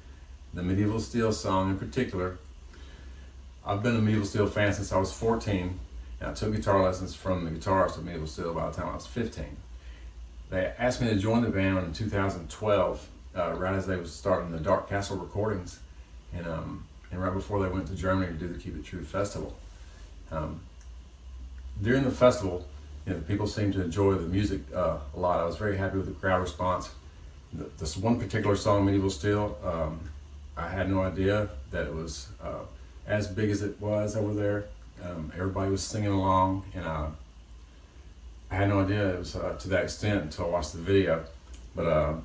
the Medieval Steel song in particular. I've been a Medieval Steel fan since I was 14, and I took guitar lessons from the guitarist of Medieval Steel by the time I was 15. They asked me to join the band in 2012, right as they was starting the Dark Castle recordings, and right before they went to Germany to do the Keep It True Festival. During the festival, people seemed to enjoy the music a lot. I was very happy with the crowd response. This one particular song, Medieval Steel, I had no idea that it was as big as it was over there. Everybody was singing along, and I had no idea it was to that extent until I watched the video. But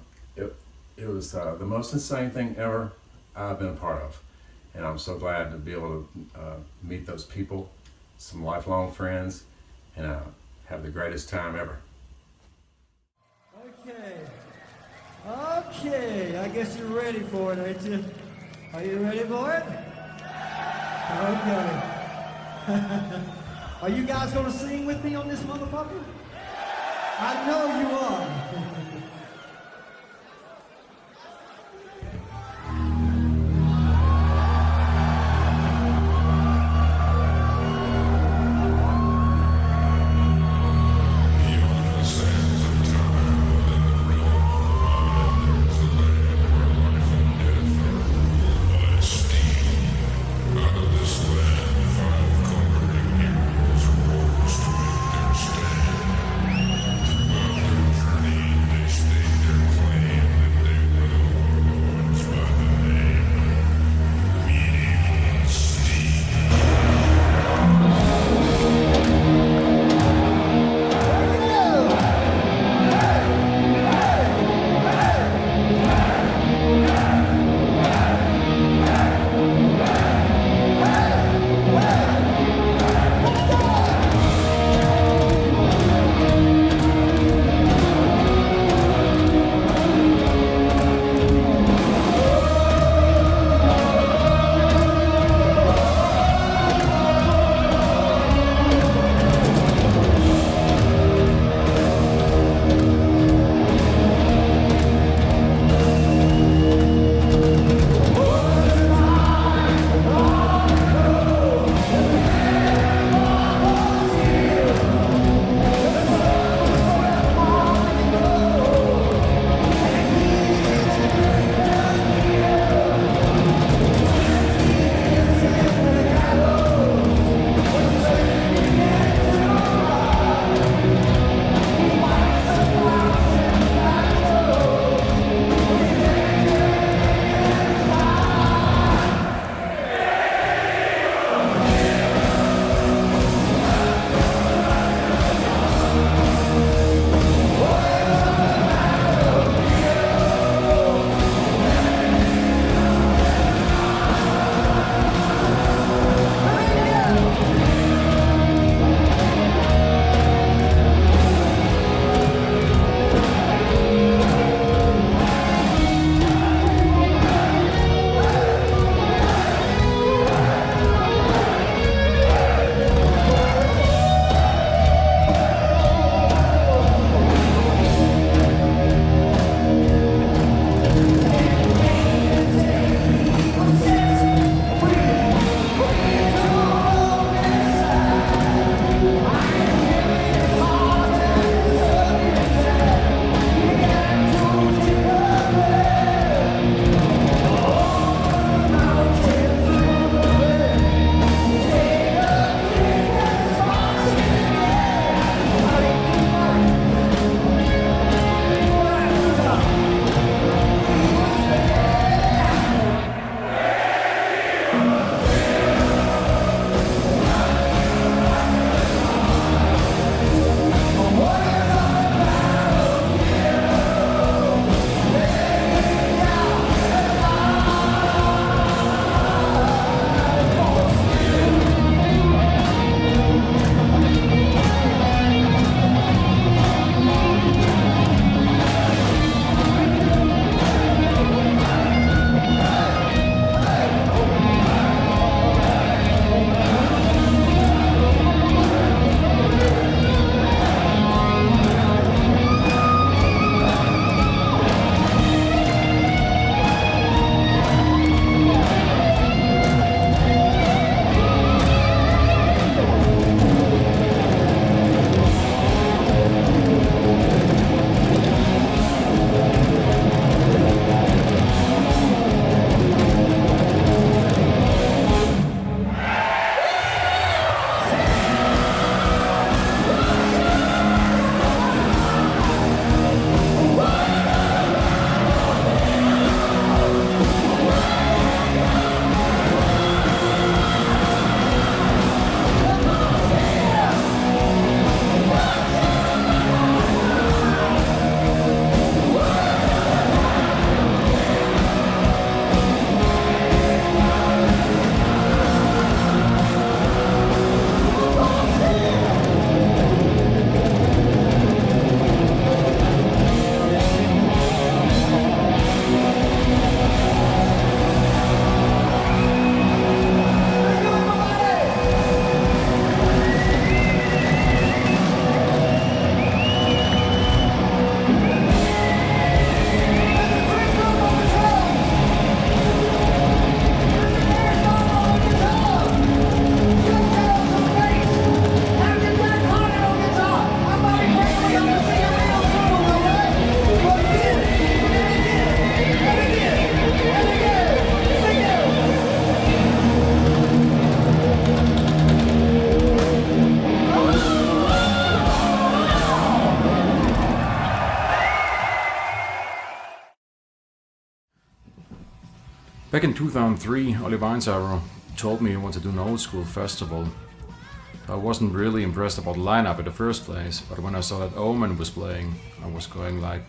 it was the most insane thing ever I've been a part of, and I'm so glad to be able to meet those people, some lifelong friends, and have the greatest time ever. Okay, I guess you're ready for it, aren't you? Are you ready for it? Okay. Are you guys gonna sing with me on this motherfucker? I know you are. Back in 2003, Oli Weinzauer told me he wanted to do an old school festival. I wasn't really impressed about the lineup in the first place, but when I saw that Omen was playing, I was going like,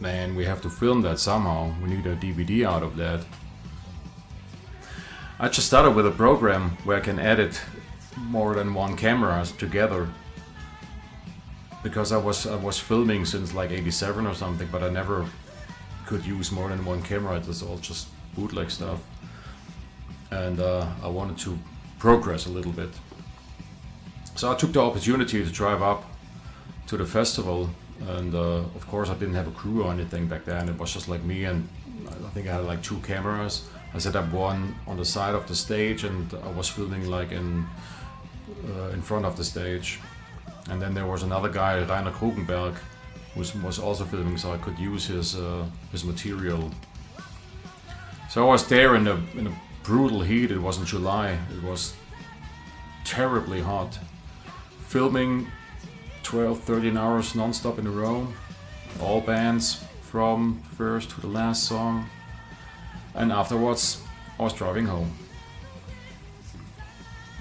man, we have to film that somehow. We need a DVD out of that. I just started with a program where I can edit more than one camera together. Because I was filming since like 87 or something, but I never could use more than one camera. It was all just bootleg stuff. And I wanted to progress a little bit. So I took the opportunity to drive up to the festival, and of course I didn't have a crew or anything back then. It was just like me, and I think I had like 2 cameras. I set up one on the side of the stage, and I was filming like in front of the stage. And then there was another guy, Rainer Krugenberg, who was also filming, so I could use his material. So I was there in a brutal heat. It was in July. It was terribly hot. Filming 12, 13 hours non-stop in a row. All bands from first to the last song. And afterwards, I was driving home.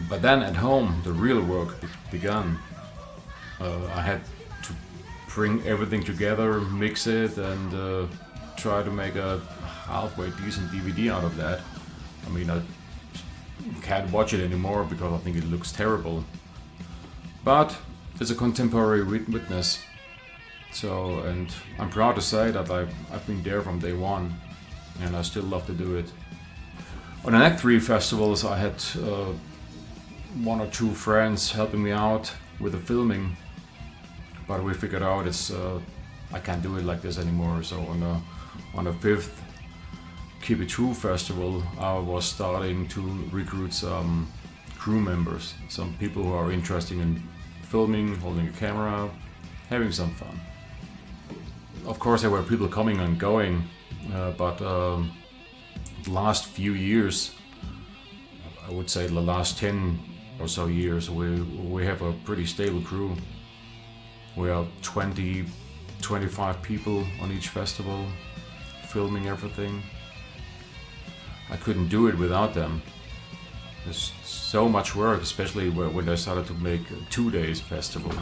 But then at home, the real work began. I had to bring everything together, mix it, and try to make a halfway decent DVD out of that. I mean, I can't watch it anymore because I think it looks terrible. But it's a contemporary witness. So, and I'm proud to say that I've been there from day one, and I still love to do it. On the Act 3 festivals, I had 1 or 2 friends helping me out with the filming, but we figured out I can't do it like this anymore. So on the 5th Keep It True festival, I was starting to recruit some crew members, some people who are interested in filming, holding a camera, having some fun. Of course, there were people coming and going, but the last few years, I would say the last 10 or so years, we have a pretty stable crew. We are 20, 25 people on each festival, filming everything. I couldn't do it without them. There's so much work, especially when I started to make a 2 days festival.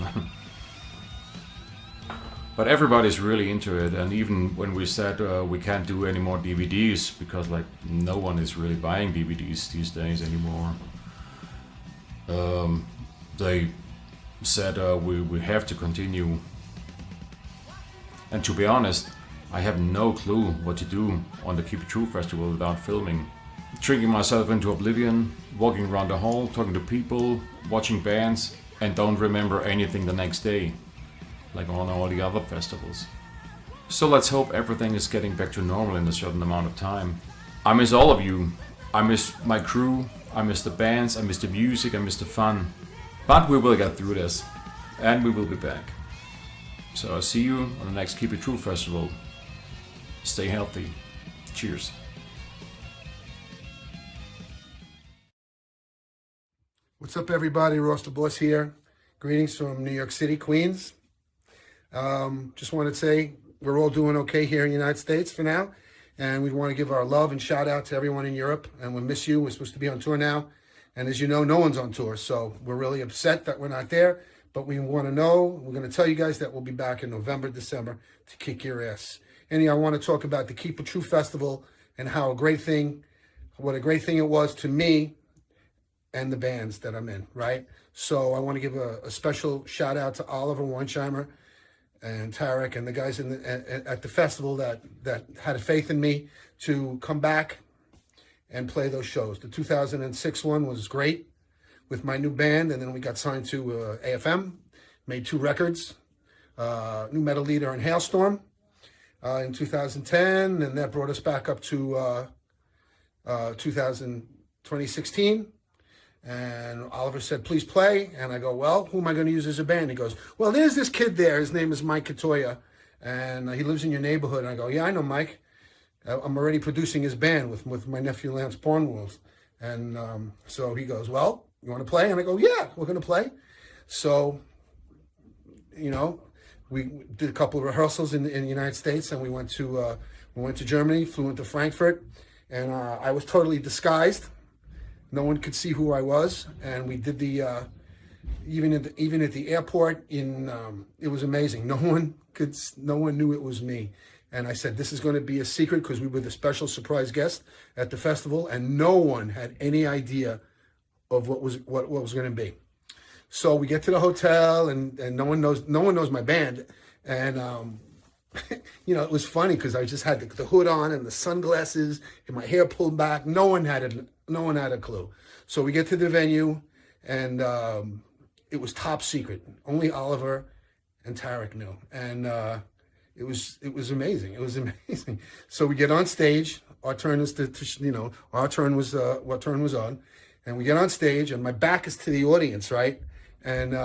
But everybody's really into it, and even when we said we can't do any more DVDs, because like no one is really buying DVDs these days anymore, they said we have to continue. And to be honest, I have no clue what to do on the Keep It True festival without filming. Drinking myself into oblivion, walking around the hall, talking to people, watching bands, and don't remember anything the next day, like on all the other festivals. So let's hope everything is getting back to normal in a certain amount of time. I miss all of you. I miss my crew, I miss the bands, I miss the music, I miss the fun. But we will get through this, and we will be back. So I'll see you on the next Keep It True festival. Stay healthy. Cheers. What's up, everybody? Ross the Boss here. Greetings from New York City, Queens. Just want to say we're all doing okay here in the United States for now. And we want to give our love and shout out to everyone in Europe. And we miss you. We're supposed to be on tour now. And as you know, no one's on tour. So we're really upset that we're not there. But we want to know, we're going to tell you guys that we'll be back in November, December to kick your ass. Anyhow, I want to talk about the Keep It True Festival and what a great thing it was to me and the bands that I'm in, right? So I want to give a special shout out to Oliver Weinsheimer and Tarek and the guys at the festival that had faith in me to come back and play those shows. The 2006 one was great with my new band, and then we got signed to AFM, made 2 records, New Metal Leader and Hailstorm in 2010, and that brought us back up to 2016. And Oliver said, please play. And I go, well, who am I going to use as a band? He goes, well, there's this kid there. His name is Mike Katoya, and he lives in your neighborhood. And I go, yeah, I know Mike. I'm already producing his band with my nephew Lance Pornwolf. And so he goes, well, you want to play? And I go, yeah, we're going to play. So, you know, we did a couple of rehearsals in the United States, and we went to Germany, flew into Frankfurt, and I was totally disguised. No one could see who I was, and we did the even at the airport. It was amazing. No one knew it was me. And I said, this is going to be a secret because we were the special surprise guest at the festival, and no one had any idea of what was going to be. So we get to the hotel, and no one knows my band, and it was funny because I just had the hood on and the sunglasses and my hair pulled back. No one had a clue. So we get to the venue, and it was top secret. Only Oliver and Tarek knew, and it was amazing. It was amazing. So we get on stage. Our turn is our turn was what turn was on, and we get on stage, and my back is to the audience, right? And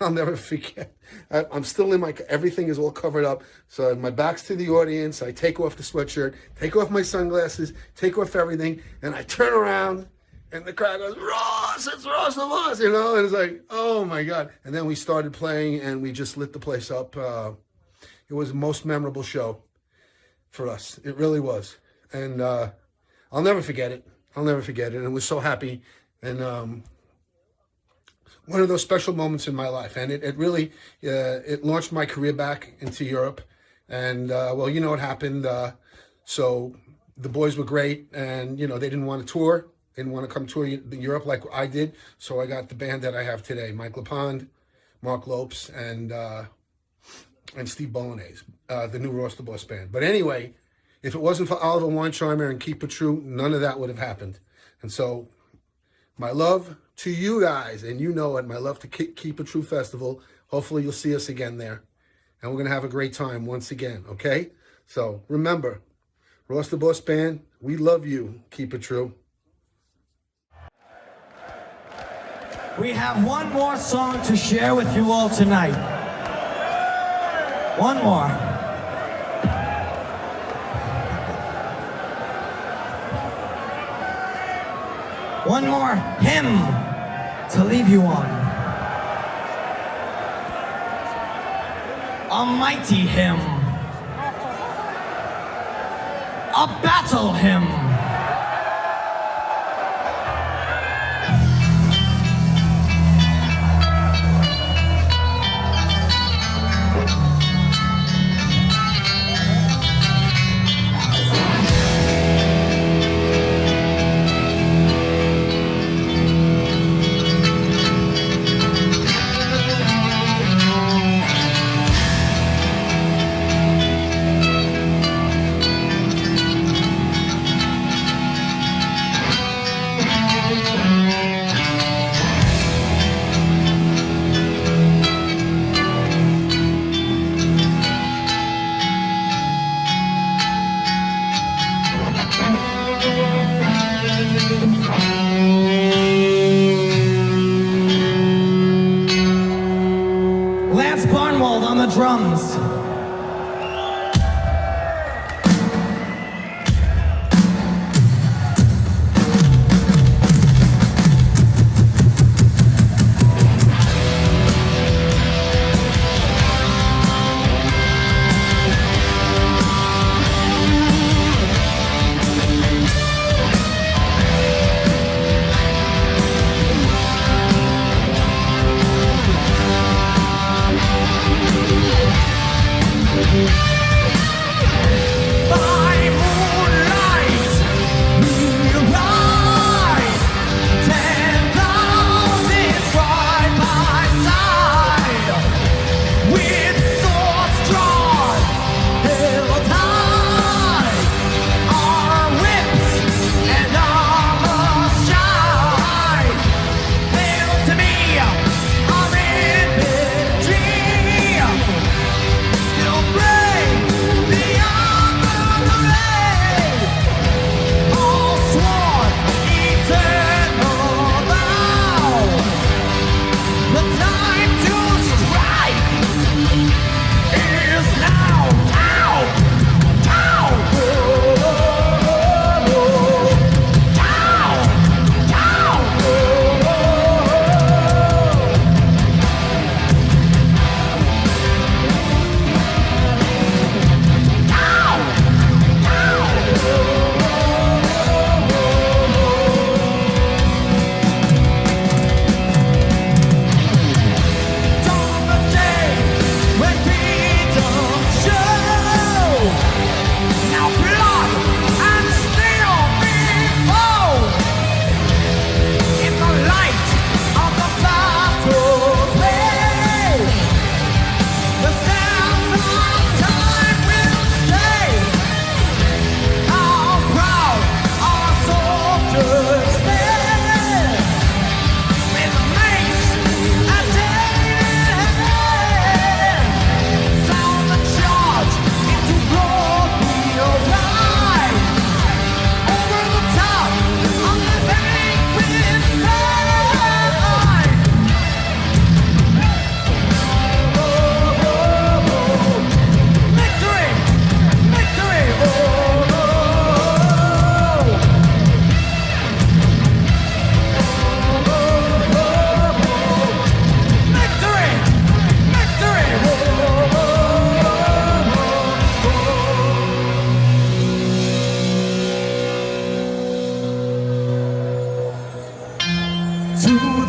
I'll never forget. I'm still in everything is all covered up. So my back's to the audience. I take off the sweatshirt, take off my sunglasses, take off everything, and I turn around, and the crowd goes, Ross, it's Ross the Boss, and it's like, oh my God. And then we started playing, and we just lit the place up. It was the most memorable show for us. It really was. And I'll never forget it. And I was so happy. And one of those special moments in my life. And it really, it launched my career back into Europe. And, well, you know what happened. So the boys were great. And, they didn't want to tour. They didn't want to come tour Europe like I did. So I got the band that I have today. Mike LaPond, Mark Lopes, and Steve Bolognese, the new Ross the Boss band. But anyway, if it wasn't for Oliver Weincharmer and Keep It True, none of that would have happened. And so my love to you guys, and my love to Keep It True Festival. Hopefully you'll see us again there. And we're going to have a great time once again, okay? So remember, Ross the Boss band, we love you. Keep it true. We have one more song to share with you all tonight. One more. One more hymn to leave you on. A mighty hymn. A battle hymn. On the drums.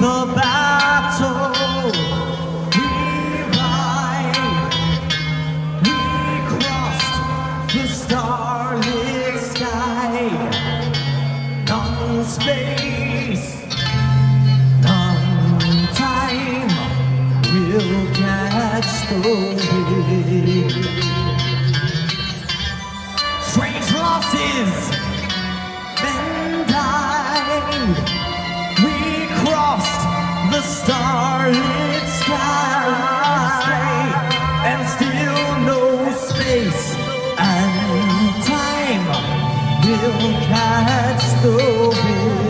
the battle we ride. We crossed the starlit sky. None space, none time will catch the wind. Strange losses, then died. We crossed the starlit sky, and still no space and time will catch the wind.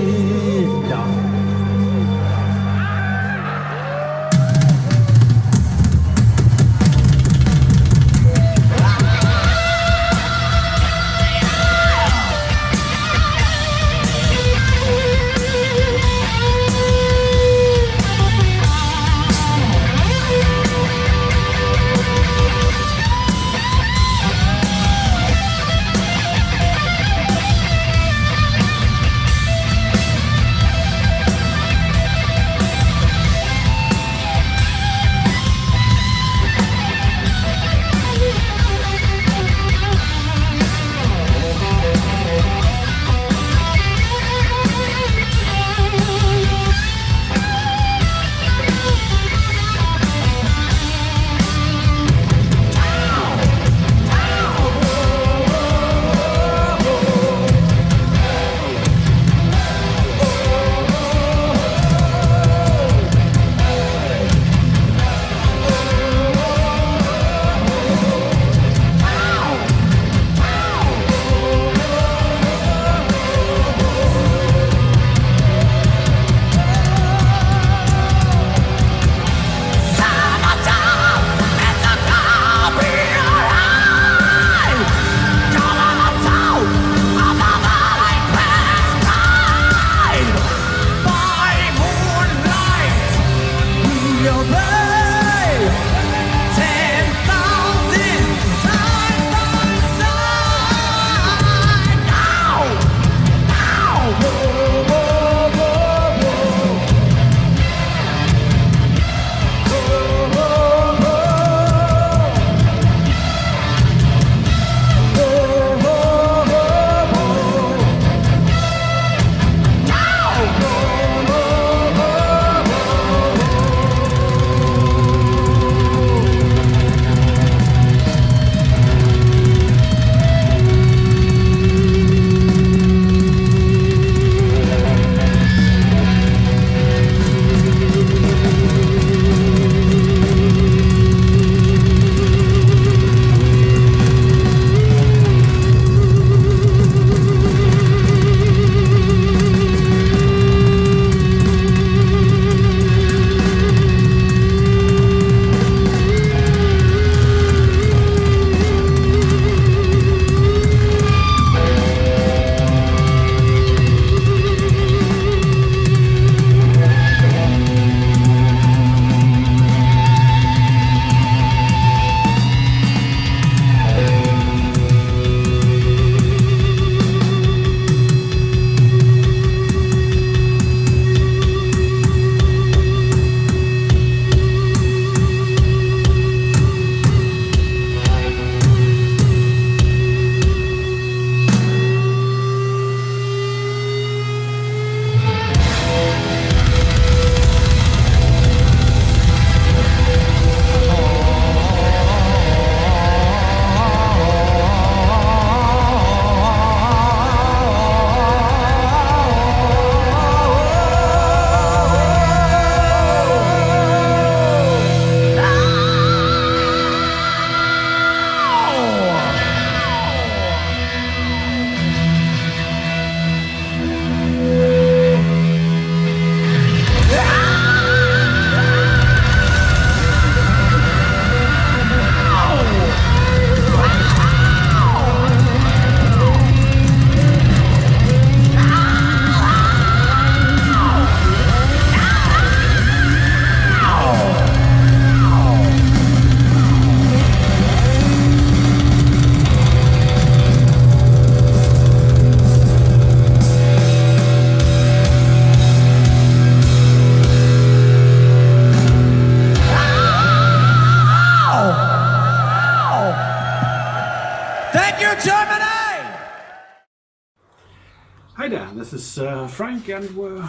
Hi there, this is Frank, and we're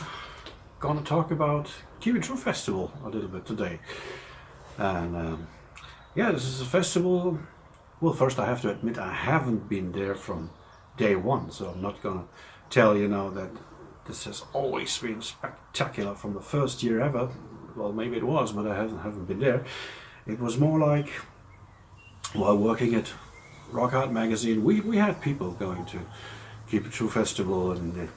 gonna talk about Keep It True Festival a little bit today. And yeah, this is a festival. Well, first I have to admit I haven't been there from day one, so I'm not gonna tell you now that this has always been spectacular from the first year ever. Well, maybe it was, but I haven't been there. It was more like, while working at Rock Art magazine, we had people going to Keep It True Festival and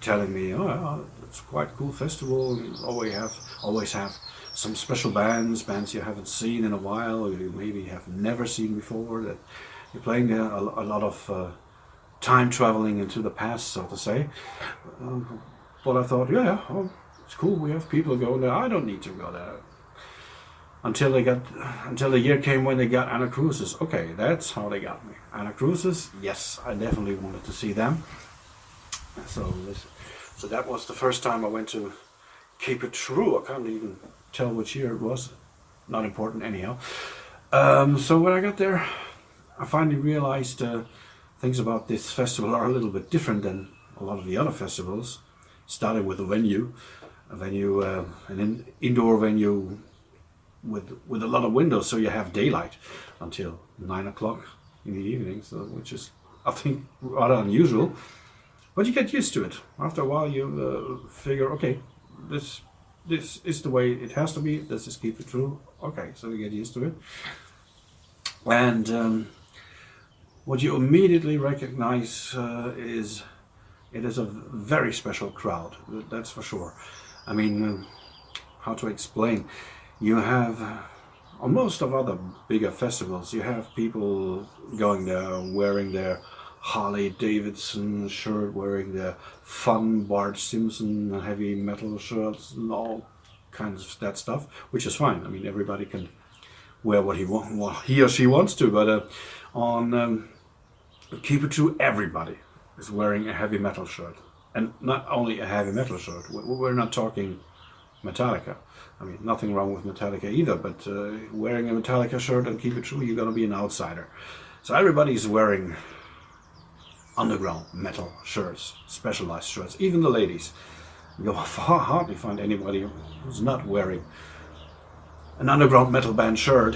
telling me, oh, it's quite a cool festival. You always have some special bands you haven't seen in a while, or you maybe have never seen before. That you're playing there a lot of time traveling into the past, so to say. But I thought, yeah, oh, it's cool. We have people going there. I don't need to go there. Until the year came when they got Anna Cruises. Okay, that's how they got me. Anna Cruises, yes, I definitely wanted to see them. So that was the first time I went to Keep It True. I can't even tell which year it was. Not important anyhow. So when I got there, I finally realized things about this festival are a little bit different than a lot of the other festivals. Starting with a venue, an indoor venue with a lot of windows, so you have daylight until 9 o'clock in the evening, so which is, I think, rather unusual. But you get used to it. After a while, you figure, okay, this is the way it has to be. This is Keep It True. Okay, so you get used to it. And what you immediately recognize is it is a very special crowd. That's for sure. I mean, how to explain? You have, on most of other bigger festivals, you have people going there wearing their Harley Davidson shirt, wearing their fun Bart Simpson heavy metal shirts and all kinds of that stuff, which is fine. I mean, everybody can wear what he or she wants to, but on Keep It True, everybody is wearing a heavy metal shirt. And not only a heavy metal shirt, we're not talking Metallica. I mean, nothing wrong with Metallica either, but wearing a Metallica shirt and Keep It True, you're going to be an outsider. So everybody's wearing underground metal shirts, specialized shirts, even the ladies. You'll hardly find anybody who's not wearing an underground metal band shirt,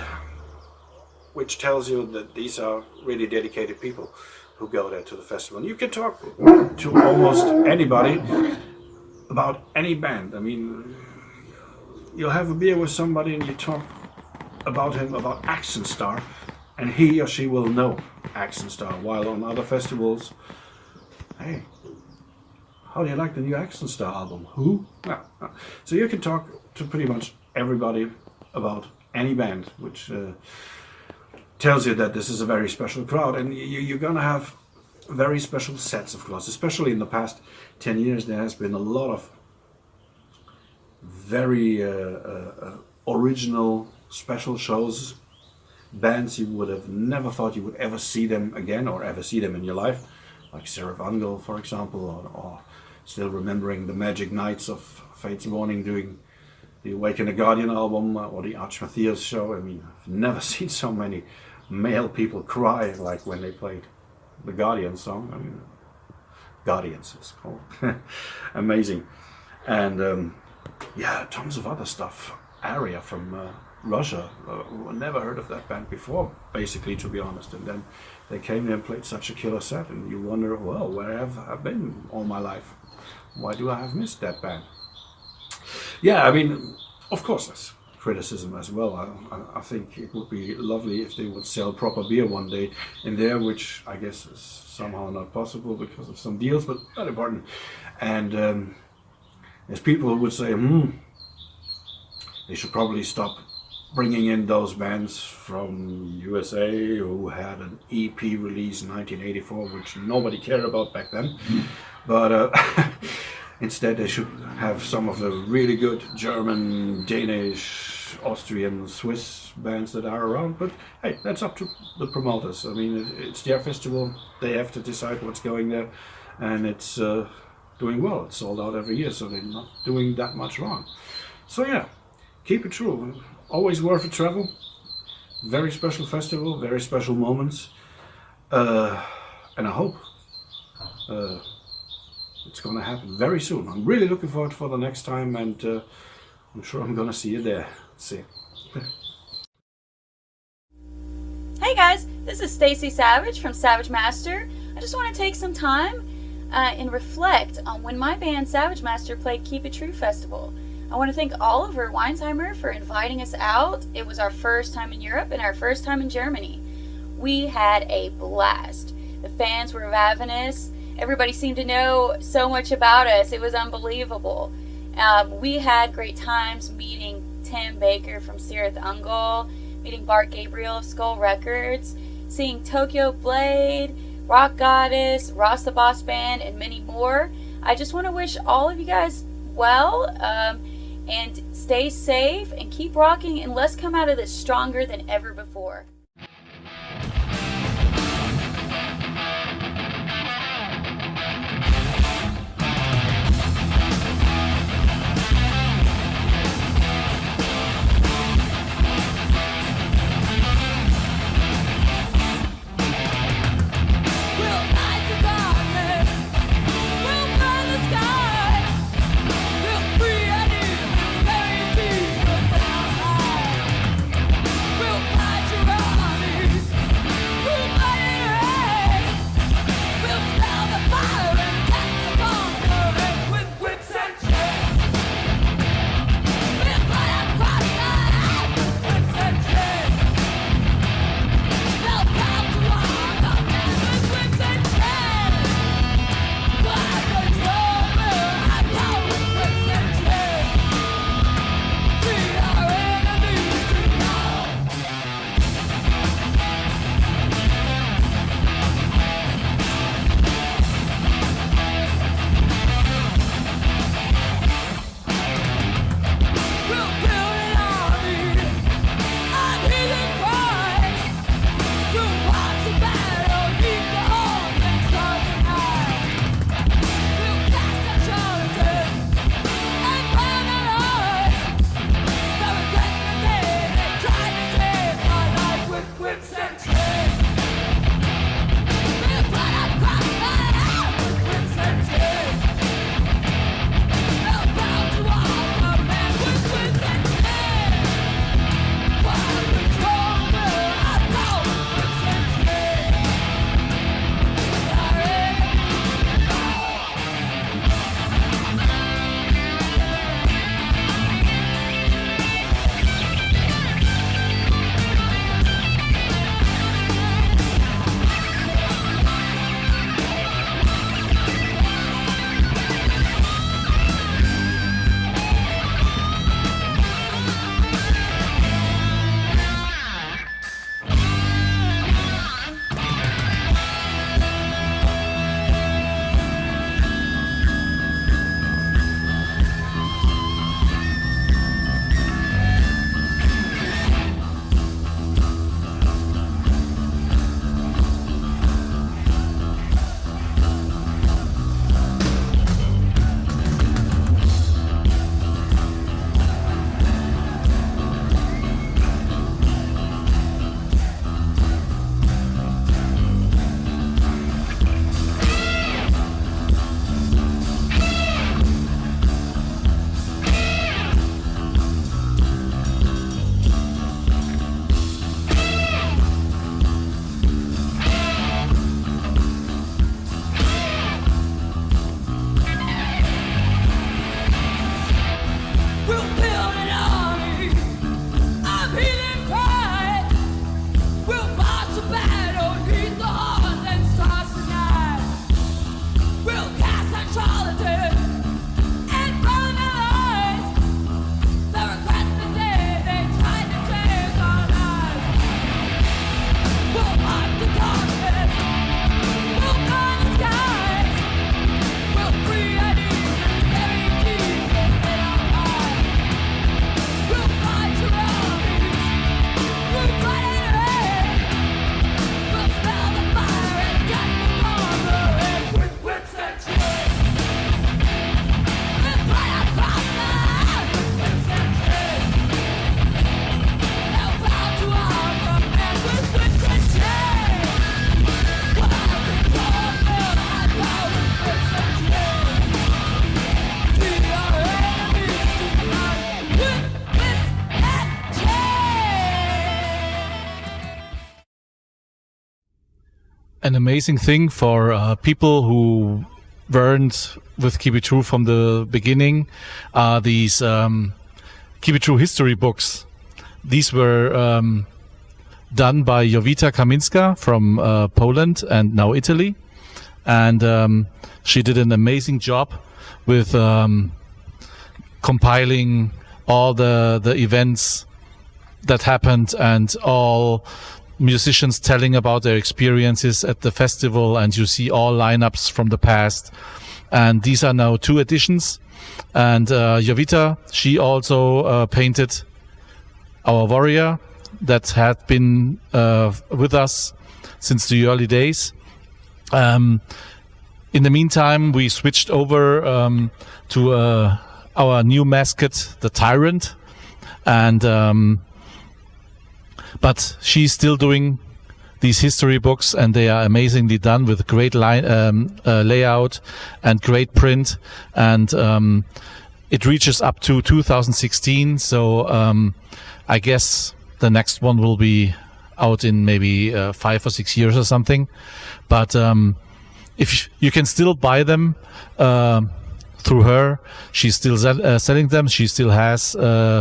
which tells you that these are really dedicated people who go there to the festival. And you can talk to almost anybody about any band. I mean, you'll have a beer with somebody and you talk about him, about Accent Star, and he or she will know Accent Star. While on other festivals, hey, how do you like the new Accent Star album? Who? No. So you can talk to pretty much everybody about any band, which tells you that this is a very special crowd, and you're gonna have very special sets of clothes. Especially in the past 10 years, there has been a lot of very original special shows, bands you would have never thought you would ever see them again or ever see them in your life, like Seraph Angel, for example, or still remembering the Magic Nights of Fate's Warning doing the Awaken the Guardian album, or the Arch Matthias show. I mean, I've never seen so many male people cry like when they played the Guardian song. I mean, Guardians it's called. Amazing. And yeah, tons of other stuff. Aria from Russia. Never heard of that band before, basically, to be honest. And then they came there and played such a killer set, and you wonder, well, where have I been all my life? Why do I have missed that band? Yeah, I mean, of course there's criticism as well. I think it would be lovely if they would sell proper beer one day in there, which I guess is somehow not possible because of some deals, but not important. And there's people who would say, they should probably stop bringing in those bands from USA who had an EP release in 1984, which nobody cared about back then. But instead they should have some of the really good German, Danish, Austrian, Swiss bands that are around. But hey, that's up to the promoters. I mean, it's their festival. They have to decide what's going there. And it's doing well. It's sold out every year, so they're not doing that much wrong. So yeah, Keep It True. Always worth a travel. Very special festival, very special moments. And I hope it's going to happen very soon. I'm really looking forward for the next time, and I'm sure I'm going to see you there. See you. Hey guys, this is Stacy Savage from Savage Master. I just want to take some time and reflect on when my band Savage Master played Keep It True Festival. I want to thank Oliver Weinsheimer for inviting us out. It was our first time in Europe and our first time in Germany. We had a blast. The fans were ravenous. Everybody seemed to know so much about us. It was unbelievable. We had great times meeting Tim Baker from Sirith Ungol, meeting Bart Gabriel of Skull Records, seeing Tokyo Blade, Rock Goddess, Ross the Boss Band, and many more. I just want to wish all of you guys well, and stay safe and keep rocking, and let's come out of this stronger than ever before. We'll fight you up. an amazing thing for people who weren't with Keep It True from the beginning are these Keep It True history books. These were done by Jowita Kaminska from Poland and now Italy. And she did an amazing job with compiling all the events that happened and all musicians telling about their experiences at the festival, and you see all lineups from the past. And these are now 2 editions. And Jowita, she also painted our warrior that had been with us since the early days. In the meantime, we switched over to our new mascot, the Tyrant, and but she's still doing these history books, and they are amazingly done with great layout and great print, and it reaches up to 2016. So I guess the next one will be out in maybe 5 or 6 years or something. But if you can still buy them through her, she's still selling them. She still has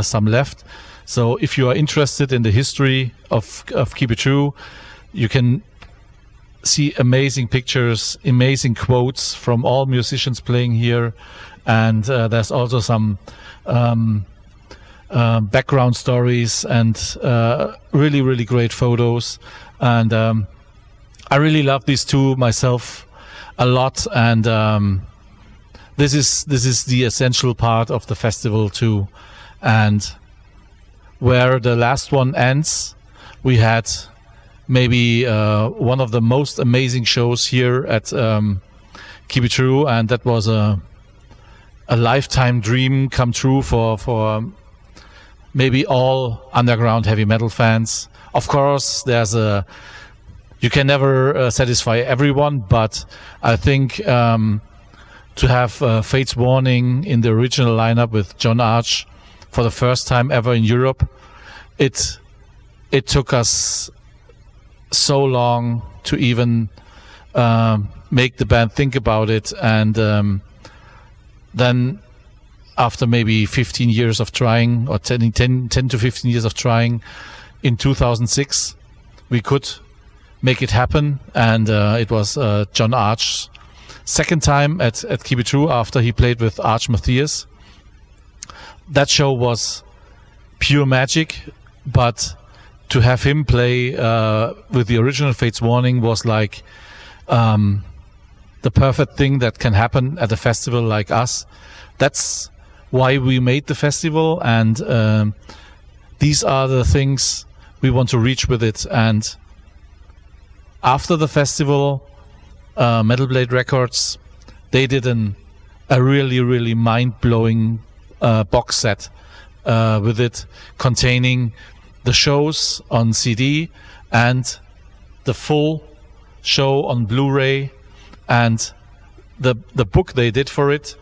some left. So if you are interested in the history of Keep It True, you can see amazing pictures, amazing quotes from all musicians playing here. And there's also some background stories and really, really great photos. And I really love these 2 myself a lot. And this is the essential part of the festival too. And where the last one ends, we had maybe one of the most amazing shows here at Keep It True, and that was a lifetime dream come true for maybe all underground heavy metal fans. Of course, you can never satisfy everyone, but I think to have Fate's Warning in the original lineup with John Arch for the first time ever in Europe, it took us so long to even make the band think about it. And then after maybe 15 years of trying, or 10 to 15 years of trying, in 2006 we could make it happen. And it was John Arch's second time at Keep It True after he played with Arch Matthias. That show was pure magic, but to have him play with the original Fate's Warning was like the perfect thing that can happen at a festival like us. That's why we made the festival, and these are the things we want to reach with it. And after the festival, Metal Blade Records, they did a really, really mind-blowing box set with it, containing the shows on CD and the full show on Blu-ray, and the book they did for it.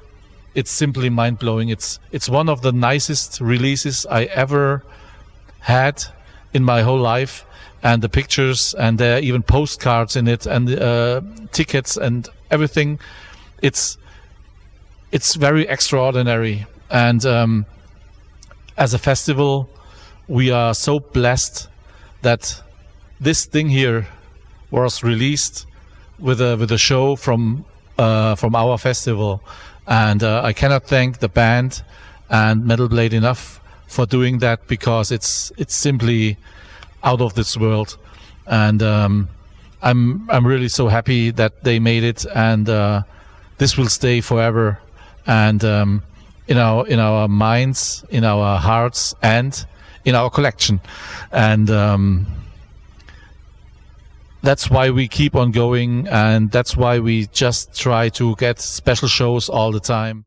It's simply mind-blowing. It's one of the nicest releases I ever had in my whole life, and the pictures, and there are even postcards in it, and tickets and everything. It's very extraordinary. And as a festival, we are so blessed that this thing here was released with a show from our festival. And I cannot thank the band and Metal Blade enough for doing that, because it's simply out of this world. And I'm really so happy that they made it, and this will stay forever, and in our minds, in our hearts, and in our collection. And that's why we keep on going, and that's why we just try to get special shows all the time.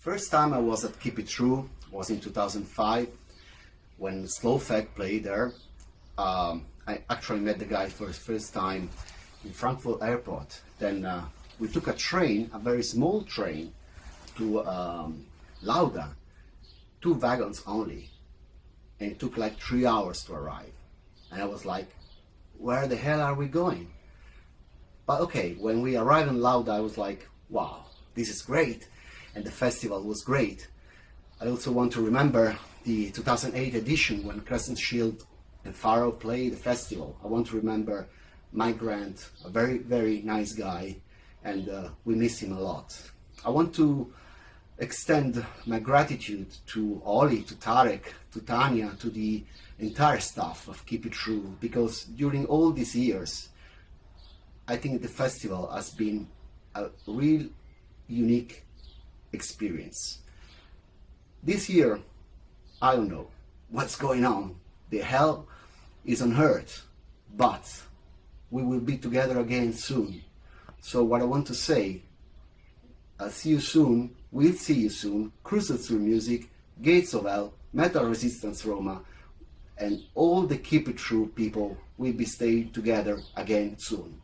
first time I was at Keep It True was in 2005 when Slowfag played there. I actually met the guy for the first time in Frankfurt Airport. Then we took a train, a very small train, to Lauda, 2 wagons only. And it took like 3 hours to arrive. And I was like, where the hell are we going? But okay, when we arrived in Lauda, I was like, wow, this is great. And the festival was great. I also want to remember the 2008 edition when Crescent Shield and Faro played the festival. I want to remember Mike Grant, a very, very nice guy, and we miss him a lot. I want to extend my gratitude to Oli, to Tarek, to Tanya, to the entire staff of Keep It True, because during all these years, I think the festival has been a real unique experience. This year, I don't know what's going on. The hell is on earth, but we will be together again soon. So what I want to say, I'll see you soon, we'll see you soon, Crucial Through Music, Gates of Hell, Metal Resistance Roma, and all the Keep It True people will be staying together again soon.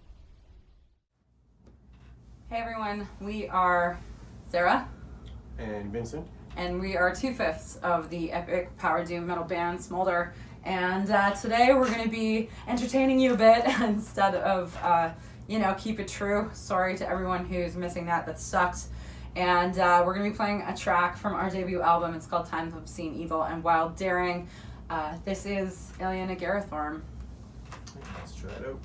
Hey everyone, we are Sarah and Vincent, and we are 2/5 of the epic power doom metal band Smolder. And today we're going to be entertaining you a bit instead of, Keep It True. Sorry to everyone who's missing that. That sucks. And we're going to be playing a track from our debut album. It's called Times of Obscene Evil and Wild Daring. This is Alien Agarathorm. Let's try it out.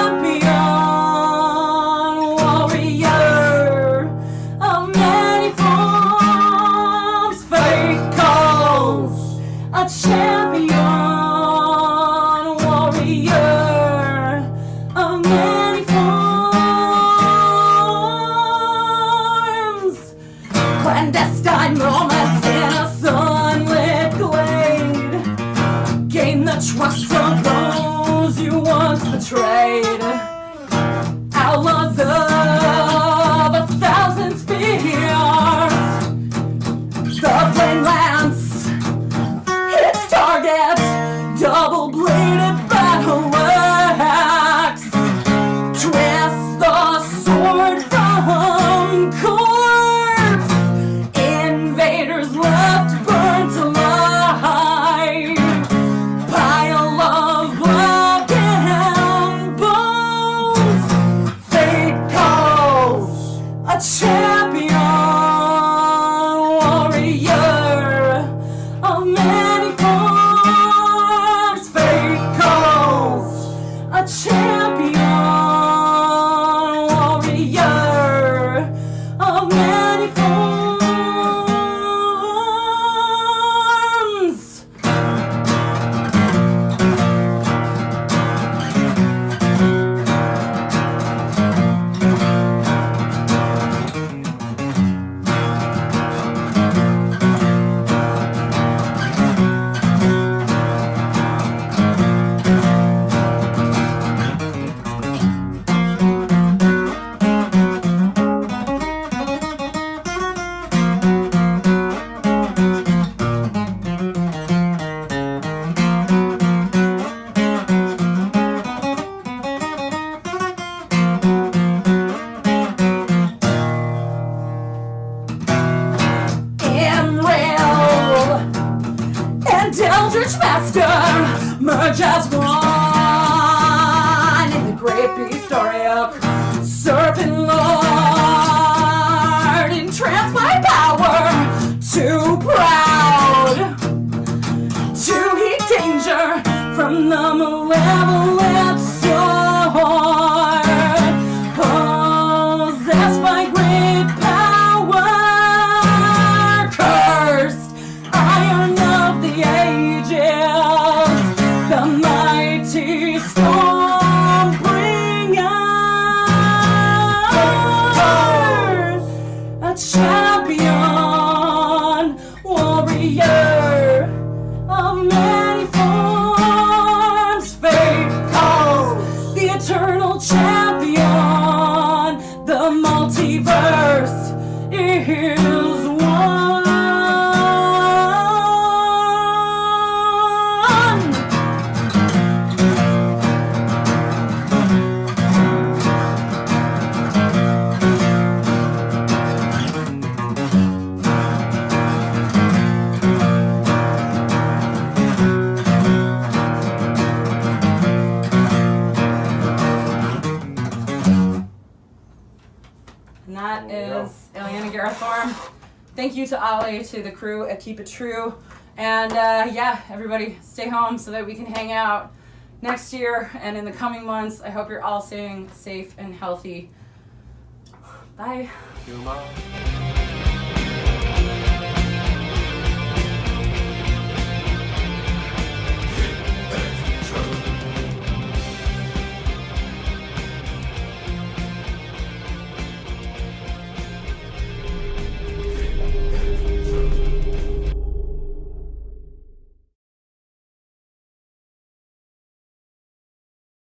Champion master merge as one in the great beast story of serpent lord, entranced by power, too proud to heed danger from the malevolent sword, possessed by great power, cursed iron of the ages, the mighty storm bringer, a champion warrior of many forms. Fate calls the eternal champion. The multiverse is one. And that is Ileana Garethorn. Thank you to Ali, to the crew at Keep It True. And yeah, everybody stay home so that we can hang out next year and in the coming months. I hope you're all staying safe and healthy. Bye. Yuma.